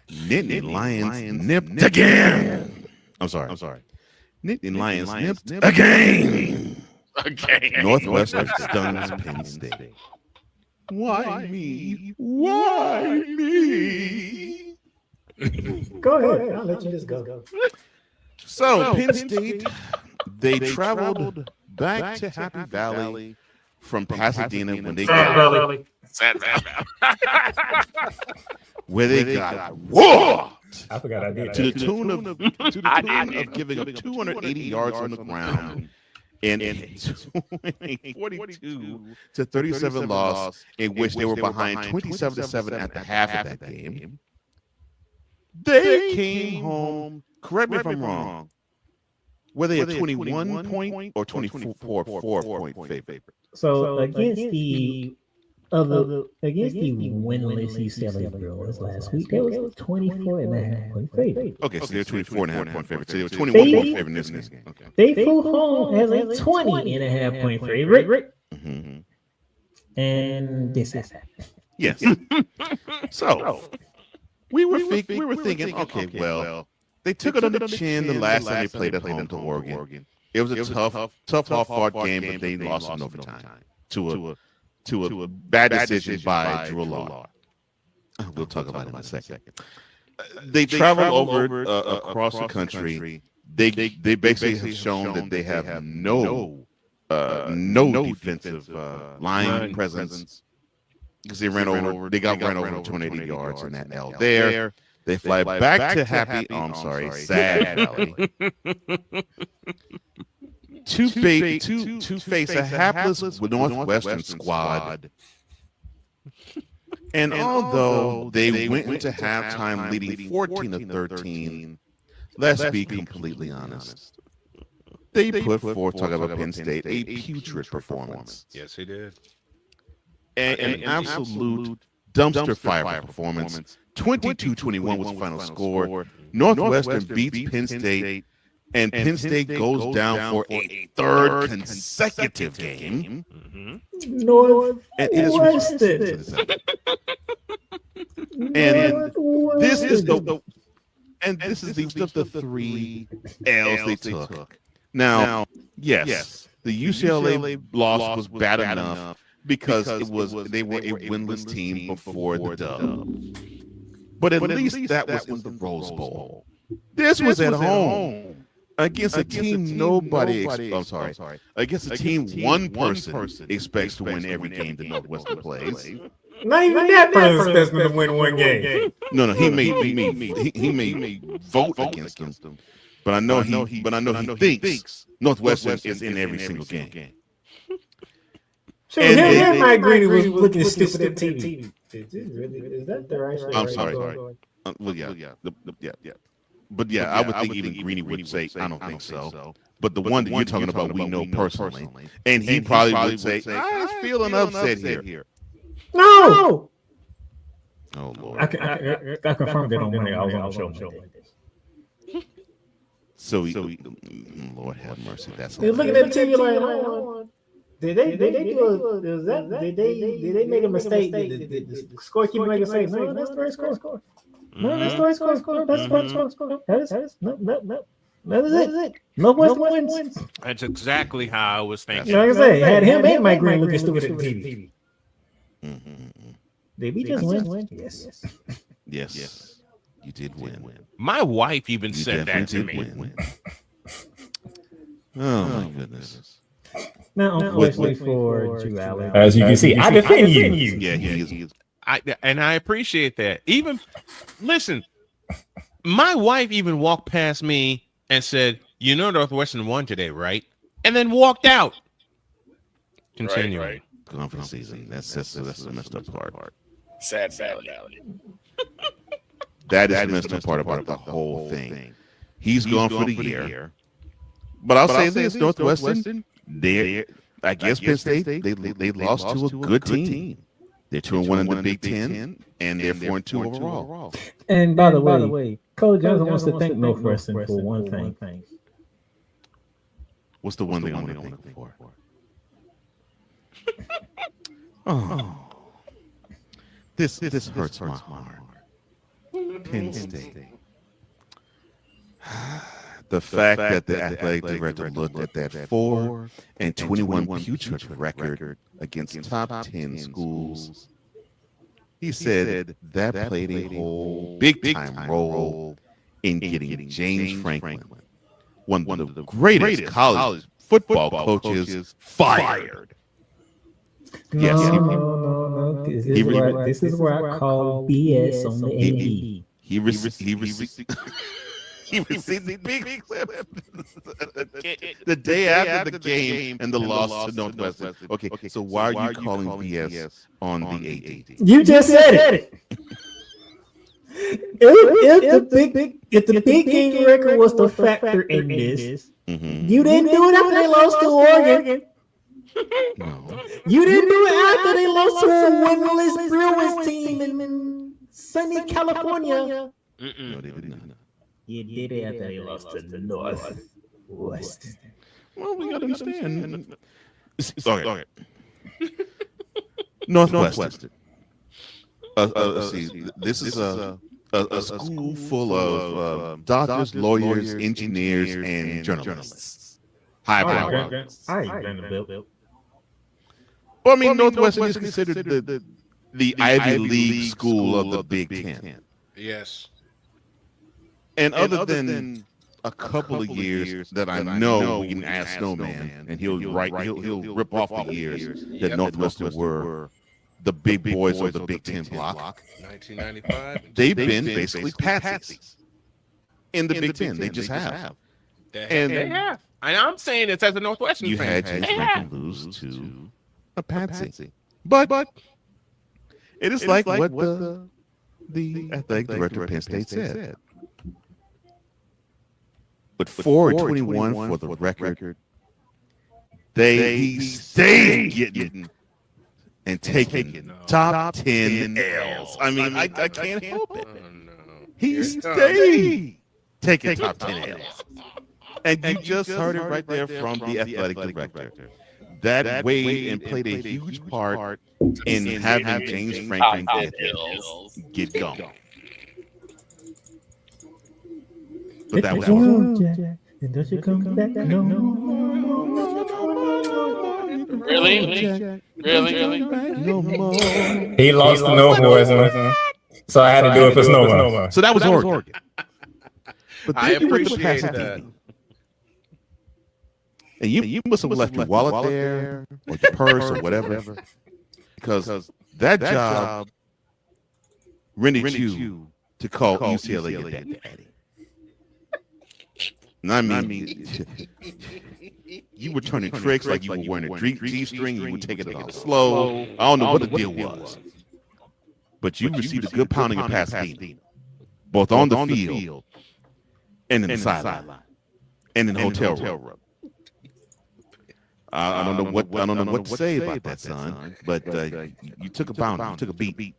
[SPEAKER 7] Nittany Lions nipped again. I'm sorry. Nittany Lions nipped again. Northwestern stuns Penn State. Why me? Why me?
[SPEAKER 11] Go ahead. I'll let you just go.
[SPEAKER 7] So Penn State, they traveled back to Happy Valley from Pasadena when they got where they got whooped.
[SPEAKER 11] I forgot I did
[SPEAKER 7] to the tune of giving up 280 yards on the ground and a 42-37 loss in which they were behind 27-7 at the half of that game. They came home. Correct me if I'm wrong. Were they a 21 point or 24 point favorite?
[SPEAKER 11] So against the winless UCLA Bruins last week, they was a 24.5 point favorite.
[SPEAKER 7] Okay, so they're 24.5 point favorite. So they were 21 point favorite in this game. Okay.
[SPEAKER 11] They flew home as a 20.5 point favorite.
[SPEAKER 7] Mm-hmm.
[SPEAKER 11] And this has happened.
[SPEAKER 7] Yes. So we were thinking, okay, well, they took it on the chin the last time they played at home to Oregon. It was a tough, hard game, but they lost in overtime to a bad decision by Drew Law. We'll talk about it in a second. They traveled over across the country. They basically have shown that they have no defensive line presence because they got ran over 280 yards in that L there. They fly back to Sad Valley to face a hapless Northwestern squad. And although they went into halftime leading 14-13, let's be completely honest, they put forth, talking about Penn State, a putrid performance.
[SPEAKER 1] Yes, he did.
[SPEAKER 7] An absolute dumpster fire performance. 22-21 was the final score. Northwestern beats Penn State, and Penn State goes down for a third consecutive game.
[SPEAKER 11] Northwestern.
[SPEAKER 7] And this is the three L's they took. Now, yes, the UCLA loss was bad enough because they were a winless team before the dub. But at least that was in the Rose Bowl. This was at home against a team against a team one person expects to win every game that Northwestern plays.
[SPEAKER 11] Not even that person expects them to win one game.
[SPEAKER 7] No, he may vote against them. But I know he thinks Northwestern is in every single game.
[SPEAKER 11] Sure, him Mike Green was looking stupid at TV. Is that the right?
[SPEAKER 7] I'm sorry. Well, yeah. But yeah, I would think even Greeny would say, I don't think so. But the one that you're talking about, we know personally. And he probably would say, I was feeling upset here.
[SPEAKER 11] No!
[SPEAKER 7] Oh, Lord.
[SPEAKER 11] I confirmed it on Monday. I was on the show.
[SPEAKER 7] So Lord have mercy. That's
[SPEAKER 11] you're looking at TV like, did they make a mistake? Did the scorekeeper make a mistake? No, that's the right score. No, that's the right score. That's the right score. That is no. That is it. Northwestern wins.
[SPEAKER 1] That's exactly how I was thinking.
[SPEAKER 11] Like I say, had him and Mike Green looking stupid at TV. Did we just win?
[SPEAKER 7] Yes. You did win.
[SPEAKER 1] My wife even said that to me.
[SPEAKER 7] Oh my goodness.
[SPEAKER 11] Now, unfortunately for Drew Allen,
[SPEAKER 21] as you can see, I defend you.
[SPEAKER 7] Yeah, he is.
[SPEAKER 1] I appreciate that. Even listen, my wife even walked past me and said, "You know, Northwestern won today, right?" And then walked out. Continuing.
[SPEAKER 7] Right. Conference season. That's the messed up part.
[SPEAKER 5] Sad Valley.
[SPEAKER 7] That is the messed up part about the whole thing. He's gone for the year. But I'll say this: Northwestern, I guess Penn State, they lost to a good team. They're 2-1 in the Big Ten, and they're 4-2 overall.
[SPEAKER 11] And by the way, Coach Johnson wants to thank Northwestern for one thing.
[SPEAKER 7] What's the one thing I want to thank them for? Oh, this hurts my heart. Penn State. The fact that the athletic director looked at that 4-21 putrid record against top 10 schools. He said that played a whole big-time role in getting James Franklin, one of the greatest college football coaches, fired.
[SPEAKER 11] Yes, no. This is where I call BS on the AD.
[SPEAKER 7] He received the big clip the day after the game and the loss to Northwestern. Okay, so why are you calling BS on the AD?
[SPEAKER 11] You just said it. If the big game record was the factor in this, you didn't do it after they lost to Oregon.
[SPEAKER 7] No.
[SPEAKER 11] You didn't do it after they lost to a winless Bruins team in sunny California.
[SPEAKER 7] No, they did not.
[SPEAKER 11] You did it after they lost to the Northwestern.
[SPEAKER 7] Well, we got to understand. Okay. Northwestern. See, this is a school full of doctors, lawyers, engineers, and journalists. Highbrow. Well, I mean, Northwestern is considered the Ivy League school of the Big Ten.
[SPEAKER 1] Yes.
[SPEAKER 7] And other than a couple of years that I know we can ask Snowman, and he'll rip off the years that Northwestern were the big boys of the Big Ten block.
[SPEAKER 1] 1995.
[SPEAKER 7] They've been basically patsies in the Big Ten. They just have.
[SPEAKER 1] They have. And I'm saying it's as a Northwestern
[SPEAKER 7] You
[SPEAKER 1] fan.
[SPEAKER 7] had James Franklin lose to a patsy. But it is like what the athletic director of Penn State said. But 4-21 for the record, they stayed getting and taking top 10 L's. I mean, I can't help it. He stayed taking top 10 L's. And you just heard it right there from the athletic director. That weighed and played a huge part in having James Franklin get gone. But that was
[SPEAKER 11] and don't you come back? No.
[SPEAKER 5] Really?
[SPEAKER 7] No more.
[SPEAKER 11] He lost to Northwestern, so I had to do it for Snowman.
[SPEAKER 7] So that was Oregon. But
[SPEAKER 1] I appreciate that.
[SPEAKER 7] And you must have left your wallet there, or your purse, or whatever, because that job rented you to call UCLA your daddy. And I mean, you were turning tricks like you were wearing a G-string, you were taking it all slow. I don't know what the deal was. But you received a good pounding in Pasadena, both on the field and in the sideline and in the hotel room. I don't know what to say about that, son. But you took a pounding, you took a beat,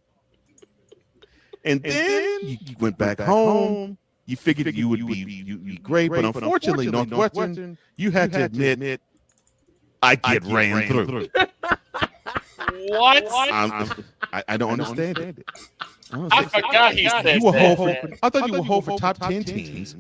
[SPEAKER 7] and then you went back home. You figured you would be great, but unfortunately, Northwestern, you had to admit, I get ran through.
[SPEAKER 5] What?
[SPEAKER 7] I don't understand it.
[SPEAKER 5] I forgot he said that.
[SPEAKER 7] I thought you were whole for top 10 teams.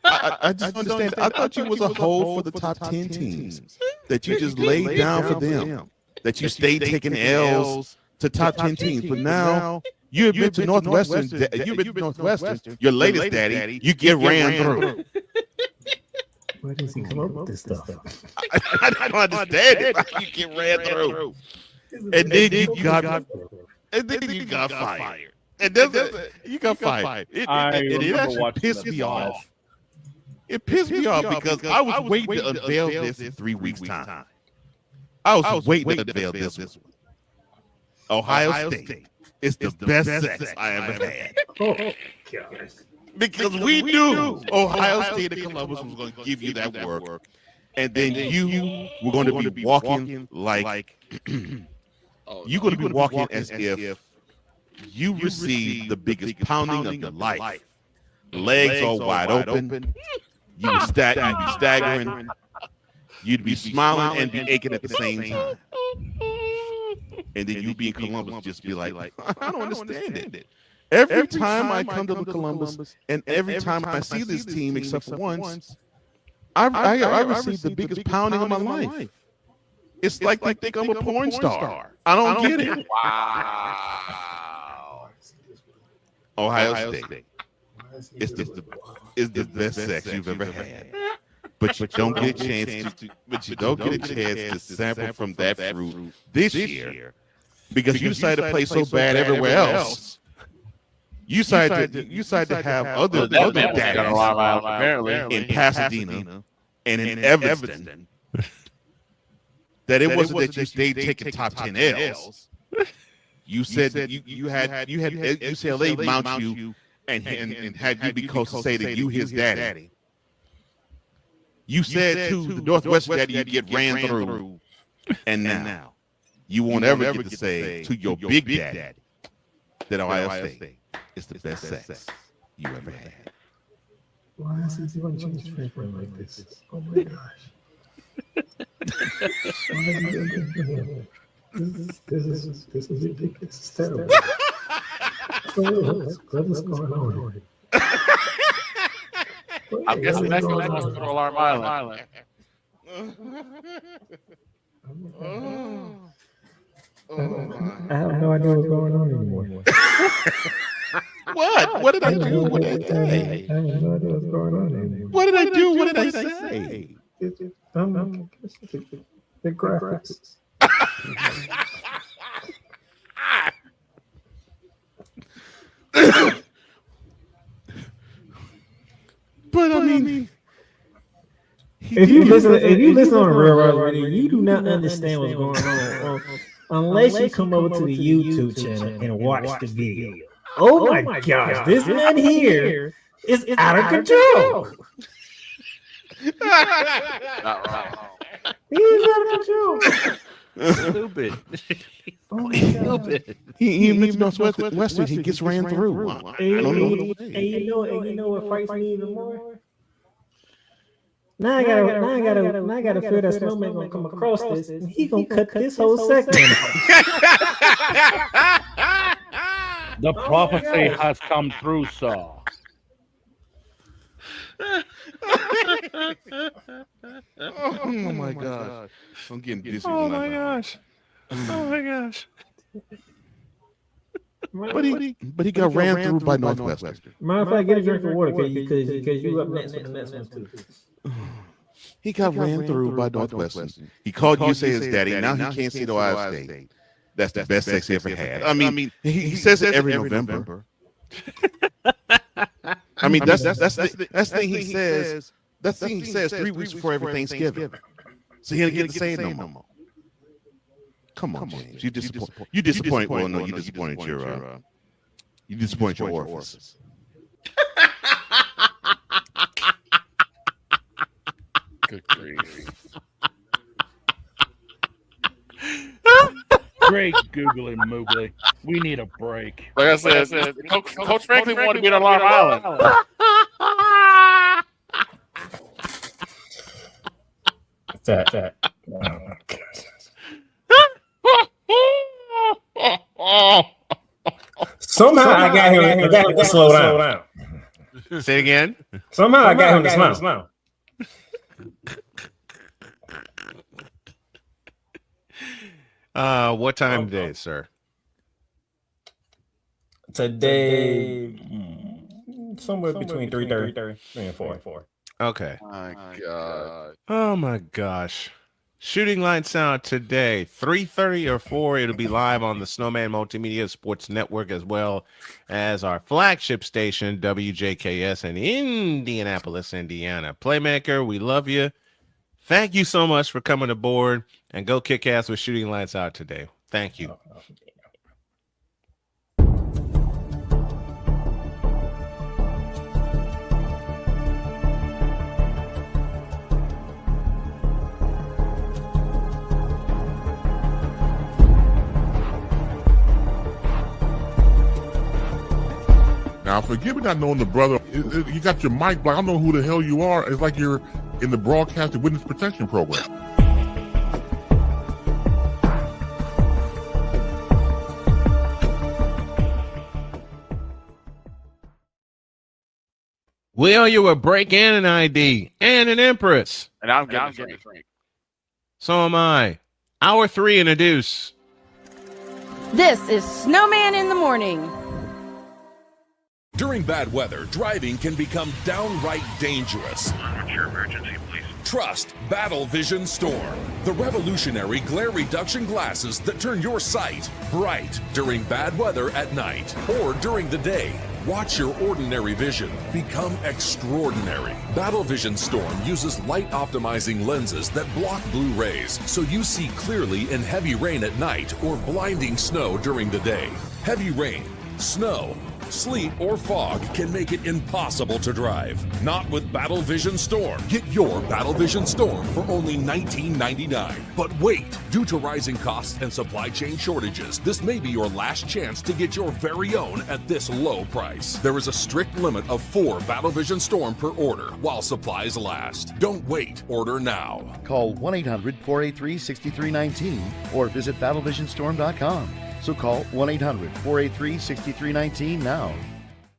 [SPEAKER 7] I just understand. I thought you was a whole for the top 10 teams. That you just laid down for them. That you stayed taking L's to top 10 teams. But now you admit to Northwestern, your latest daddy, you get ran through.
[SPEAKER 11] Where does he come up with this stuff?
[SPEAKER 7] I don't understand it. You get ran through. And then you got fired. And you got fired. It actually pissed me off. It pissed me off because I was waiting to unveil this in 3 weeks' time. I was waiting to unveil this one. Ohio State is the best sex I ever had.
[SPEAKER 11] Oh, gosh.
[SPEAKER 7] Because we knew Ohio State and Columbus was going to give you that work. And then you were going to be walking like you're going to be walking as if you received the biggest pounding of your life. Legs all wide open. You'd be staggering. You'd be smiling and be aching at the same time. And then you'd be in Columbus, just be like, I don't understand it. Every time I come to Columbus, and every time I see this team, except for once, I received the biggest pounding of my life. It's like they think I'm a porn star. I don't get it.
[SPEAKER 5] Wow.
[SPEAKER 7] Ohio State is the best sex you've ever had. But you don't get a chance to sample from that fruit this year because you decided to play so bad everywhere else. You decided to have other daddies in Pasadena and in Evanston. That it wasn't that you stayed taking top 10 L's. You said that you had UCLA mount you and had you be close to say that you his daddy. You said to the Northwestern daddy you'd get ran through, and now you won't ever get to say to your big daddy that Ohio State is the best sex you ever had.
[SPEAKER 11] Why is he doing change frequent like this? Oh my gosh. This is ridiculous. This is terrible. What is going on?
[SPEAKER 5] I'm guessing that's going to Alarm Island.
[SPEAKER 11] I have no idea what's going on anymore.
[SPEAKER 7] What? What did I do? What did I say?
[SPEAKER 11] I have no idea what's going on anymore.
[SPEAKER 7] What did I do? What did I say?
[SPEAKER 11] The graphics.
[SPEAKER 7] But I mean,
[SPEAKER 11] if you listen on Real Radio, you do not understand what's going on unless you come over to the YouTube channel and watch the video. Oh my gosh, this man here is out of control.
[SPEAKER 5] Not wrong.
[SPEAKER 11] He's out of control.
[SPEAKER 5] Stupid.
[SPEAKER 7] Stupid. He mentioned Northwestern. He gets ran through. I don't know.
[SPEAKER 11] And you know what fights me even more? Now I gotta feel that snowman gonna come across this, and he gonna cut this whole segment.
[SPEAKER 4] The prophecy has come true, sir.
[SPEAKER 7] Oh my gosh. I'm getting dizzy.
[SPEAKER 1] Oh my gosh. Oh my gosh.
[SPEAKER 7] But he got ran through by Northwestern.
[SPEAKER 11] Matter of fact, get a drink of water because you up next with the next one too.
[SPEAKER 7] He got ran through by Northwestern. He called UCLA his daddy. Now he can't see the Ohio State. That's the best sex he ever had. I mean, he says it every November. I mean, that's the thing he says. That's the thing he says 3 weeks before every Thanksgiving. So he didn't get to say it no more. Come on, James. You disappointed. Well, no, you disappointed your orifice.
[SPEAKER 5] Good grief.
[SPEAKER 4] Great googly moogly. We need a break.
[SPEAKER 5] Like I said, Coach Franklin wanted to be on Alarm Island.
[SPEAKER 11] That. Somehow I got him to slow down.
[SPEAKER 1] Say it again.
[SPEAKER 11] Somehow I got him to smile.
[SPEAKER 1] What time today, sir?
[SPEAKER 11] Today, somewhere between 3:30 and 4.
[SPEAKER 1] Okay.
[SPEAKER 5] My God.
[SPEAKER 1] Oh my gosh. Shooting Lights Out today, 3:30 or 4. It'll be live on the Snowman Multimedia Sports Network as well as our flagship station, WJKS in Indianapolis, Indiana. Playmaker, we love you. Thank you so much for coming aboard and go kick ass with Shooting Lights Out today. Thank you.
[SPEAKER 19] Now, forgive me not knowing the brother. You got your mic black. I don't know who the hell you are. It's like you're in the broadcasting witness protection program.
[SPEAKER 1] Will, you a break and an ID and an Empress.
[SPEAKER 5] And I'm getting a drink.
[SPEAKER 1] So am I. Hour 3 in a deuce.
[SPEAKER 3] This is Snowman in the Morning.
[SPEAKER 8] During bad weather, driving can become downright dangerous.
[SPEAKER 12] What's your emergency, please?
[SPEAKER 8] Trust Battle Vision Storm, the revolutionary glare reduction glasses that turn your sight bright during bad weather at night or during the day. Watch your ordinary vision become extraordinary. Battle Vision Storm uses light optimizing lenses that block blue rays so you see clearly in heavy rain at night or blinding snow during the day. Heavy rain, snow, sleet, or fog can make it impossible to drive. Not with Battle Vision Storm. Get your Battle Vision Storm for only $19.99. But wait, due to rising costs and supply chain shortages, this may be your last chance to get your very own at this low price. There is a strict limit of 4 Battle Vision Storm per order while supplies last. Don't wait, order now.
[SPEAKER 24] Call 1-800-483-6319 or visit battlevisionstorm.com. So call 1-800-483-6319 now.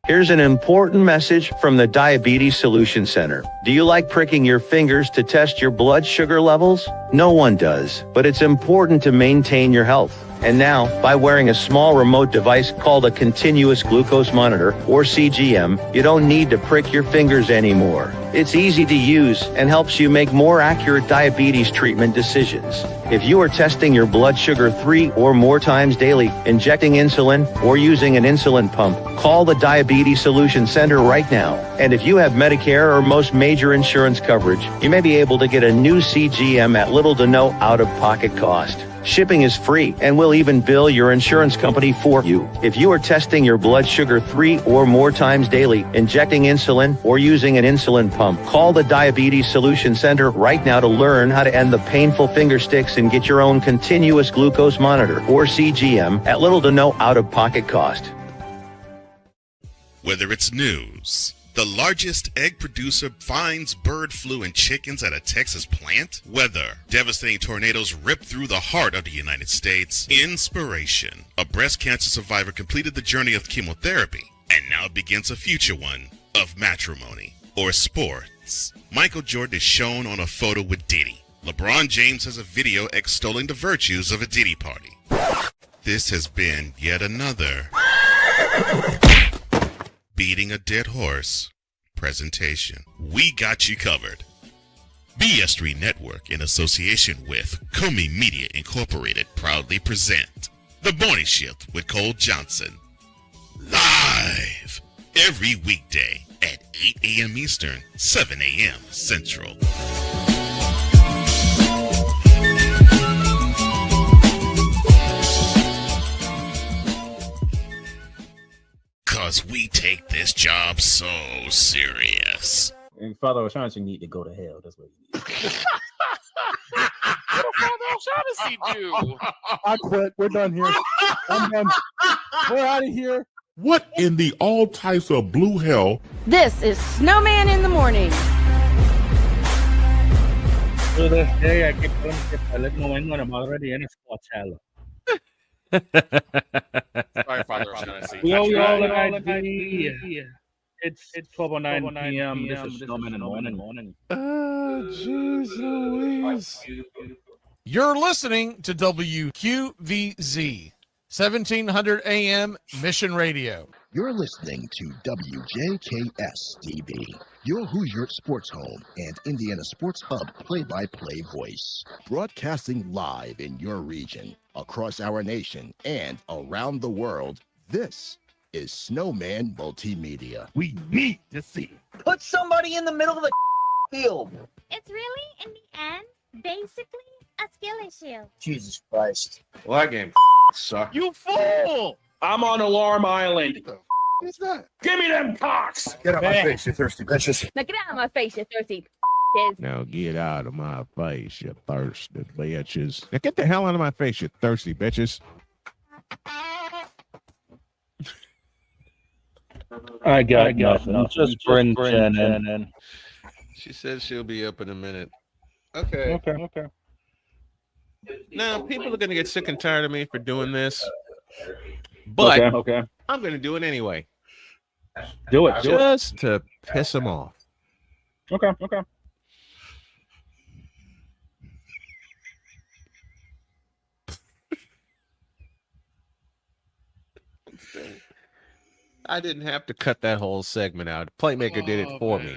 [SPEAKER 10] Here's an important message from the Diabetes Solution Center. Do you like pricking your fingers to test your blood sugar levels? No one does, but it's important to maintain your health. And now, by wearing a small remote device called a continuous glucose monitor, or CGM, you don't need to prick your fingers anymore. It's easy to use and helps you make more accurate diabetes treatment decisions. If you are testing your blood sugar 3 or more times daily, injecting insulin, or using an insulin pump, call the Diabetes Solution Center right now. And if you have Medicare or most major insurance coverage, you may be able to get a new CGM at little to no out-of-pocket cost. Shipping is free, and we'll even bill your insurance company for you. If you are testing your blood sugar 3 or more times daily, injecting insulin, or using an insulin pump, call the Diabetes Solution Center right now to learn how to end the painful finger sticks and get your own continuous glucose monitor, or CGM, at little to no out-of-pocket cost.
[SPEAKER 6] Whether it's news, the largest egg producer finds bird flu in chickens at a Texas plant, weather, devastating tornadoes rip through the heart of the United States, inspiration, a breast cancer survivor completed the journey of chemotherapy and now begins a future one of matrimony, or sports. Michael Jordan is shown on a photo with Diddy. LeBron James has a video extolling the virtues of a Diddy party. This has been yet another Beating a Dead Horse presentation. We got you covered. BS3 Network, in association with Comey Media Incorporated, proudly present The Morning Shift with Cole Johnson. Live every weekday at 8 a.m. Eastern, 7 a.m. Central. Because we take this job so serious.
[SPEAKER 11] And Father O'Shaughnessy need to go to hell. That's what he needs.
[SPEAKER 5] What did Father O'Shaughnessy do?
[SPEAKER 19] I quit. We're done here. I'm done. We're out of here. What in the all types of blue hell?
[SPEAKER 3] This is Snowman in the Morning.
[SPEAKER 4] To this day, I keep telling people, let me know when I'm already in a sports hell.
[SPEAKER 5] Sorry, Father O'Shaughnessy.
[SPEAKER 4] Yo, it's 12:09 p.m. This is Snowman in the Morning.
[SPEAKER 21] Jeez Louise. You're listening to WQVZ, 1700 AM Mission Radio.
[SPEAKER 22] You're listening to WJKS-TV, your Hoosier Sports Home and Indiana Sports Hub play-by-play voice. Broadcasting live in your region, across our nation, and around the world, this is Snowman Multimedia. We need to see.
[SPEAKER 17] Put somebody in the middle of the field.
[SPEAKER 18] It's really, in the end, basically a skill issue.
[SPEAKER 17] Jesus Christ.
[SPEAKER 1] Well, that game sucked.
[SPEAKER 20] You fool! I'm on Alarm Island.
[SPEAKER 17] What's that?
[SPEAKER 20] Give me them cocks!
[SPEAKER 17] Get out of my face, you thirsty bitches.
[SPEAKER 18] Now get out of my face, you thirsty
[SPEAKER 1] Now get out of my face, you thirsty bitches. Now get the hell out of my face, you thirsty bitches.
[SPEAKER 15] I got nothing. Just bring Jen in.
[SPEAKER 1] She said she'll be up in a minute. Okay. Now, people are going to get sick and tired of me for doing this, but I'm going to do it anyway.
[SPEAKER 15] Do it.
[SPEAKER 1] Just to piss them off.
[SPEAKER 15] Okay.
[SPEAKER 1] I didn't have to cut that whole segment out. Playmaker did it for me.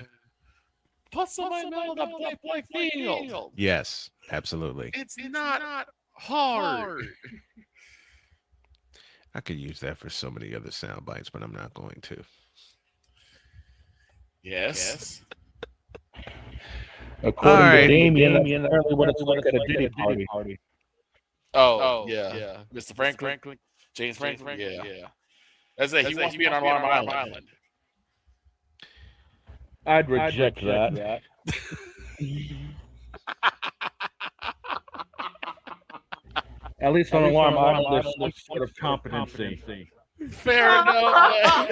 [SPEAKER 5] Put somebody on the play field.
[SPEAKER 1] Yes, absolutely.
[SPEAKER 5] It's not hard.
[SPEAKER 1] I could use that for so many other sound bites, but I'm not going to.
[SPEAKER 5] Yes.
[SPEAKER 15] According to Damien, that's apparently what it's like at a Diddy party.
[SPEAKER 5] Oh, yeah. Mr. Franklin. James Franklin. Yeah. That's it. He wants to be on Alarm Island.
[SPEAKER 15] I'd reject that. At least on Alarm Island, there's some sort of competency.
[SPEAKER 5] Fair enough.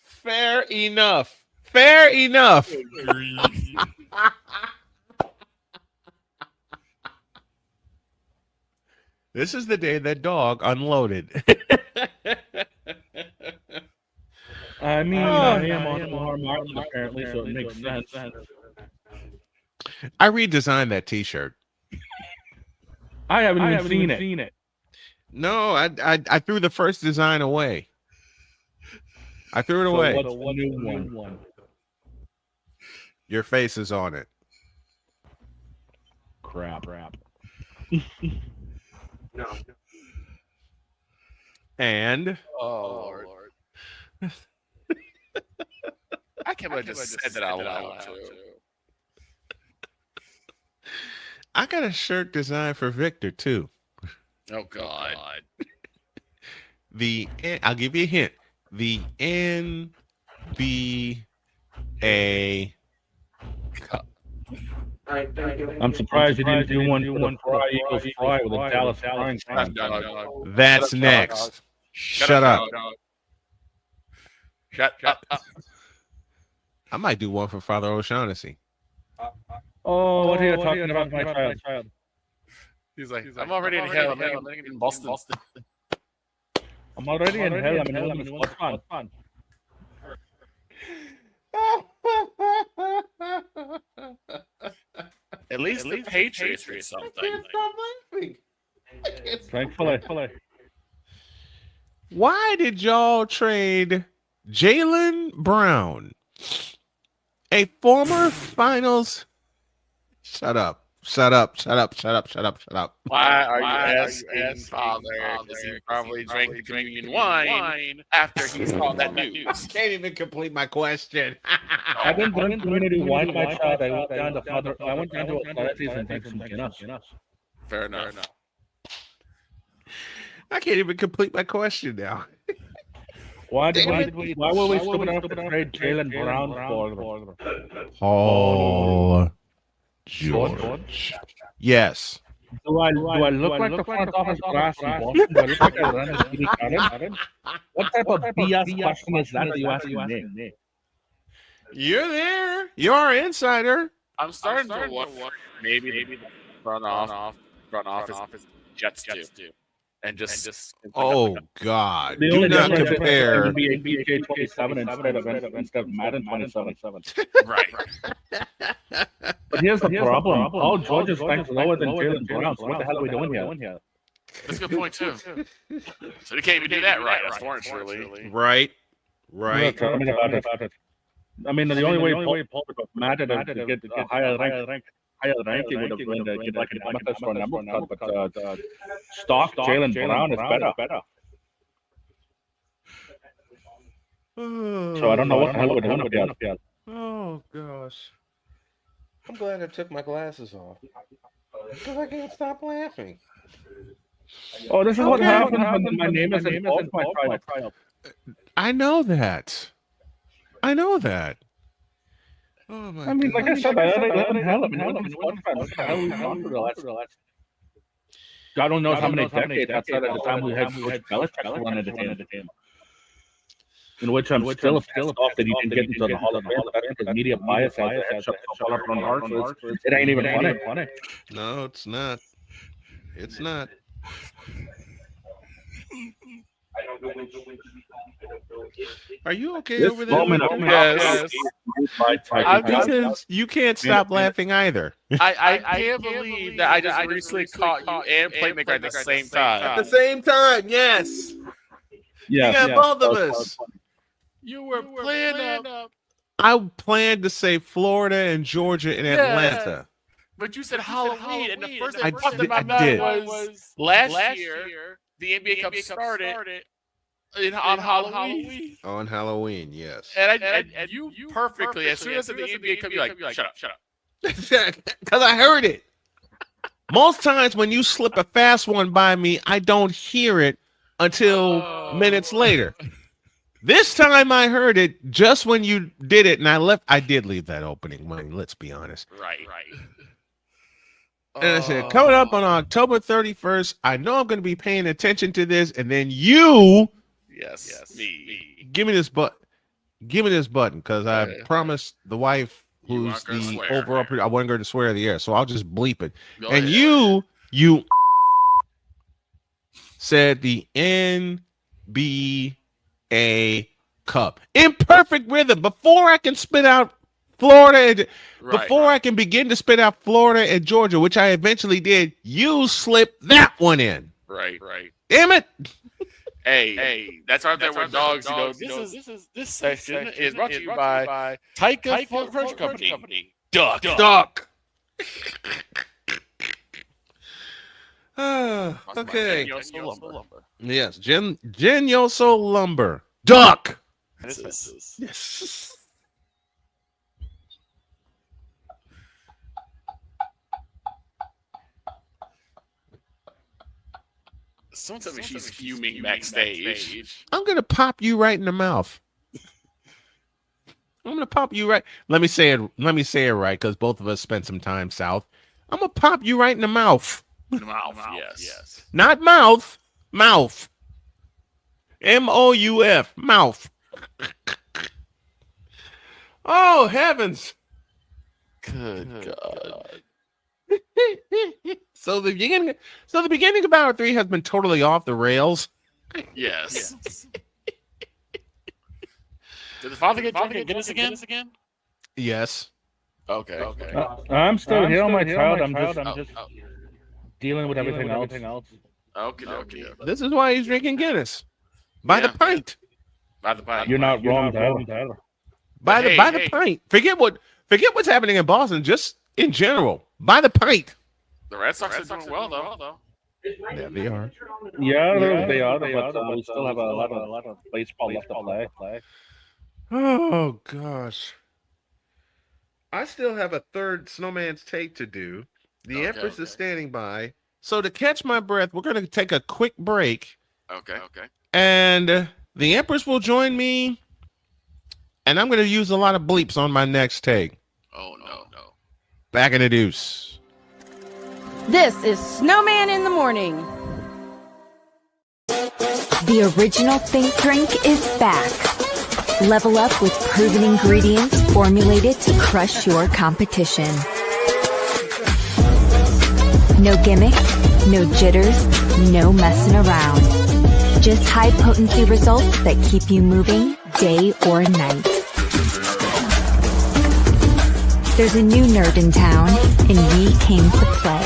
[SPEAKER 1] Fair enough. This is the day that dog unloaded.
[SPEAKER 15] I mean, I am on Alarm Island apparently, so it makes sense.
[SPEAKER 1] I redesigned that T-shirt.
[SPEAKER 15] I haven't even seen it.
[SPEAKER 1] No, I threw the first design away. I threw it away.
[SPEAKER 15] What's the new one?
[SPEAKER 1] Your face is on it.
[SPEAKER 15] Crap.
[SPEAKER 1] No. And
[SPEAKER 5] Lord. I can't believe I just said that out loud too.
[SPEAKER 1] I got a shirt designed for Victor too.
[SPEAKER 5] Oh God.
[SPEAKER 1] I'll give you a hint. The NBA Cup.
[SPEAKER 15] I'm surprised you didn't do one for the Fry Eagles Fry with a Dallas Flying.
[SPEAKER 1] That's next. Shut up.
[SPEAKER 5] Shut up.
[SPEAKER 1] I might do one for Father O'Shaughnessy.
[SPEAKER 15] Oh, what are you talking about, my child?
[SPEAKER 5] He's like, I'm already in hell. I'm in Boston.
[SPEAKER 15] I'm already in hell. I'm in hell. What's fun?
[SPEAKER 5] At least the Patriots or something.
[SPEAKER 15] Thankfully.
[SPEAKER 1] Why did y'all trade Jaylen Brown, a former finals? Shut up.
[SPEAKER 5] Why are you asking Father? Because he probably drank the communion wine after he saw that news.
[SPEAKER 1] I can't even complete my question.
[SPEAKER 15] I didn't drink community wine, my child. I went down to authorities and drank some Guinness.
[SPEAKER 5] Fair enough.
[SPEAKER 1] I can't even complete my question now.
[SPEAKER 15] Why were we stupid enough to trade Jaylen Brown for
[SPEAKER 1] Paul George? Yes.
[SPEAKER 15] Do I look like the front office brass in Boston? Do I look like I run a city Karen? What type of BS question is that you asking me?
[SPEAKER 1] You're there. You're our insider.
[SPEAKER 5] I'm starting to wonder maybe the front office Jets do. And just
[SPEAKER 1] oh God! Do not compare.
[SPEAKER 15] NBA 27 instead of Madden 27.
[SPEAKER 5] Right.
[SPEAKER 15] But here's the problem: Paul George is ranked lower than Jaylen Brown. So what the hell are we doing here?
[SPEAKER 5] That's a good point too. So they can't even do that right, unfortunately.
[SPEAKER 1] Right.
[SPEAKER 15] Tell me about it. I mean, the only way Paul would matter to get a higher ranking would have been to get like an amethyst or an emerald cut, but stock Jaylen Brown is better. So I don't know what the hell we're doing with that.
[SPEAKER 1] Oh gosh! I'm glad I took my glasses off because I can't stop laughing.
[SPEAKER 15] Oh, this is what happens when my name is involved. My trial.
[SPEAKER 1] I know that. Oh my!
[SPEAKER 15] I mean, like I said, I live in hell. What the hell we gone through the last God don't knows how many decades outside of the time we had Coach Belichick running the team. In which I'm still off that he didn't get into the Hall of Fame. That's because media bias has shut up on hard. It ain't even funny.
[SPEAKER 1] No, it's not. It's not. Are you okay over there?
[SPEAKER 5] Yes.
[SPEAKER 1] Because you can't stop laughing either.
[SPEAKER 5] I can't believe that I just recently caught you and Playmaker at the same time.
[SPEAKER 1] At the same time, yes.
[SPEAKER 15] Yeah,
[SPEAKER 1] you got both of us.
[SPEAKER 5] You were playing up.
[SPEAKER 1] I planned to say Florida and Georgia and Atlanta.
[SPEAKER 5] But you said Halloween, and the first thing
[SPEAKER 1] I
[SPEAKER 5] that popped in my mind was last year, the NBA Cup started on Halloween.
[SPEAKER 1] On Halloween, yes.
[SPEAKER 5] And you perfectly, as soon as I said the NBA Cup, you're like, shut up.
[SPEAKER 1] Because I heard it. Most times when you slip a fast one by me, I don't hear it until minutes later. This time I heard it just when you did it, and I left. I did leave that opening money, let's be honest.
[SPEAKER 5] Right.
[SPEAKER 1] And I said, coming up on October 31st, I know I'm going to be paying attention to this, and then you,
[SPEAKER 5] me,
[SPEAKER 1] give me this button, because I promised the wife, who's the overall producer, I wasn't going to swear in the air, so I'll just bleep it. You said the NBA Cup in perfect rhythm before I can spit out Florida, before I can begin to spit out Florida and Georgia, which I eventually did. You slipped that one in.
[SPEAKER 5] Right.
[SPEAKER 1] Damn it.
[SPEAKER 5] Hey, that's right there with dogs. This session is brought to you by Taika Furniture Company. Duck.
[SPEAKER 1] Okay.
[SPEAKER 5] Lumber.
[SPEAKER 1] Yes, Genyoso Lumber. Duck. Yes.
[SPEAKER 5] Someone tell me she's fuming backstage.
[SPEAKER 1] I'm gonna pop you right in the mouth. I'm gonna pop you right. Let me say it right, because both of us spent some time south. I'm gonna pop you right in the mouth.
[SPEAKER 5] Yes.
[SPEAKER 1] Not mouth. Mouth. MOUF. Mouth. Oh heavens!
[SPEAKER 5] Good God.
[SPEAKER 1] So the beginning of hour 3 has been totally off the rails.
[SPEAKER 5] Yes. Did the father get drunk and get us again?
[SPEAKER 1] Yes.
[SPEAKER 5] Okay.
[SPEAKER 15] I'm still here on my child. I'm just dealing with everything else.
[SPEAKER 5] Okay.
[SPEAKER 1] This is why he's drinking Guinness by the pint.
[SPEAKER 5] By the pint.
[SPEAKER 15] You're not wrong, Tyler.
[SPEAKER 1] By the pint. Forget what's happening in Boston. Just in general, by the pint.
[SPEAKER 5] The Red Sox are doing well, though.
[SPEAKER 1] Yeah, they are.
[SPEAKER 15] Yeah, they are. But we still have a lot of baseball left to play.
[SPEAKER 1] Oh gosh, I still have a third Snowman's Take to do. The Empress is standing by. So to catch my breath, we're going to take a quick break.
[SPEAKER 5] Okay.
[SPEAKER 1] And the Empress will join me. And I'm going to use a lot of bleeps on my next take.
[SPEAKER 5] Oh, no.
[SPEAKER 1] Back in the deuce.
[SPEAKER 3] This is Snowman in the Morning.
[SPEAKER 9] The original Think Drink is back. Level up with proven ingredients formulated to crush your competition. No gimmicks, no jitters, no messing around. Just high potency results that keep you moving day or night. There's a new nerd in town, and we came to play.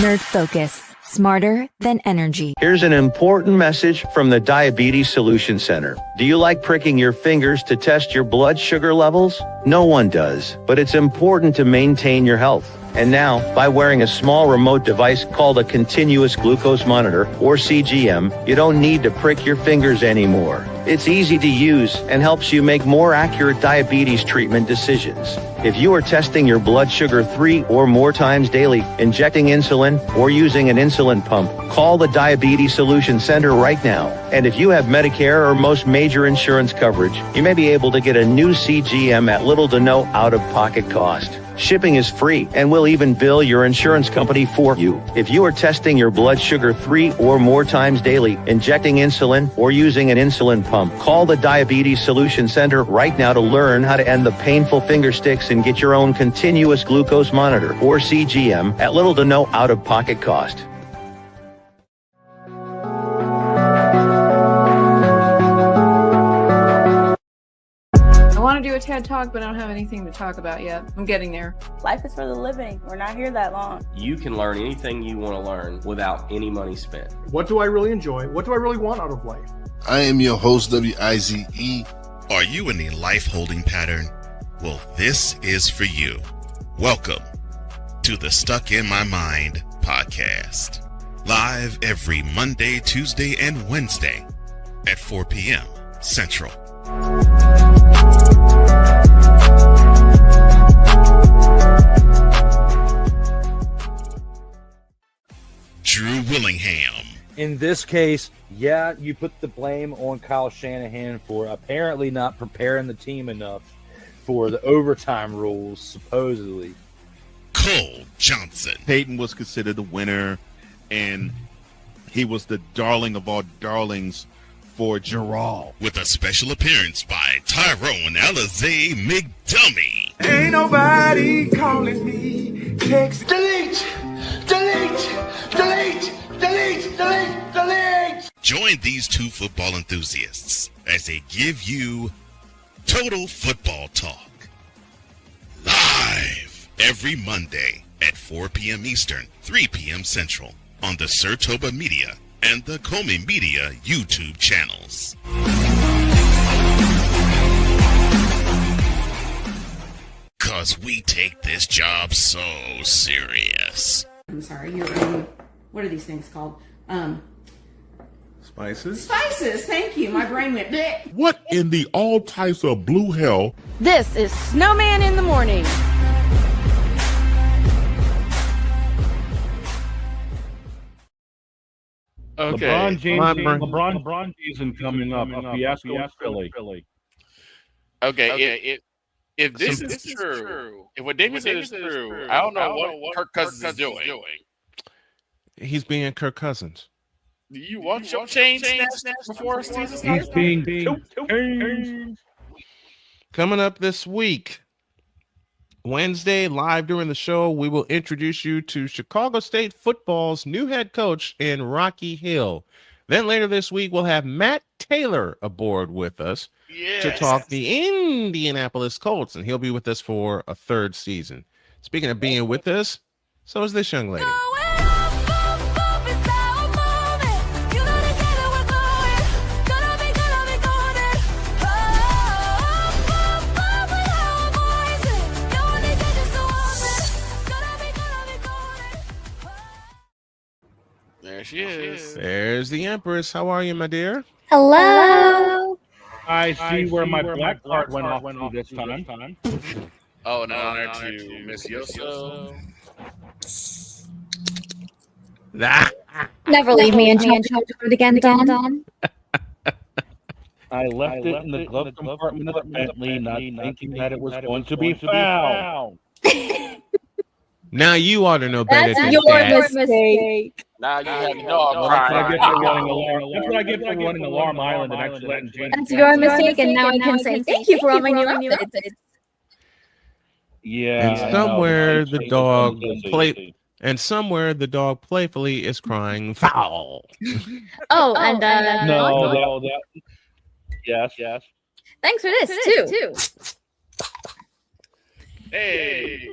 [SPEAKER 9] Nerd Focus. Smarter than energy.
[SPEAKER 10] Here's an important message from the Diabetes Solution Center. Do you like pricking your fingers to test your blood sugar levels? No one does, but it's important to maintain your health. And now, by wearing a small remote device called a continuous glucose monitor, or CGM, you don't need to prick your fingers anymore. It's easy to use and helps you make more accurate diabetes treatment decisions. If you are testing your blood sugar 3 or more times daily, injecting insulin, or using an insulin pump, call the Diabetes Solution Center right now. And if you have Medicare or most major insurance coverage, you may be able to get a new CGM at little to no out-of-pocket cost. Shipping is free, and we'll even bill your insurance company for you. If you are testing your blood sugar 3 or more times daily, injecting insulin, or using an insulin pump, call the Diabetes Solution Center right now to learn how to end the painful finger sticks and get your own continuous glucose monitor, or CGM, at little to no out-of-pocket cost.
[SPEAKER 12] I want to do a TED Talk, but I don't have anything to talk about yet. I'm getting there.
[SPEAKER 13] Life is for the living. We're not here that long.
[SPEAKER 14] You can learn anything you want to learn without any money spent.
[SPEAKER 23] What do I really enjoy? What do I really want out of life?
[SPEAKER 6] I am your host, WIZE. Are you in a life holding pattern? Well, this is for you. Welcome to the Stuck in My Mind podcast. Live every Monday, Tuesday, and Wednesday at 4 p.m. Central. Drew Willingham.
[SPEAKER 25] In this case, yeah, you put the blame on Kyle Shanahan for apparently not preparing the team enough for the overtime rules, supposedly.
[SPEAKER 6] Cole Johnson.
[SPEAKER 7] Peyton was considered the winner, and he was the darling of all darlings for Gerald.
[SPEAKER 6] With a special appearance by Tyrone Alizé McDummy.
[SPEAKER 16] Ain't nobody calling me. Text delete, delete, delete, delete, delete, delete.
[SPEAKER 6] Join these two football enthusiasts as they give you total football talk. Live every Monday at 4 p.m. Eastern, 3 p.m. Central on the Sertoba Media and the Comey Media YouTube channels. Cause we take this job so serious.
[SPEAKER 26] I'm sorry, what are these things called?
[SPEAKER 19] Spices?
[SPEAKER 26] Spices, thank you. My brain went bleh.
[SPEAKER 19] What in the all types of blue hell?
[SPEAKER 3] This is Snowman in the Morning.
[SPEAKER 5] Okay.
[SPEAKER 15] LeBron season coming up. A fiasco in Philly.
[SPEAKER 5] Okay. If this is true, if what Damien said is true, I don't know what Kirk Cousins is doing.
[SPEAKER 1] He's being Kirk Cousins.
[SPEAKER 5] Do you want your chain snatched before season starts?
[SPEAKER 15] He's being
[SPEAKER 1] Coming up this week, Wednesday, live during the show, we will introduce you to Chicago State football's new head coach in Rocky Hill. Then later this week, we'll have Matt Taylor aboard with us to talk the Indianapolis Colts, and he'll be with us for a third season. Speaking of being with us, so is this young lady.
[SPEAKER 5] There she is.
[SPEAKER 1] There's the Empress. How are you, my dear?
[SPEAKER 9] Hello.
[SPEAKER 15] I see where my black card went off this time.
[SPEAKER 5] Oh, and honor to Miss Yoso.
[SPEAKER 9] Never leave me in charge of it again, Don.
[SPEAKER 15] I left it in the glove compartment of the Bentley, not thinking that it was going to be found.
[SPEAKER 1] Now you ought to know better
[SPEAKER 9] That's
[SPEAKER 1] than
[SPEAKER 9] your
[SPEAKER 1] that.
[SPEAKER 9] mistake.
[SPEAKER 5] Now you have no
[SPEAKER 15] That's what I get for running Alarm Island and actually letting James.
[SPEAKER 9] That's your mistake, and now I can say thank you for all my new updates.
[SPEAKER 15] Yeah.
[SPEAKER 1] And somewhere the dog playfully is crying foul.
[SPEAKER 9] Oh, and
[SPEAKER 15] yes.
[SPEAKER 9] Thanks for this too.
[SPEAKER 5] Hey.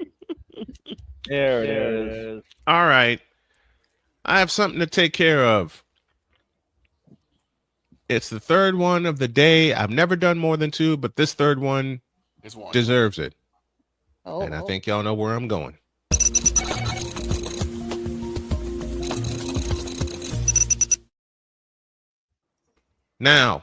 [SPEAKER 15] There it is.
[SPEAKER 1] All right. I have something to take care of. It's the third one of the day. I've never done more than two, but this third one deserves it. And I think y'all know where I'm going. Now,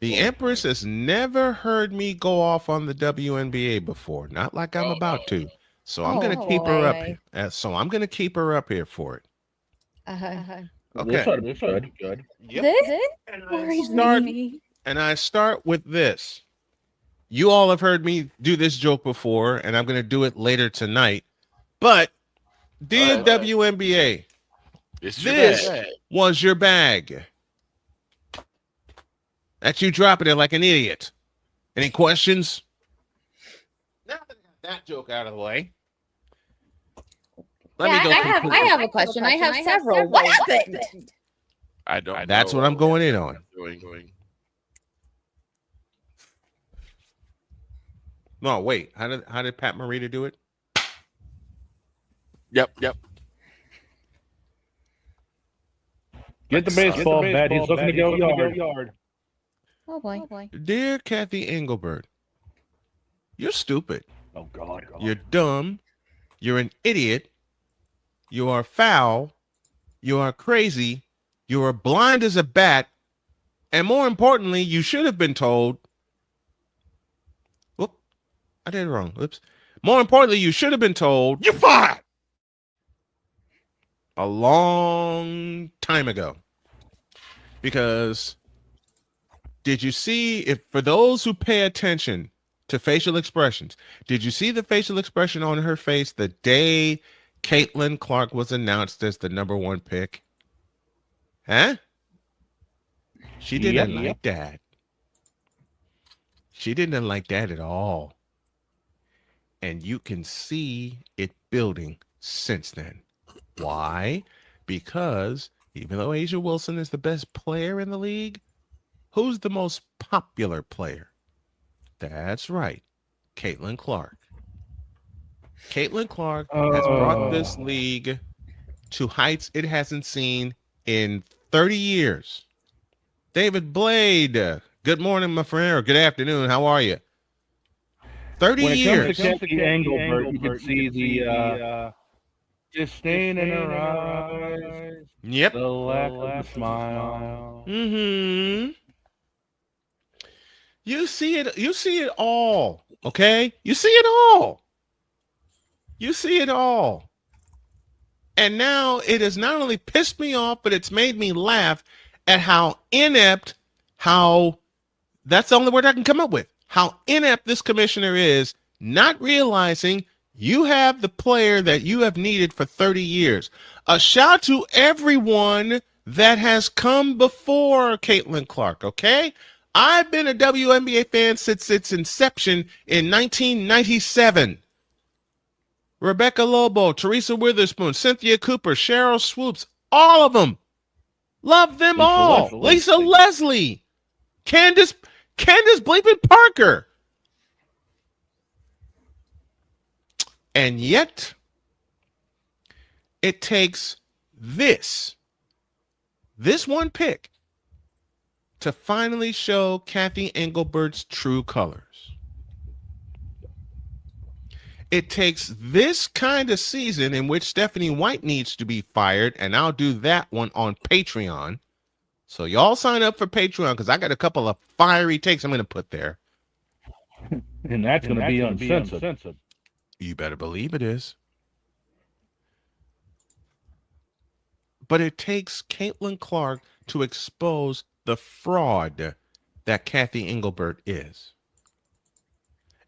[SPEAKER 1] the Empress has never heard me go off on the WNBA before. Not like I'm about to. So I'm going to keep her up here. So I'm going to keep her up here for it. Okay.
[SPEAKER 15] This good.
[SPEAKER 1] Yep. And I start with this. You all have heard me do this joke before, and I'm going to do it later tonight. But dear WNBA, this was your bag. That's you dropping it like an idiot. Any questions? Now that I got that joke out of the way,
[SPEAKER 3] I have a question. I have several. What happened?
[SPEAKER 5] I don't.
[SPEAKER 1] That's what I'm going in on. No, wait. How did Pat Morita do it?
[SPEAKER 5] Yep.
[SPEAKER 15] Get the baseball bat. He's looking to go yard.
[SPEAKER 3] Oh boy.
[SPEAKER 1] Dear Kathy Engelbert, you're stupid.
[SPEAKER 15] Oh God.
[SPEAKER 1] You're dumb. You're an idiot. You are foul. You are crazy. You are blind as a bat. And more importantly, you should have been told. Whoop, I did it wrong. Oops. More importantly, you should have been told. You're fired. A long time ago. Because did you see, if for those who pay attention to facial expressions, did you see the facial expression on her face the day Caitlin Clark was announced as the #1 pick? Huh? She didn't like that. She didn't like that at all. And you can see it building since then. Why? Because even though Asia Wilson is the best player in the league, who's the most popular player? That's right, Caitlin Clark. Caitlin Clark has brought this league to heights it hasn't seen in 30 years. David Blade, good morning, my friend, or good afternoon. How are you? 30 years.
[SPEAKER 15] When it comes to Kathy Engelbert, you can see the disdain in her eyes.
[SPEAKER 1] Yep.
[SPEAKER 15] The lack of a smile.
[SPEAKER 1] Mm-hmm. You see it all, okay? You see it all. You see it all. And now it has not only pissed me off, but it's made me laugh at how inept, that's the only word I can come up with, how inept this commissioner is, not realizing you have the player that you have needed for 30 years. A shout to everyone that has come before Caitlin Clark, okay? I've been a WNBA fan since its inception in 1997. Rebecca Lobo, Teresa Witherspoon, Cynthia Cooper, Cheryl Swoops, all of them. Love them all. Lisa Leslie, Candace Bleepin Parker. And yet, it takes this one pick to finally show Kathy Engelbert's true colors. It takes this kind of season in which Stephanie White needs to be fired, and I'll do that one on Patreon. So y'all sign up for Patreon because I got a couple of fiery takes I'm going to put there.
[SPEAKER 15] And that's going to be uncensored.
[SPEAKER 1] You better believe it is. But it takes Caitlin Clark to expose the fraud that Kathy Engelbert is.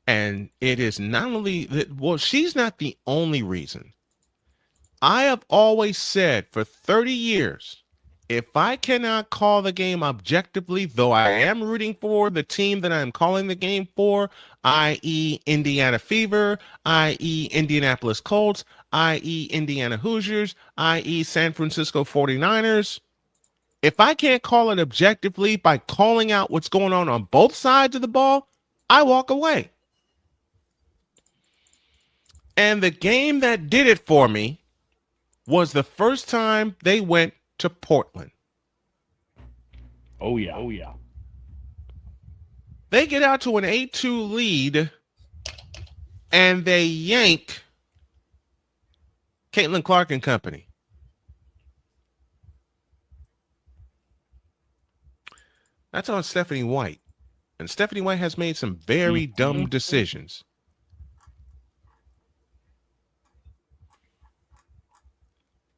[SPEAKER 1] And it is not only that, well, she's not the only reason. I have always said for 30 years, if I cannot call the game objectively, though I am rooting for the team that I'm calling the game for, i.e. Indiana Fever, i.e. Indianapolis Colts, i.e. Indiana Hoosiers, i.e. San Francisco 49ers, if I can't call it objectively by calling out what's going on both sides of the ball, I walk away. And the game that did it for me was the first time they went to Portland.
[SPEAKER 15] Oh, yeah.
[SPEAKER 1] They get out to an 8-2 lead, and they yank Caitlin Clark and company. That's on Stephanie White. And Stephanie White has made some very dumb decisions.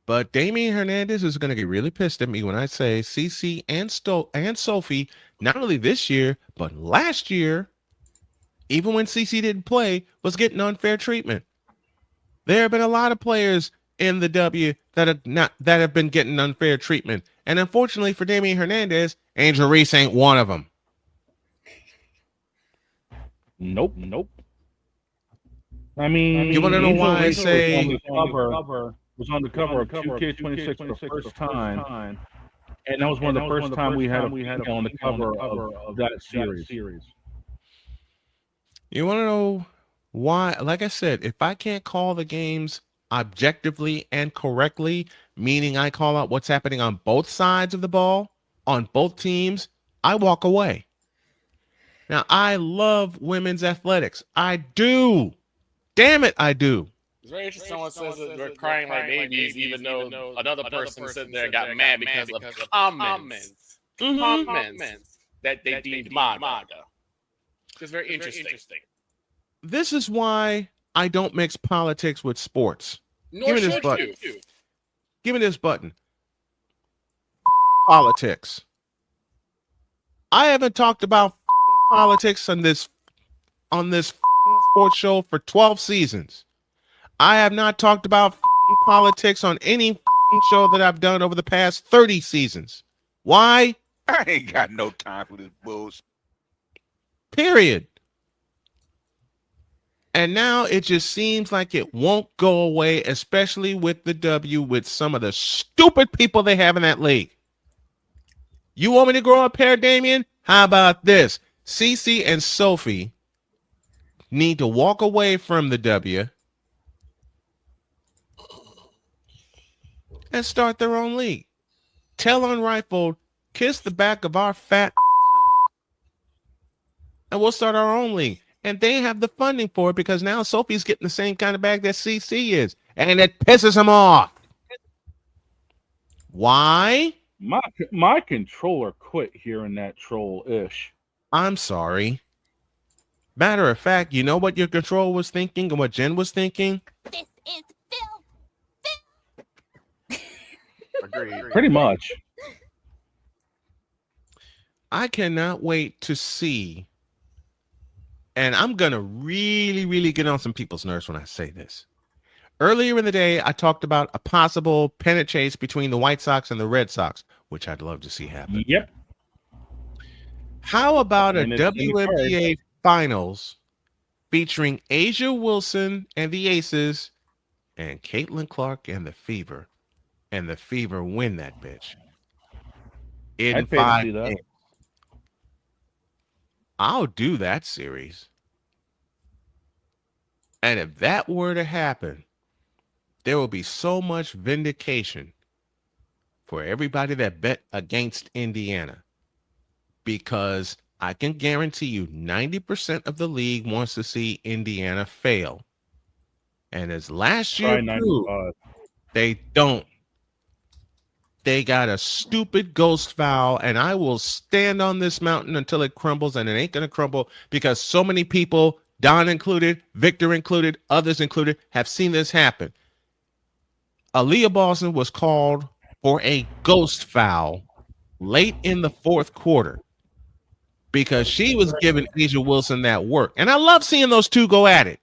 [SPEAKER 1] But Damian Hernandez is going to get really pissed at me when I say CeCe and Sophie, not only this year, but last year, even when CC didn't play, was getting unfair treatment. There have been a lot of players in the W that have been getting unfair treatment. And unfortunately for Damian Hernandez, Angel Reese ain't one of them.
[SPEAKER 15] Nope. I mean,
[SPEAKER 1] you want to know why I say
[SPEAKER 15] was on the cover of 2K26 for the first time, and that was one of the first time we had on the cover of that series.
[SPEAKER 1] You want to know why? Like I said, if I can't call the games objectively and correctly, meaning I call out what's happening on both sides of the ball, on both teams, I walk away. Now, I love women's athletics. I do. Damn it, I do.
[SPEAKER 5] It's very interesting. Someone says that we're crying like babies, even though another person sitting there got mad because of comments that they deemed MAGA. It's very interesting.
[SPEAKER 1] This is why I don't mix politics with sports.
[SPEAKER 5] Nor
[SPEAKER 1] Give me this
[SPEAKER 5] should
[SPEAKER 1] button.
[SPEAKER 5] you.
[SPEAKER 1] Give me this button. Politics. I haven't talked about politics on this sports show for 12 seasons. I have not talked about politics on any show that I've done over the past 30 seasons. Why?
[SPEAKER 2] I ain't got no time for this bullshit.
[SPEAKER 1] Period. And now it just seems like it won't go away, especially with the W, with some of the stupid people they have in that league. You want me to grow a pair, Damien? How about this? Cece and Sophie need to walk away from the W and start their own league. Tell Unrifled, kiss the back of our fat and we'll start our own league. And they have the funding for it because now Sophie's getting the same kind of bag that CC is. And it pisses him off. Why?
[SPEAKER 15] My controller quit hearing that troll-ish.
[SPEAKER 1] I'm sorry. Matter of fact, you know what your controller was thinking and what Jen was thinking?
[SPEAKER 18] This is
[SPEAKER 5] Agreed.
[SPEAKER 15] Pretty much.
[SPEAKER 1] I cannot wait to see. And I'm going to really, really get on some people's nerves when I say this. Earlier in the day, I talked about a possible pennant chase between the White Sox and the Red Sox, which I'd love to see happen.
[SPEAKER 15] Yep.
[SPEAKER 1] How about a WNBA Finals featuring Asia Wilson and the Aces and Caitlin Clark and the Fever, and the Fever win that bitch in
[SPEAKER 15] I'd pay to
[SPEAKER 1] 5
[SPEAKER 15] see that.
[SPEAKER 1] games? I'll do that series. And if that were to happen, there will be so much vindication for everybody that bet against Indiana. Because I can guarantee you 90% of the league wants to see Indiana fail. And as last year proved, they don't. They got a stupid ghost foul, and I will stand on this mountain until it crumbles, and it ain't going to crumble because so many people, Don included, Victor included, others included, have seen this happen. Aaliyah Boston was called for a ghost foul late in the fourth quarter because she was giving Asia Wilson that work. And I love seeing those two go at it.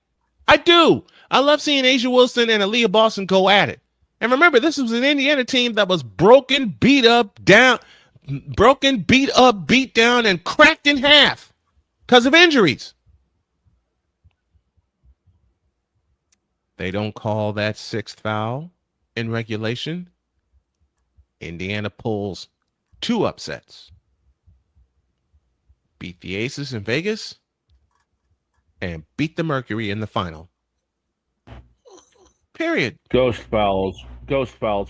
[SPEAKER 1] I do. I love seeing Asia Wilson and Aaliyah Boston go at it. And remember, this was an Indiana team that was broken, beat down, and cracked in half because of injuries. They don't call that sixth foul in regulation. Indiana pulls 2 upsets. Beat the Aces in Vegas and beat the Mercury in the final. Period.
[SPEAKER 15] Ghost fouls.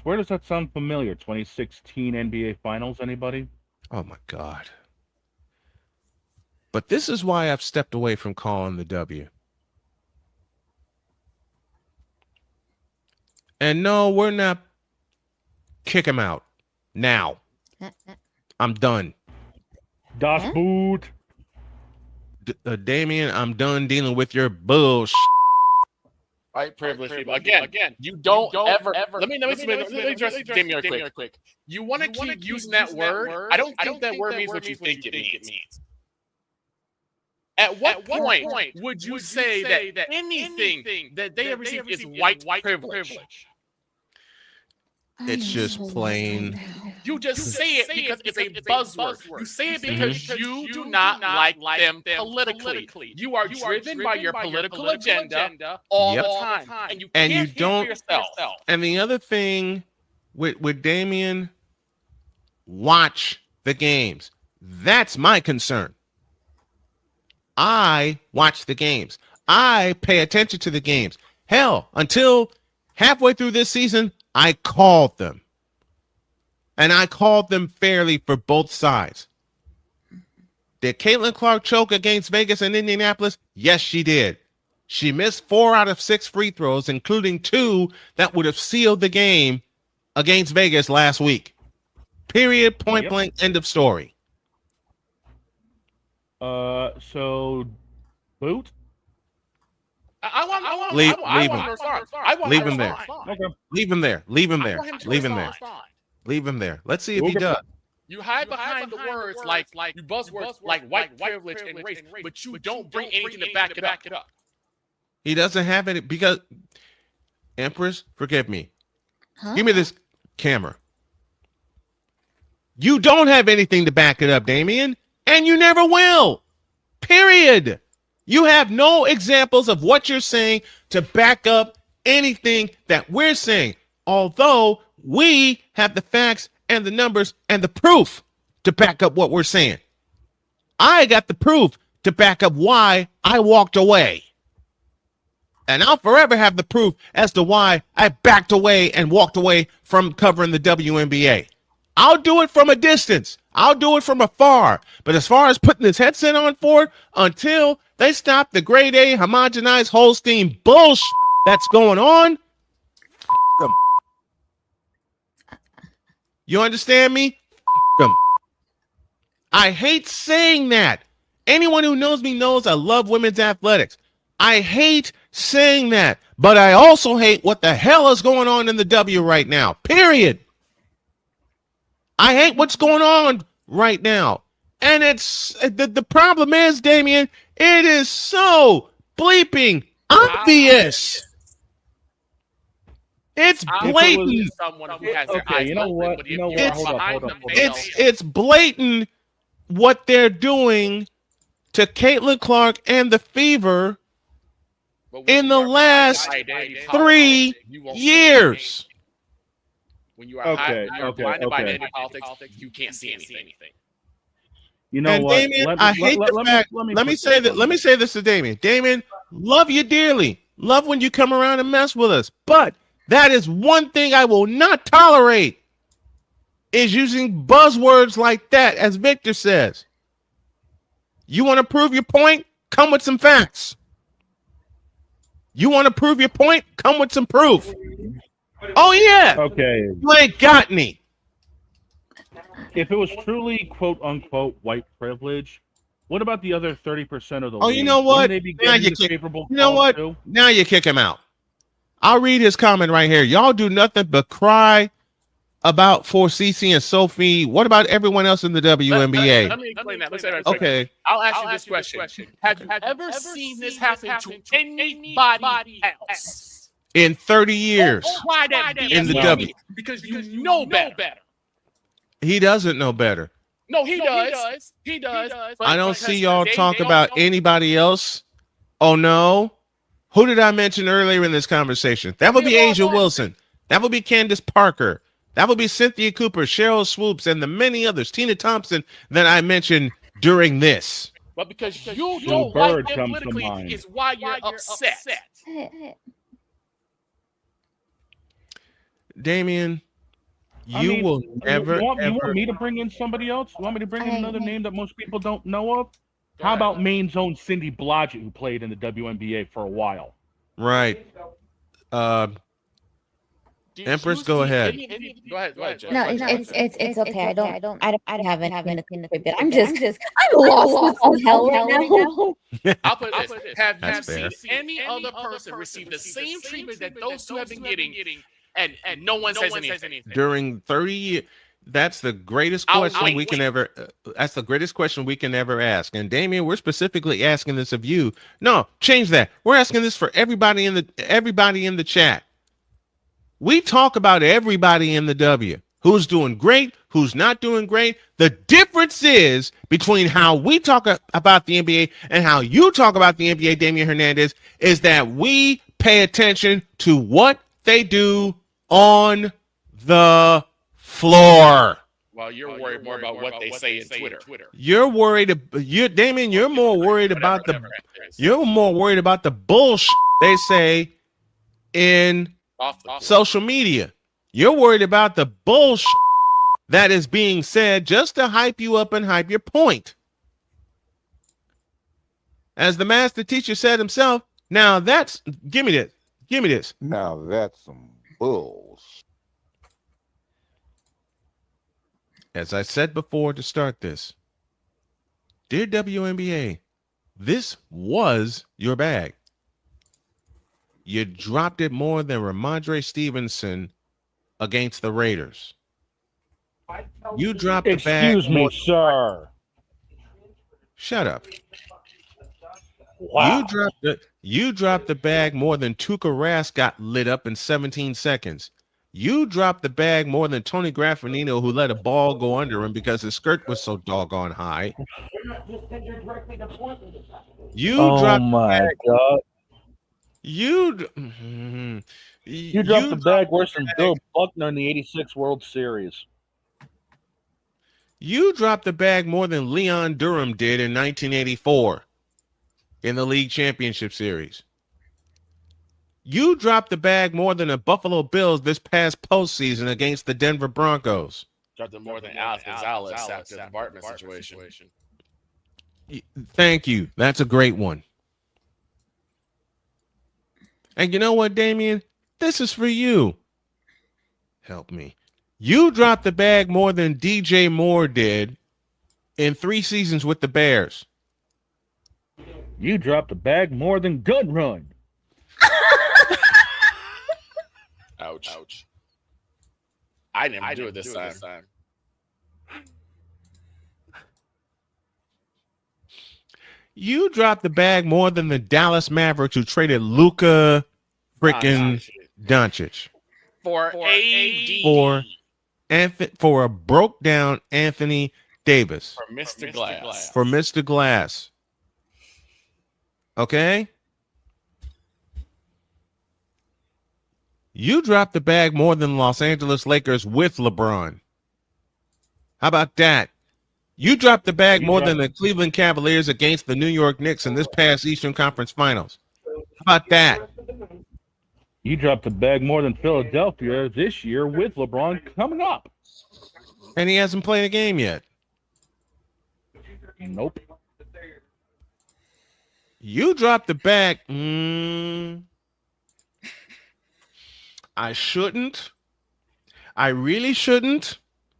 [SPEAKER 15] Where does that sound familiar? 2016 NBA Finals, anybody?
[SPEAKER 1] Oh, my God. But this is why I've stepped away from calling the W. And no, we're not kick him out now. I'm done.
[SPEAKER 15] Das Boot.
[SPEAKER 1] Damien, I'm done dealing with your bullshit.
[SPEAKER 5] White privilege people. Again, you don't ever. Let me address Damien real quick. You want to keep using that word? I don't think that word means what you think it means. At what point would you say that anything that they have received is white privilege?
[SPEAKER 1] It's just plain.
[SPEAKER 5] You just say it because it's a buzzword. You say it because you do not like them politically. You are driven by your political agenda all the time, and you can't hear yourself.
[SPEAKER 1] And the other thing with Damian, watch the games. That's my concern. I watch the games. I pay attention to the games. Hell, until halfway through this season, I called them. And I called them fairly for both sides. Did Caitlin Clark choke against Vegas and Indianapolis? Yes, she did. She missed 4 out of 6 free throws, including 2 that would have sealed the game against Vegas last week. Period, point blank, end of story.
[SPEAKER 15] So, boot?
[SPEAKER 1] Leave him there. Leave him there. Leave him there. Leave him there. Leave him there. Let's see if he does.
[SPEAKER 5] You hide behind the words like you buzzwords like white privilege and race, but you don't bring anything to back it up.
[SPEAKER 1] He doesn't have it because, Empress, forgive me. Give me this camera. You don't have anything to back it up, Damian, and you never will. Period. You have no examples of what you're saying to back up anything that we're saying, although we have the facts and the numbers and the proof to back up what we're saying. I got the proof to back up why I walked away. And I'll forever have the proof as to why I backed away and walked away from covering the WNBA. I'll do it from a distance. I'll do it from afar. But as far as putting this headset on for it, until they stop the grade A homogenized Holstein bullshit that's going on, them. You understand me? Them. I hate saying that. Anyone who knows me knows I love women's athletics. I hate saying that, but I also hate what the hell is going on in the W right now. Period. I hate what's going on right now. And it's the problem is, Damian, it is so bleeping obvious. It's blatant.
[SPEAKER 15] Okay, you know what? Hold up.
[SPEAKER 1] It's blatant what they're doing to Caitlin Clark and the Fever in the last 3 years.
[SPEAKER 5] When you are blinded by identity politics, you can't see anything.
[SPEAKER 15] You know
[SPEAKER 1] and
[SPEAKER 15] what?
[SPEAKER 1] Damian, I hate the fact. Let me say that. Let me say this to Damian. Damian, love you dearly. Love when you come around and mess with us. But that is one thing I will not tolerate: is using buzzwords like that, as Victor says. You want to prove your point? Come with some facts. You want to prove your point? Come with some proof. Oh yeah.
[SPEAKER 15] Okay.
[SPEAKER 1] You ain't got me.
[SPEAKER 15] If it was truly quote unquote white privilege, what about the other 30% of the league?
[SPEAKER 1] You know what? Now you kick him out. I'll read his comment right here. Y'all do nothing but cry about for Cece and Sophie. What about everyone else in the WNBA?
[SPEAKER 5] Let me explain that.
[SPEAKER 1] Okay.
[SPEAKER 5] I'll ask you this question. Have you ever seen this happen to anybody else?
[SPEAKER 1] In 30 years in the W.
[SPEAKER 5] Because you know better.
[SPEAKER 1] He doesn't know better.
[SPEAKER 5] No, he does. He does.
[SPEAKER 1] I don't see y'all talk about anybody else. Oh, no. Who did I mention earlier in this conversation? That would be Asia Wilson. That would be Candace Parker. That would be Cynthia Cooper, Cheryl Swoops, and the many others, Tina Thompson, that I mentioned during this.
[SPEAKER 5] But because you don't like them politically is why you're upset.
[SPEAKER 1] Damian, you will never.
[SPEAKER 15] You want me to bring in somebody else? You want me to bring in another name that most people don't know of? How about Maine's own Cindy Blodgett, who played in the WNBA for a while?
[SPEAKER 1] Right. Empress, go ahead.
[SPEAKER 5] Go ahead, Jeff.
[SPEAKER 4] No, it's okay. I don't have anything to say. I'm lost in hell right now.
[SPEAKER 5] I'll put it this. Have you seen any other person receive the same treatment that those two have been getting, and no one says anything?
[SPEAKER 1] During 30 years, That's the greatest question we can ever. That's the greatest question we can ever ask. And Damien, we're specifically asking this of you. No, change that. We're asking this for everybody in the chat. We talk about everybody in the W. Who's doing great? Who's not doing great? The difference is between how we talk about the NBA and how you talk about the NBA, Damian Hernandez, is that we pay attention to what they do on the floor.
[SPEAKER 5] Well, you're worried more about what they say in Twitter.
[SPEAKER 1] You're worried. Damien. You're more worried about the. You're more worried about the bullshit they say in social media. You're worried about the bullshit that is being said just to hype you up and hype your point. As the master teacher said himself, now that's give me this. Give me this.
[SPEAKER 2] Now that's some bulls.
[SPEAKER 1] As I said before to start this, dear WNBA, this was your bag. You dropped it more than Ramondre Stevenson against the Raiders. You dropped the bag.
[SPEAKER 25] Excuse me, sir.
[SPEAKER 1] Shut up.
[SPEAKER 25] Wow.
[SPEAKER 1] You dropped the bag more than Tuukka Rask got lit up in 17 seconds. You dropped the bag more than Tony Graffinino, who let a ball go under him because his skirt was so doggone high. You dropped the bag.
[SPEAKER 25] God.
[SPEAKER 1] You
[SPEAKER 25] dropped the bag worse than Bill Buckner in the '86 World Series.
[SPEAKER 1] You dropped the bag more than Leon Durham did in 1984 in the league championship series. You dropped the bag more than the Buffalo Bills this past postseason against the Denver Broncos.
[SPEAKER 5] Dropped it more than Alex Gonzalez after the Bartman situation.
[SPEAKER 1] Thank you. That's a great one. And you know what, Damien? This is for you. Help me. You dropped the bag more than DJ Moore did in 3 seasons with the Bears.
[SPEAKER 25] You dropped the bag more than Gun Run.
[SPEAKER 5] Ouch. I didn't do it this time.
[SPEAKER 1] You dropped the bag more than the Dallas Mavericks, who traded Luka freaking Doncic for a broke down Anthony Davis
[SPEAKER 5] For Mr. Glass.
[SPEAKER 1] For Mr. Glass. Okay. You dropped the bag more than Los Angeles Lakers with LeBron. How about that? You dropped the bag more than the Cleveland Cavaliers against the New York Knicks in this past Eastern Conference Finals. How about that?
[SPEAKER 25] You dropped the bag more than Philadelphia this year with LeBron coming up.
[SPEAKER 1] And he hasn't played a game yet.
[SPEAKER 25] Nope.
[SPEAKER 1] You dropped the bag. I shouldn't. I really shouldn't.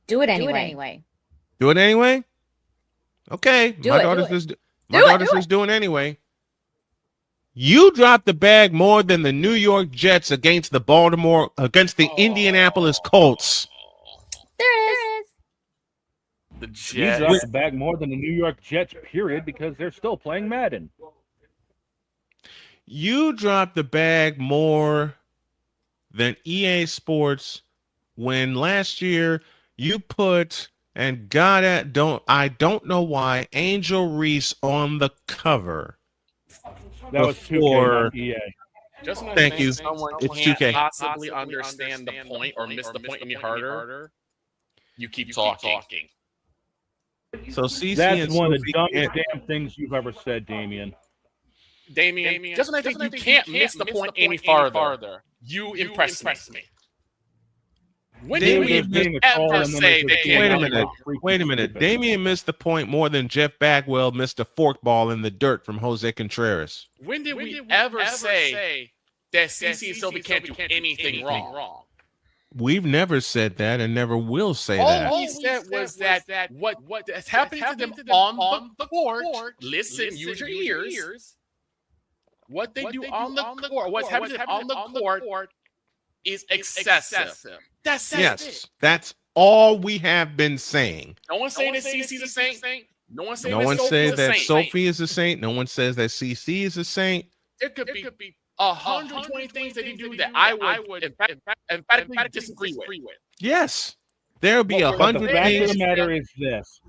[SPEAKER 4] Do it anyway.
[SPEAKER 1] Do it anyway? Okay. My daughter's just doing it anyway. You dropped the bag more than the New York Jets against the Indianapolis Colts.
[SPEAKER 4] There it is.
[SPEAKER 5] The Jets.
[SPEAKER 25] You dropped the bag more than the New York Jets, period, because they're still playing Madden.
[SPEAKER 1] You dropped the bag more than EA Sports when last year you put, and I don't know why, Angel Reese on the cover.
[SPEAKER 25] That was 2K, not EA.
[SPEAKER 5] Just when
[SPEAKER 1] Thank you.
[SPEAKER 5] Someone
[SPEAKER 1] It's
[SPEAKER 5] can't
[SPEAKER 1] 2K.
[SPEAKER 5] possibly understand the point or miss the point any harder. You keep talking.
[SPEAKER 1] So CC
[SPEAKER 25] That's
[SPEAKER 1] and
[SPEAKER 25] one of
[SPEAKER 1] Sophie
[SPEAKER 25] the dumbest damn things you've ever said, Damien.
[SPEAKER 5] Damien, just when I think you can't miss the point any farther, you impress me. When did we ever say they can't?
[SPEAKER 1] Wait a minute. Damien missed the point more than Jeff Bagwell missed a forkball in the dirt from Jose Contreras.
[SPEAKER 5] When did we ever say that CC and Sylvie can't do anything wrong?
[SPEAKER 1] We've never said that and never will say
[SPEAKER 5] All
[SPEAKER 1] that.
[SPEAKER 5] he said was that what is happening to them on the court, listen, use your ears. What they do on the court, what's happening on the court is excessive. That's it.
[SPEAKER 1] Yes, that's all we have been saying.
[SPEAKER 5] No one's saying that CC's a saint. No one's saying
[SPEAKER 1] No one
[SPEAKER 5] that
[SPEAKER 1] says that
[SPEAKER 5] Sophie's a saint.
[SPEAKER 1] Sophie is a saint. No one says that CC is a saint.
[SPEAKER 5] There could be 120 things that you do that I would emphatically disagree with.
[SPEAKER 1] Yes, there'll be
[SPEAKER 15] But
[SPEAKER 1] 100
[SPEAKER 15] the fact of
[SPEAKER 1] things.
[SPEAKER 15] the matter is this: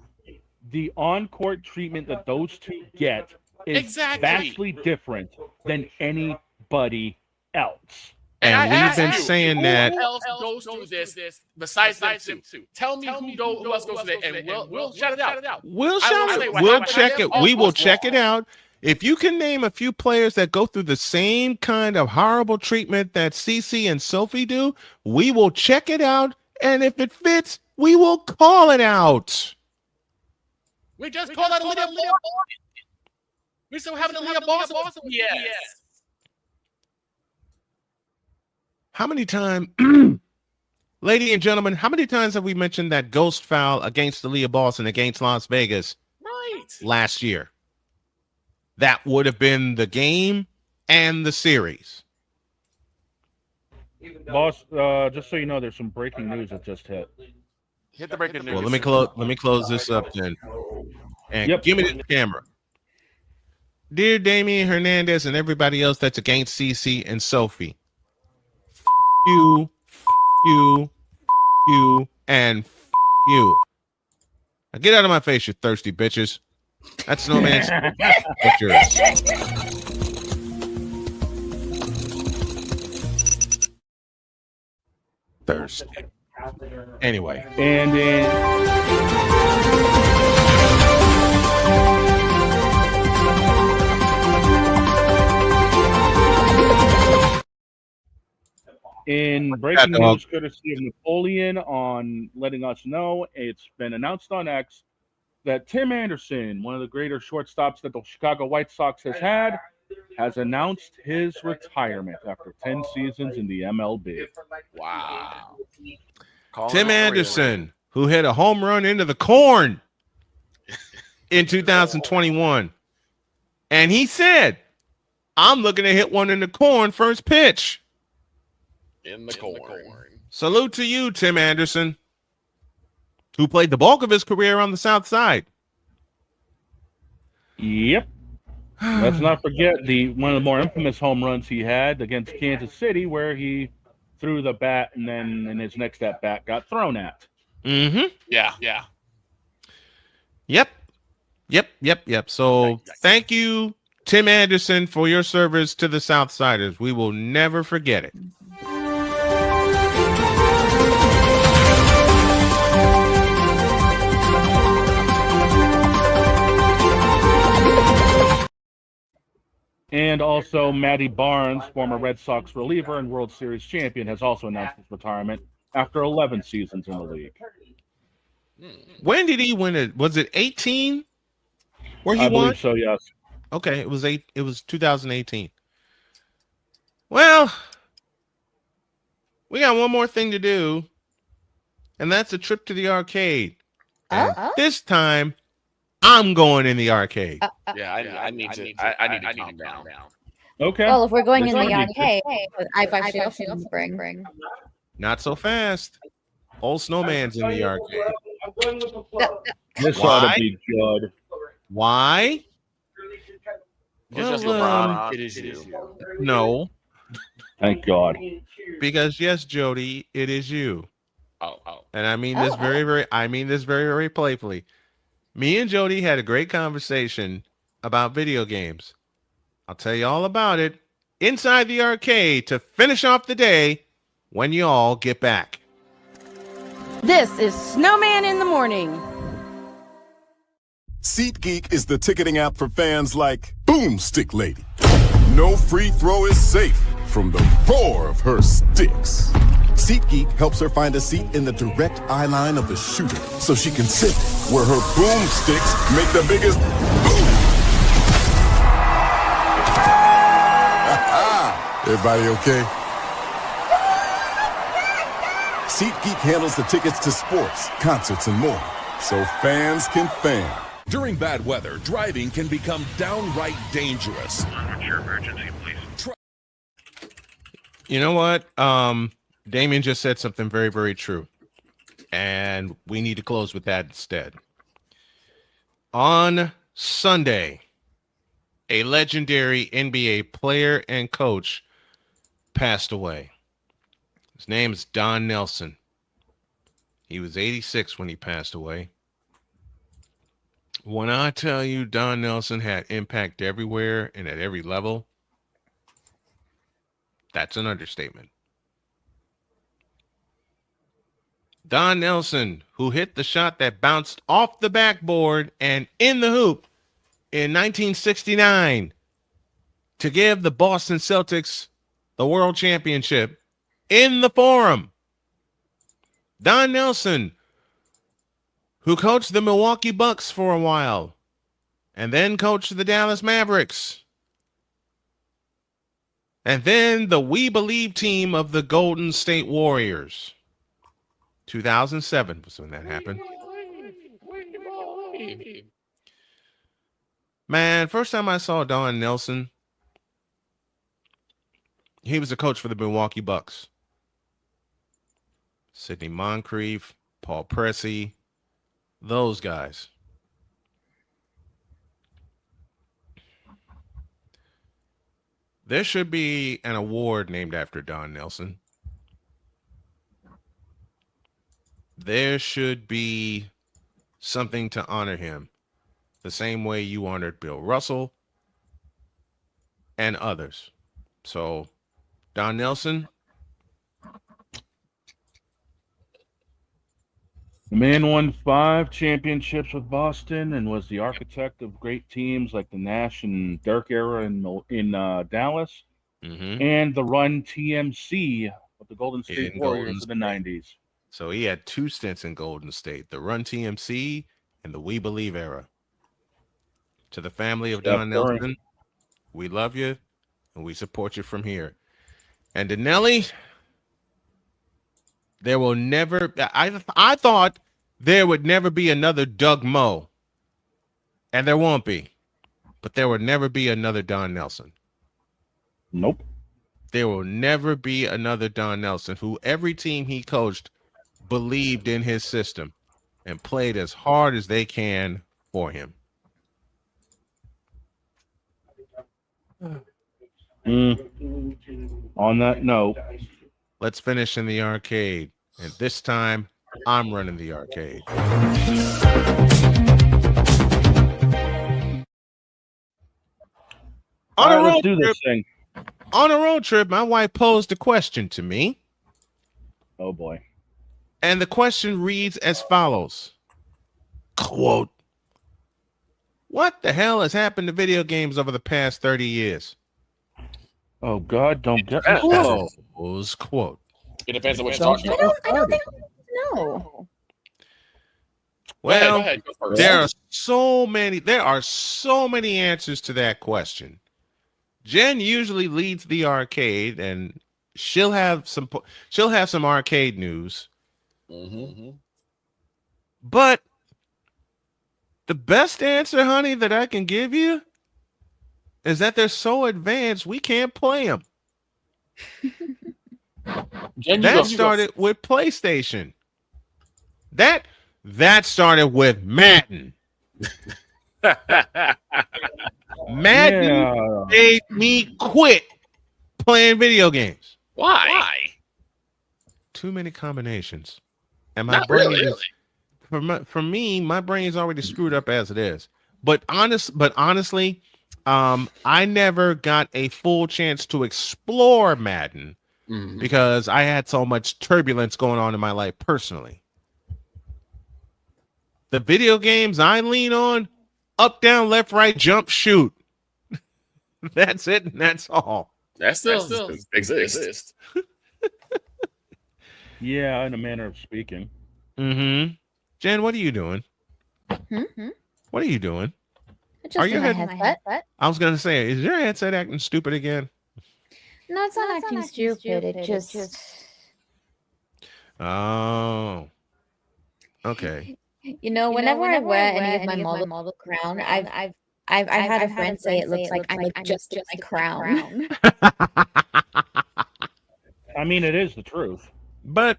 [SPEAKER 15] the on-court treatment that those two get is vastly different than anybody else.
[SPEAKER 1] And we've been saying that.
[SPEAKER 5] Who else goes through this besides them two? Tell me who else goes through it, and we'll shout it out.
[SPEAKER 1] We'll check it. We will check it out. If you can name a few players that go through the same kind of horrible treatment that CC and Sophie do, we will check it out. And if it fits, we will call it out.
[SPEAKER 5] We just called out Aaliyah Boston. We still haven't Aaliyah Boston. Yes.
[SPEAKER 1] How many times, ladies and gentlemen, how many times have we mentioned that ghost foul against Aaliyah Boston against Las Vegas last year? That would have been the game and the series.
[SPEAKER 15] Boss, just so you know, there's some breaking news that just hit.
[SPEAKER 5] Hit the breaking news.
[SPEAKER 1] Well, let me close this up then. And give me the camera. Dear Damian Hernandez and everybody else that's against CC and Sophie. You, and you. Now get out of my face, you thirsty bitches. That's Snowman's picture. Thirsty. Anyway.
[SPEAKER 15] And in breaking news, courtesy of Napoleon, on letting us know, it's been announced on X that Tim Anderson, one of the greater shortstops that the Chicago White Sox has announced his retirement after 10 seasons in the MLB.
[SPEAKER 5] Wow.
[SPEAKER 1] Tim Anderson, who hit a home run into the corn in 2021. And he said, I'm looking to hit one in the corn first pitch.
[SPEAKER 5] In the corn.
[SPEAKER 1] Salute to you, Tim Anderson, who played the bulk of his career on the South Side.
[SPEAKER 15] Yep. Let's not forget one of the more infamous home runs he had against Kansas City, where he threw the bat and then in his next at bat got thrown at.
[SPEAKER 1] Mm-hmm.
[SPEAKER 5] Yeah.
[SPEAKER 1] Yep. So thank you, Tim Anderson, for your service to the Southsiders. We will never forget it.
[SPEAKER 15] And also, Matty Barnes, former Red Sox reliever and World Series champion, has also announced his retirement after 11 seasons in the league.
[SPEAKER 1] When did he win it? Was it 18? Where he
[SPEAKER 15] I
[SPEAKER 1] won?
[SPEAKER 15] believe so, yes.
[SPEAKER 1] Okay, it was 2018. Well, we got one more thing to do, and that's a trip to the arcade. This time, I'm going in the arcade.
[SPEAKER 5] Yeah, I need to calm down.
[SPEAKER 15] Okay.
[SPEAKER 4] Well, if we're going in the arcade, I've actually also bring.
[SPEAKER 1] Not so fast. Old Snowman's in the arcade.
[SPEAKER 15] This ought to be good.
[SPEAKER 1] Why?
[SPEAKER 5] Just LeBron, it is you.
[SPEAKER 1] No.
[SPEAKER 15] Thank God.
[SPEAKER 1] Because yes, Jody, it is you.
[SPEAKER 5] Oh.
[SPEAKER 1] And I mean this very playfully. Me and Jody had a great conversation about video games. I'll tell you all about it inside the arcade to finish off the day when you all get back.
[SPEAKER 3] This is Snowman in the Morning.
[SPEAKER 8] SeatGeek is the ticketing app for fans like Boomstick Lady. No free throw is safe from the roar of her sticks. SeatGeek helps her find a seat in the direct eye line of the shooter so she can sit where her boomsticks make the biggest boom. Everybody okay? SeatGeek handles the tickets to sports, concerts, and more, so fans can fan.
[SPEAKER 11] During bad weather, driving can become downright dangerous.
[SPEAKER 20] Your emergency, please.
[SPEAKER 1] You know what? Damien just said something very, very true. And we need to close with that instead. On Sunday, a legendary NBA player and coach passed away. His name is Don Nelson. He was 86 when he passed away. When I tell you Don Nelson had impact everywhere and at every level, that's an understatement. Don Nelson, who hit the shot that bounced off the backboard and in the hoop in 1969 to give the Boston Celtics the world championship in the Forum. Don Nelson, who coached the Milwaukee Bucks for a while and then coached the Dallas Mavericks. And then the We Believe team of the Golden State Warriors. 2007 was when that happened. Man, first time I saw Don Nelson, he was a coach for the Milwaukee Bucks. Sidney Moncrief, Paul Pressey, those guys. There should be an award named after Don Nelson. There should be something to honor him the same way you honored Bill Russell and others. So, Don Nelson.
[SPEAKER 15] The man won 5 championships with Boston and was the architect of great teams like the Nash and Dirk era in Dallas, and the Run TMC of the Golden State Warriors in the 90s.
[SPEAKER 1] So he had 2 stints in Golden State, the Run TMC and the We Believe era. To the family of Don Nelson, we love you and we support you from here. And to Nelly, there will never, I thought there would never be another Doug Moe, and there won't be, but there will never be another Don Nelson.
[SPEAKER 15] Nope.
[SPEAKER 1] There will never be another Don Nelson who every team he coached believed in his system and played as hard as they can for him.
[SPEAKER 15] On that note,
[SPEAKER 1] let's finish in the arcade. And this time, I'm running the arcade. On a road trip, my wife posed a question to me.
[SPEAKER 15] Oh, boy.
[SPEAKER 1] And the question reads as follows. Quote, what the hell has happened to video games over the past 30 years?
[SPEAKER 15] Oh, God, don't get me started.
[SPEAKER 1] Quote.
[SPEAKER 5] It depends on what you're talking about.
[SPEAKER 4] I don't think no.
[SPEAKER 1] Well,
[SPEAKER 5] go ahead, go first.
[SPEAKER 1] there are so many answers to that question. Jen usually leads the arcade, and she'll have some arcade news. But the best answer, honey, that I can give you is that they're so advanced we can't play them. That started with PlayStation. That started with Madden. Madden made me quit playing video games.
[SPEAKER 5] Why?
[SPEAKER 1] Too many combinations. And my brain is, for me, my brain is already screwed up as it is. But honestly, I never got a full chance to explore Madden because I had so much turbulence going on in my life personally. The video games I lean on, up, down, left, right, jump, shoot. That's it, and that's all.
[SPEAKER 5] That still exists.
[SPEAKER 15] Yeah, in a manner of speaking.
[SPEAKER 1] Jen, what are you doing? What are you doing?
[SPEAKER 4] Are you headset?
[SPEAKER 1] I was going to say, is your headset acting stupid again?
[SPEAKER 4] No, it's not acting stupid. It just.
[SPEAKER 1] Oh. Okay.
[SPEAKER 4] You know, whenever I wear any of my model crown, I've had a friend say it looks like I'm adjusting my crown.
[SPEAKER 15] I mean, it is the truth.
[SPEAKER 1] But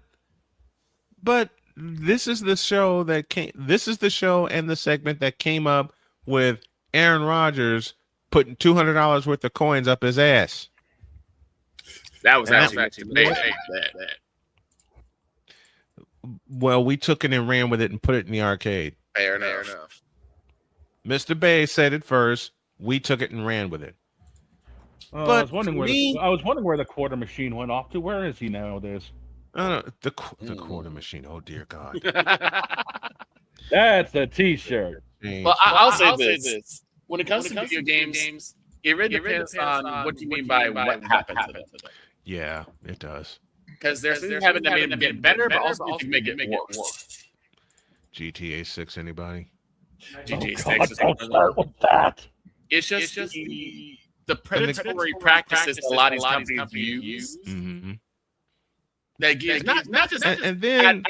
[SPEAKER 1] this is the show that came. This is the show and the segment that came up with Aaron Rodgers putting $200 worth of coins up his ass.
[SPEAKER 5] That was actually that.
[SPEAKER 1] Well, we took it and ran with it and put it in the arcade.
[SPEAKER 5] Fair enough.
[SPEAKER 1] Mr. Bay said it first. We took it and ran with it.
[SPEAKER 15] But
[SPEAKER 1] But
[SPEAKER 15] I was wondering where the quarter machine went off to. Where is he nowadays?
[SPEAKER 1] The quarter machine. Oh dear God.
[SPEAKER 15] That's a T-shirt.
[SPEAKER 5] Well, I'll say this. When it comes to video games, it really depends on what you mean by what happened to them.
[SPEAKER 1] Yeah, it does.
[SPEAKER 5] Because there's things that made them get better, but also you can make it worse.
[SPEAKER 1] GTA 6, anybody?
[SPEAKER 5] GTA 6 is
[SPEAKER 15] don't start with that.
[SPEAKER 5] It's just the predatory practices that a lot of these companies use.
[SPEAKER 1] Mm-hmm.
[SPEAKER 5] That gives not just
[SPEAKER 1] And then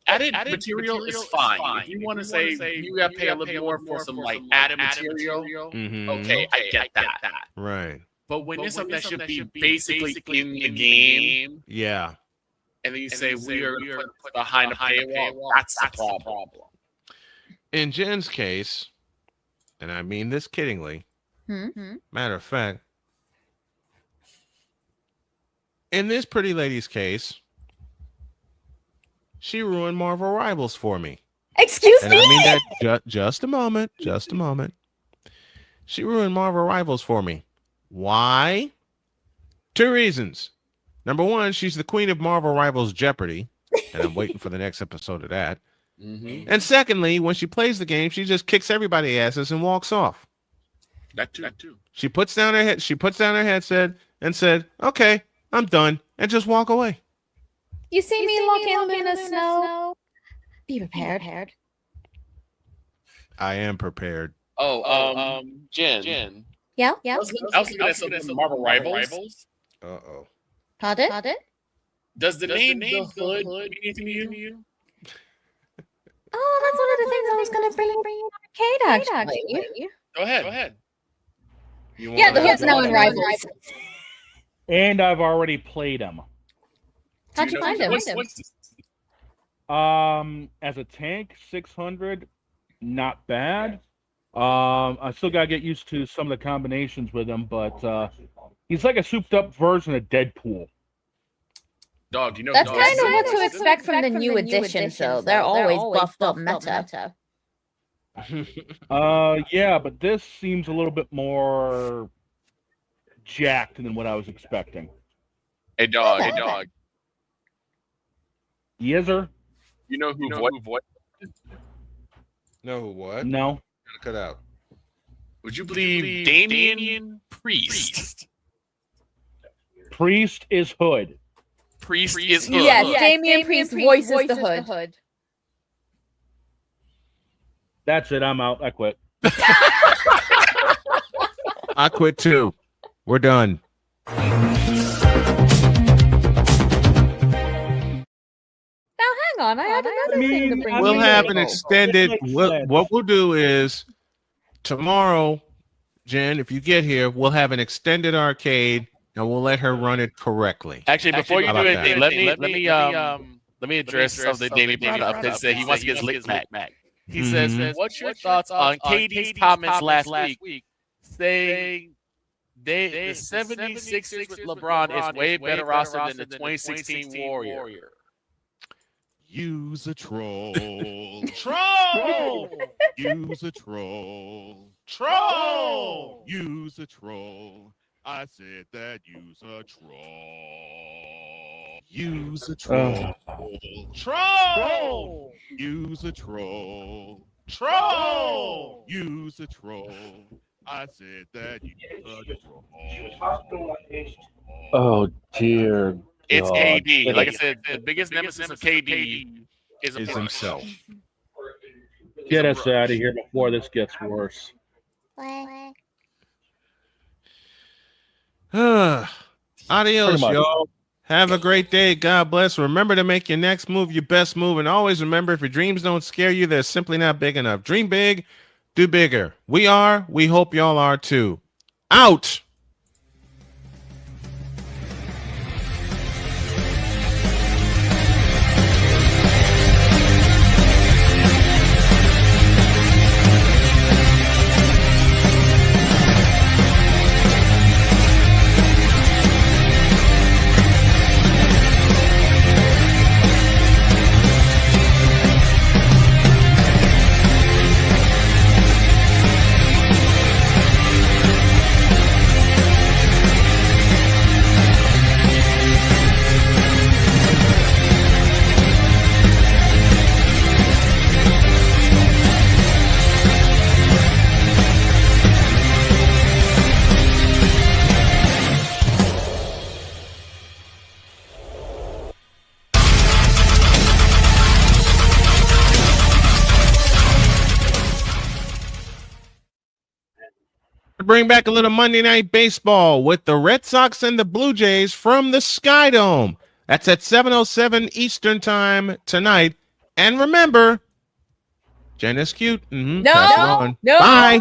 [SPEAKER 5] added material is fine. If you want to say you got to pay a little more for some like added material, okay, I get that.
[SPEAKER 1] Right.
[SPEAKER 5] But when it's something that should be basically in the game,
[SPEAKER 1] Yeah.
[SPEAKER 5] and then you say we are put behind a paywall, that's the problem.
[SPEAKER 1] In Jen's case, and I mean this kiddingly, matter of fact, in this pretty lady's case, she ruined Marvel Rivals for me.
[SPEAKER 4] Excuse
[SPEAKER 1] And
[SPEAKER 4] me?
[SPEAKER 1] I mean that just a moment. She ruined Marvel Rivals for me. Why? 2 reasons. Number one, she's the queen of Marvel Rivals Jeopardy, and I'm waiting for the next episode of that. And secondly, when she plays the game, she just kicks everybody's asses and walks off.
[SPEAKER 5] That too.
[SPEAKER 1] She puts down her headset and said, "Okay, I'm done," and just walk away.
[SPEAKER 4] You see me walking in the snow? Be prepared.
[SPEAKER 1] I am prepared.
[SPEAKER 5] Jen.
[SPEAKER 4] Yeah.
[SPEAKER 5] I was looking at some Marvel Rivals.
[SPEAKER 1] Uh-oh.
[SPEAKER 4] Pardon?
[SPEAKER 5] Does the name The Hood mean anything to you?
[SPEAKER 4] Oh, that's one of the things I was going to bring in arcade, actually.
[SPEAKER 5] Go ahead.
[SPEAKER 4] Yeah, the Hood's now in Rivals.
[SPEAKER 15] And I've already played them.
[SPEAKER 4] How'd you find him?
[SPEAKER 15] As a tank, 600, not bad. I still gotta get used to some of the combinations with him, but he's like a souped-up version of Deadpool.
[SPEAKER 5] Dog, you know
[SPEAKER 4] That's kind of what to expect from the new editions, though. They're always buffed up meta.
[SPEAKER 15] Yeah, but this seems a little bit more jacked than what I was expecting.
[SPEAKER 5] Hey, dog.
[SPEAKER 15] Yes, sir.
[SPEAKER 5] You know who voiced?
[SPEAKER 1] No, who what?
[SPEAKER 15] No.
[SPEAKER 1] Cut out.
[SPEAKER 5] Would you believe Damian Priest?
[SPEAKER 15] Priest is Hood.
[SPEAKER 5] Priest is Hood.
[SPEAKER 4] Yes, Damian Priest voices the Hood.
[SPEAKER 15] That's it. I'm out. I quit.
[SPEAKER 1] I quit too. We're done.
[SPEAKER 4] Hang on, I had another thing to bring.
[SPEAKER 1] We'll have an extended. What we'll do is tomorrow, Jen, if you get here, we'll have an extended arcade and we'll let her run it correctly.
[SPEAKER 5] Actually, before you do anything, let me address something David brought up. That said he wants to get his lick back. He says, "What's your thoughts on KD's comments last week saying the 76ers with LeBron is way better roster than the 2016 Warrior?"
[SPEAKER 7] Use a troll.
[SPEAKER 1] Troll!
[SPEAKER 7] Use a troll.
[SPEAKER 1] Troll!
[SPEAKER 7] Use a troll. I said that use a troll. Use a troll.
[SPEAKER 1] Troll!
[SPEAKER 7] Use a troll.
[SPEAKER 1] Troll!
[SPEAKER 7] Use a troll. I said that use a troll.
[SPEAKER 15] Oh, dear.
[SPEAKER 5] It's KD. Like I said, the biggest nemesis of KD is
[SPEAKER 1] himself.
[SPEAKER 15] Get us out of here before this gets worse.
[SPEAKER 1] Adios, y'all. Have a great day. God bless. Remember to make your next move your best move. And always remember, if your dreams don't scare you, they're simply not big enough. Dream big, do bigger. We hope y'all are too. Out. bring back a little Monday Night Baseball with the Red Sox and the Blue Jays from the Sky Dome. That's at 7:07 Eastern Time tonight. And remember, Jen is cute.
[SPEAKER 4] No,
[SPEAKER 1] Pass it on.
[SPEAKER 4] no.
[SPEAKER 1] Bye.